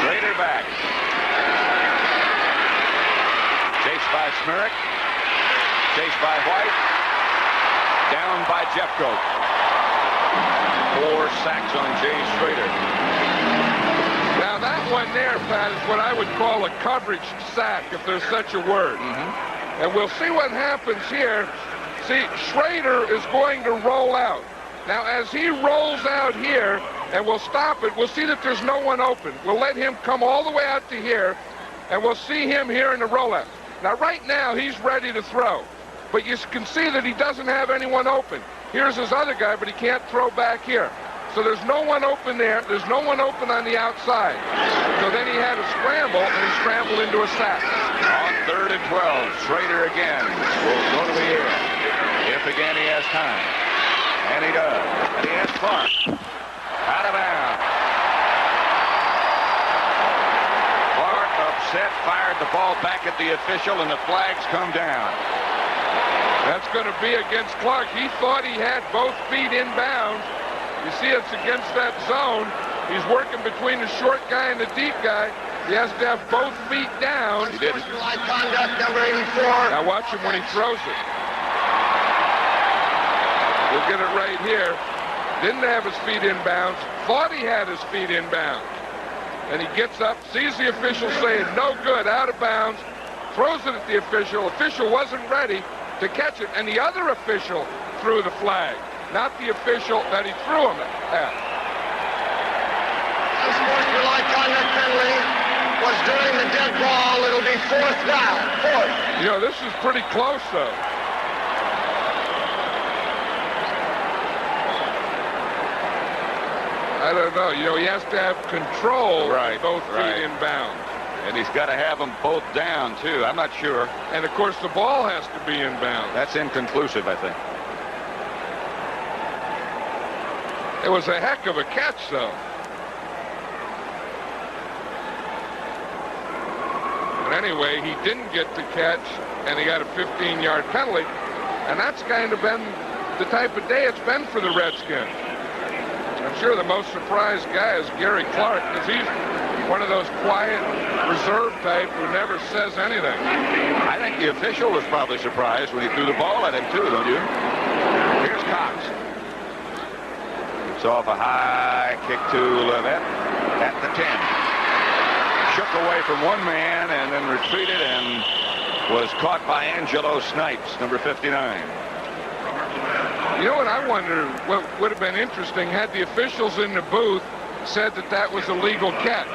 Speaker 1: Schrader back. Chased by Smirek. Chased by White. Down by Jeffcoat. 4 sacks on Jay Schrader.
Speaker 2: Now that one there, Pat, is what I would call a coverage sack, if there's such a word.
Speaker 1: Mm-hmm.
Speaker 2: And we'll see what happens here. See, Schrader is going to roll out. Now, as he rolls out here, and we'll stop it, we'll see that there's no one open. We'll let him come all the way out to here, and we'll see him here in the rollout. Now, right now, he's ready to throw. But you can see that he doesn't have anyone open. Here's his other guy, but he can't throw back here. So there's no one open there. There's no one open on the outside. So then he had to scramble, and he scrambled into a sack.
Speaker 1: On 3rd and 12, Schrader again will go to the air. If again he has time. And he does. And he has Clark. Out of bounds. Clark, upset, fired the ball back at the official, and the flags come down.
Speaker 2: That's going to be against Clark. He thought he had both feet inbounds. You see it's against that zone. He's working between the short guy and the deep guy. He has to have both feet down.
Speaker 1: He didn't.
Speaker 3: Conduct number 84.
Speaker 2: Now watch him when he throws it. We'll get it right here. Didn't have his feet inbounds. Thought he had his feet inbounds. and he gets up, sees the official saying no good, out of bounds, throws it at the official. Official wasn't ready to catch it, and the other official threw the flag, not the official that he threw him at.
Speaker 3: Unsportsmanlike conduct penalty was during the dead ball. It'll be 4th down. 4th.
Speaker 2: You know, this is pretty close, though. I don't know. You know, he has to have control with both feet in bounds.
Speaker 1: And he's got to have them both down, too. I'm not sure.
Speaker 2: And, of course, the ball has to be in bounds.
Speaker 1: That's inconclusive, I think.
Speaker 2: It was a heck of a catch, though. But anyway, he didn't get the catch, and he got a 15-yard penalty. And that's kind of been the type of day it's been for the Redskins. I'm sure the most surprised guy is Gary Clark, because he's one of those quiet, reserve type who never says anything.
Speaker 1: I think the official was probably surprised when he threw the ball at him, too, don't you? Here's Cox. It's off a high kick to Levette at the 10. Shook away from one man and then retreated and was caught by Angelo Snipes, number 59.
Speaker 2: You know what I wonder, what would have been interesting had the officials in the booth said that that was a legal catch.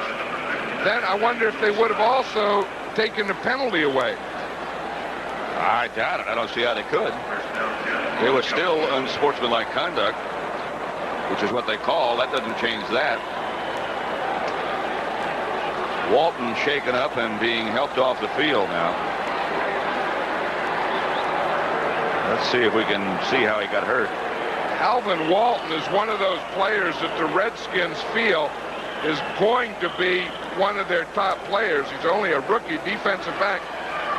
Speaker 2: Then I wonder if they would have also taken the penalty away.
Speaker 1: I doubt it. I don't see how they could. It was still unsportsmanlike conduct, which is what they call. That doesn't change that. Walton shaken up and being helped off the field now. Let's see if we can see how he got hurt.
Speaker 2: Alvin Walton is one of those players that the Redskins feel is going to be one of their top players. He's only a rookie defensive back.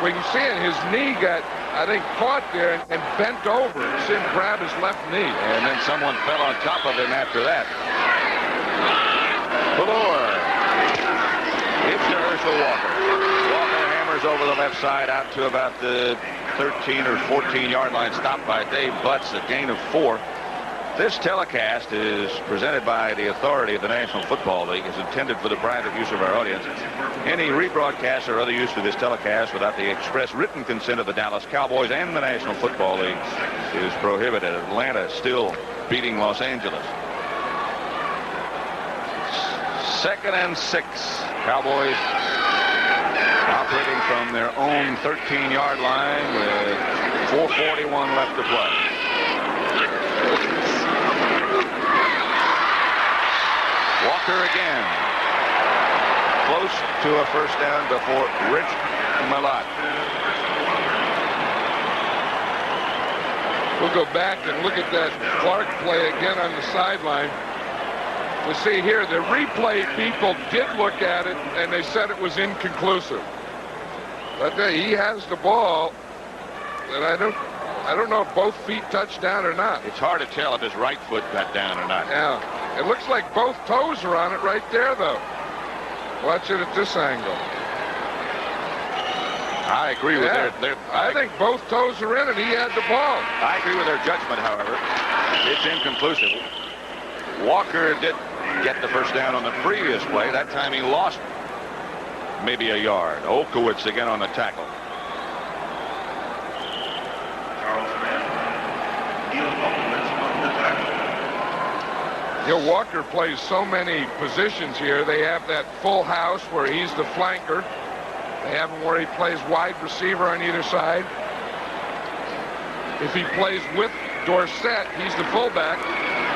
Speaker 2: We can see it, his knee got, I think, caught there and bent over. You see him grab his left knee.
Speaker 1: And then someone fell on top of him after that. Pelluer. It's to Herschel Walker. Walker hammers over the left side out to about the 13 or 14-yard line, stopped by Dave Butts, a gain of 4. This telecast is presented by the authority of the National Football League. It's intended for the private use of our audience. Any rebroadcast or other use of this telecast without the express written consent of the Dallas Cowboys and the National Football League is prohibited. Atlanta still beating Los Angeles. 2nd and 6. Cowboys operating from their own 13-yard line with 4:41 left to play. Walker again. Close to a first down before Rich Malott.
Speaker 2: We'll go back and look at that Clark play again on the sideline. We see here the replay people did look at it and they said it was inconclusive. But he has the ball, and I don't know if both feet touched down or not.
Speaker 1: It's hard to tell if his right foot got down or not.
Speaker 2: Yeah, it looks like both toes are on it right there, though. Watch it at this angle.
Speaker 1: I agree with
Speaker 2: I think both toes are in it. He had the ball.
Speaker 1: I agree with their judgment, however. It's inconclusive. Walker did get the first down on the previous play. That time he lost maybe a yard. Olkowitz again on the tackle.
Speaker 2: You know, Walker plays so many positions here. They have that full house where he's the flanker. They have him where he plays wide receiver on either side. If he plays with Dorsett, he's the fullback.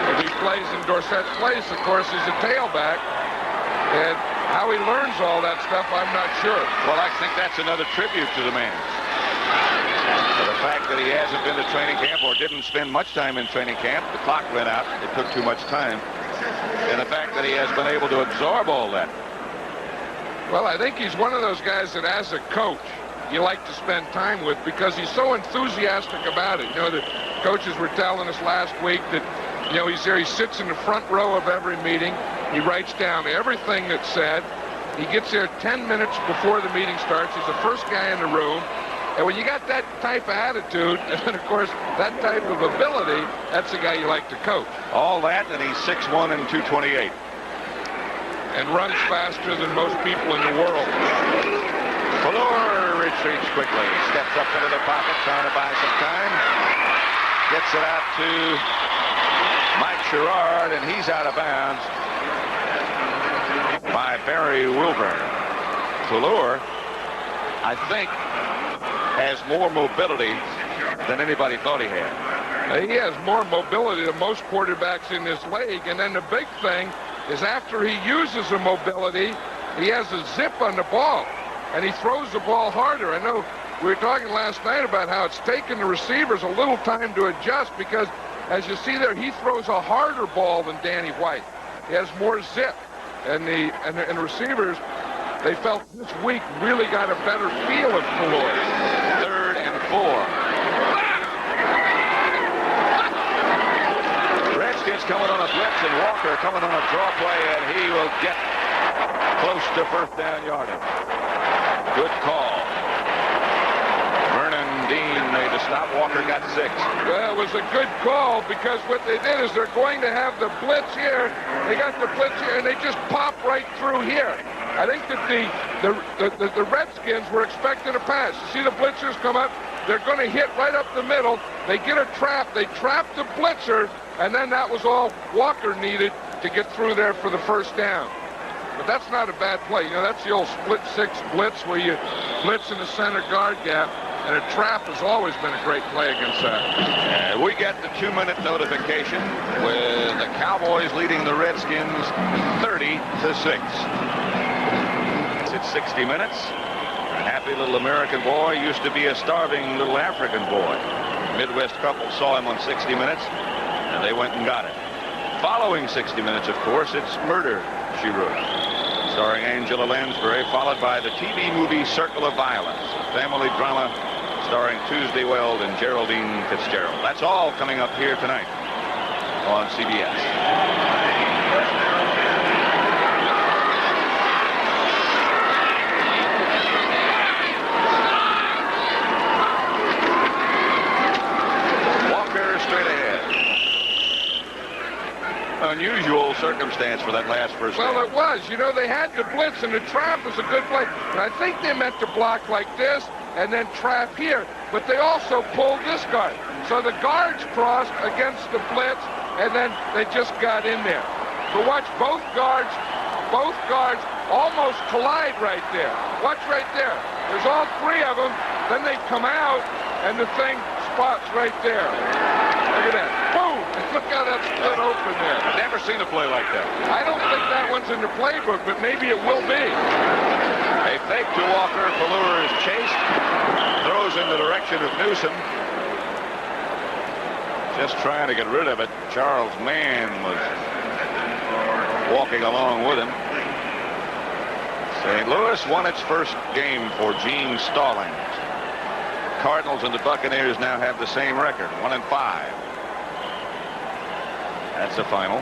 Speaker 2: If he plays in Dorsett's place, of course, he's a tailback. And how he learns all that stuff, I'm not sure.
Speaker 1: Well, I think that's another tribute to the man. For the fact that he hasn't been to training camp or didn't spend much time in training camp, the clock ran out, it took too much time. And the fact that he has been able to absorb all that.
Speaker 2: Well, I think he's one of those guys that as a coach, you like to spend time with because he's so enthusiastic about it. You know, the coaches were telling us last week that, you know, he's there, he sits in the front row of every meeting. He writes down everything that's said. He gets there 10 minutes before the meeting starts. He's the first guy in the room. And when you got that type of attitude, and of course, that type of ability, that's the guy you like to coach.
Speaker 1: All that, and he's 6'1" and 228.
Speaker 2: and runs faster than most people in the world.
Speaker 1: Pelluer retreats quickly, steps up into the pocket, trying to buy some time. Gets it out to Mike Sherrard, and he's out of bounds by Barry Wilburn. Pelluer, I think, has more mobility than anybody thought he had.
Speaker 2: He has more mobility than most quarterbacks in this league, and then the big thing is after he uses the mobility, he has a zip on the ball, and he throws the ball harder. I know we were talking last night about how it's taken the receivers a little time to adjust because, as you see there, he throws a harder ball than Danny White. He has more zip, and the receivers, they felt this week really got a better feel of Pelluer.
Speaker 1: 3rd and 4. Redskins coming on a blitz, and Walker coming on a draw play, and he will get close to first down yardage. Good call. Vernon Dean made the stop. Walker got 6.
Speaker 2: Well, it was a good call because what they did is they're going to have the blitz here. They got the blitz here, and they just pop right through here. I think that the Redskins were expecting a pass. You see the blitzers come up. They're going to hit right up the middle. They get a trap. They trap the blitzer, and then that was all Walker needed to get through there for the first down. But that's not a bad play. You know, that's the old split 6 blitz where you blitz in the center guard gap, and a trap has always been a great play against that.
Speaker 1: We get the 2-minute notification with the Cowboys leading the Redskins 30-6. It's 60 minutes. A happy little American boy used to be a starving little African boy. Midwest couple saw him on 60 Minutes, and they went and got it. Following 60 Minutes, of course, it's Murder, She Wrote, starring Angela Lansbury, followed by the TV movie Circle of Violence, a family drama starring Tuesday Weld and Geraldine Fitzgerald. That's all coming up here tonight on CBS. Unusual circumstance for that last first down.
Speaker 2: Well, it was. You know, they had the blitz, and the trap was a good play. And I think they meant to block like this and then trap here. But they also pulled this guard. So the guards crossed against the blitz, and then they just got in there. But watch, both guards almost collide right there. Watch right there. There's all 3 of them. Then they come out, and the thing spots right there. Look at that. Boom! Look how that's split open there.
Speaker 1: I've never seen a play like that.
Speaker 2: I don't think that one's in the playbook, but maybe it will be.
Speaker 1: A fake to Walker. Pelluer is chased. Throws in the direction of Newsom. Just trying to get rid of it. Charles Mann was walking along with him. St. Louis won its first game for Gene Stallings. Cardinals and the Buccaneers now have the same record, 1-5. That's the final.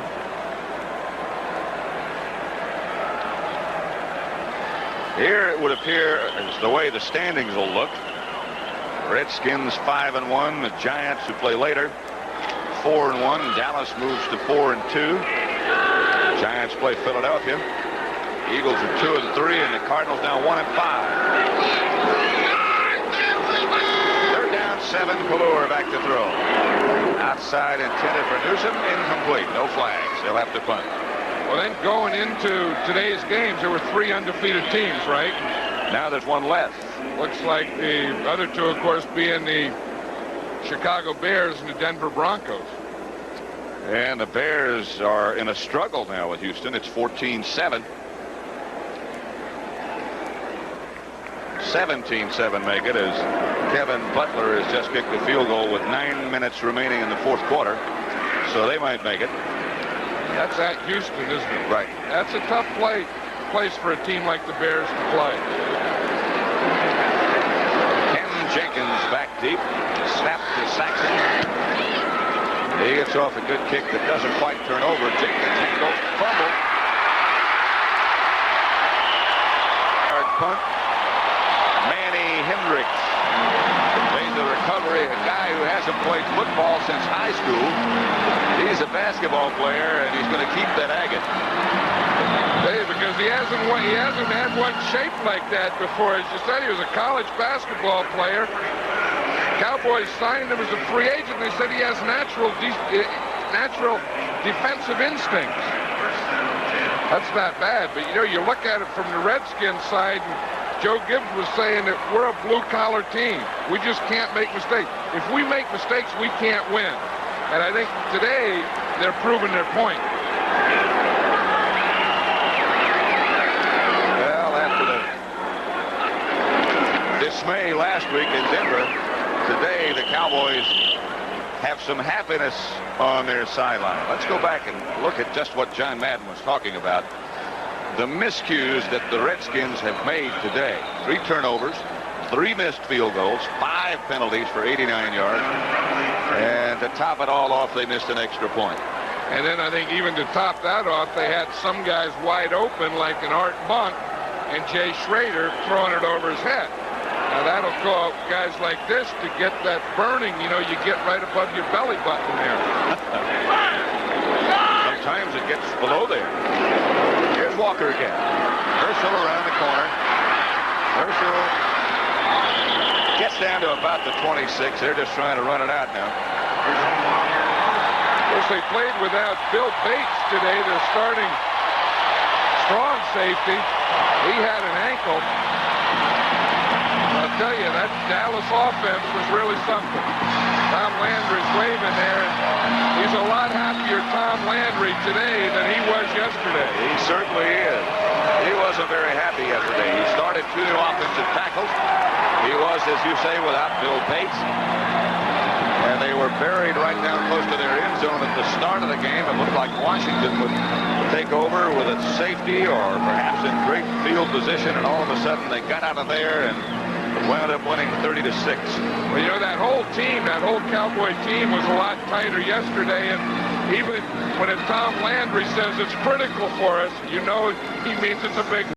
Speaker 1: Here it would appear as the way the standings will look. Redskins 5-1. The Giants, who play later, 4-1. Dallas moves to 4-2. Giants play Philadelphia. Eagles are 2-3, and the Cardinals now 1-5. 7, Pelluer back to throw. Outside intended for Newsom, incomplete. No flags. They'll have to punt.
Speaker 2: Well, then going into today's games, there were 3 undefeated teams, right?
Speaker 1: Now there's 1 less.
Speaker 2: Looks like the other 2, of course, being the Chicago Bears and the Denver Broncos.
Speaker 1: And the Bears are in a struggle now with Houston. It's 14-7. 17-7 make it as Kevin Butler has just kicked the field goal with 9 minutes remaining in the 4th quarter. So they might make it.
Speaker 2: That's at Houston, isn't it?
Speaker 1: Right.
Speaker 2: That's a tough place for a team like the Bears to play.
Speaker 1: Ken Jenkins back deep. Snap to Saxon. He gets off a good kick that doesn't quite turn over. Jenkins handles, fumble. Hard punt. Manny Hendricks made the recovery. A guy who hasn't played football since high school. He's a basketball player, and he's going to keep that agate.
Speaker 2: Hey, because he hasn't had one shaped like that before. As you said, he was a college basketball player. Cowboys signed him as a free agent. They said he has natural defensive instincts. That's not bad, but you look at it from the Redskins side, and Joe Gibbs was saying that we're a blue-collar team. We just can't make mistakes. If we make mistakes, we can't win. And I think today they're proving their point.
Speaker 1: Well, after the dismay last week in Denver, today the Cowboys have some happiness on their sideline. Let's go back and look at just what John Madden was talking about. The miscues that the Redskins have made today. 3 turnovers, 3 missed field goals, 5 penalties for 89 yards. And to top it all off, they missed an extra point.
Speaker 2: And then I think even to top that off, they had some guys wide open like an Art Monk and Jay Schrader throwing it over his head. Now that'll call guys like this to get that burning, you get right above your belly button there.
Speaker 1: Sometimes it gets below there. Here's Walker again. Herschel around the corner. Herschel gets down to about the 26. They're just trying to run it out now.
Speaker 2: Of course, they played without Bill Bates today, their starting strong safety. He had an ankle. I'll tell you, that Dallas offense was really something. Tom Landry's waving there, and he's a lot happier, Tom Landry, today than he was yesterday.
Speaker 1: He certainly is. He wasn't very happy yesterday. He started 2 new offensive tackles. He was, as you say, without Bill Bates. And they were buried right down close to their end zone at the start of the game. It looked like Washington would take over with its safety or perhaps in great field position, and all of a sudden they got out of there and wound up winning 30-6.
Speaker 2: Well, that whole team, that whole Cowboy team was a lot tighter yesterday, and even when Tom Landry says it's critical for us, he means it's a big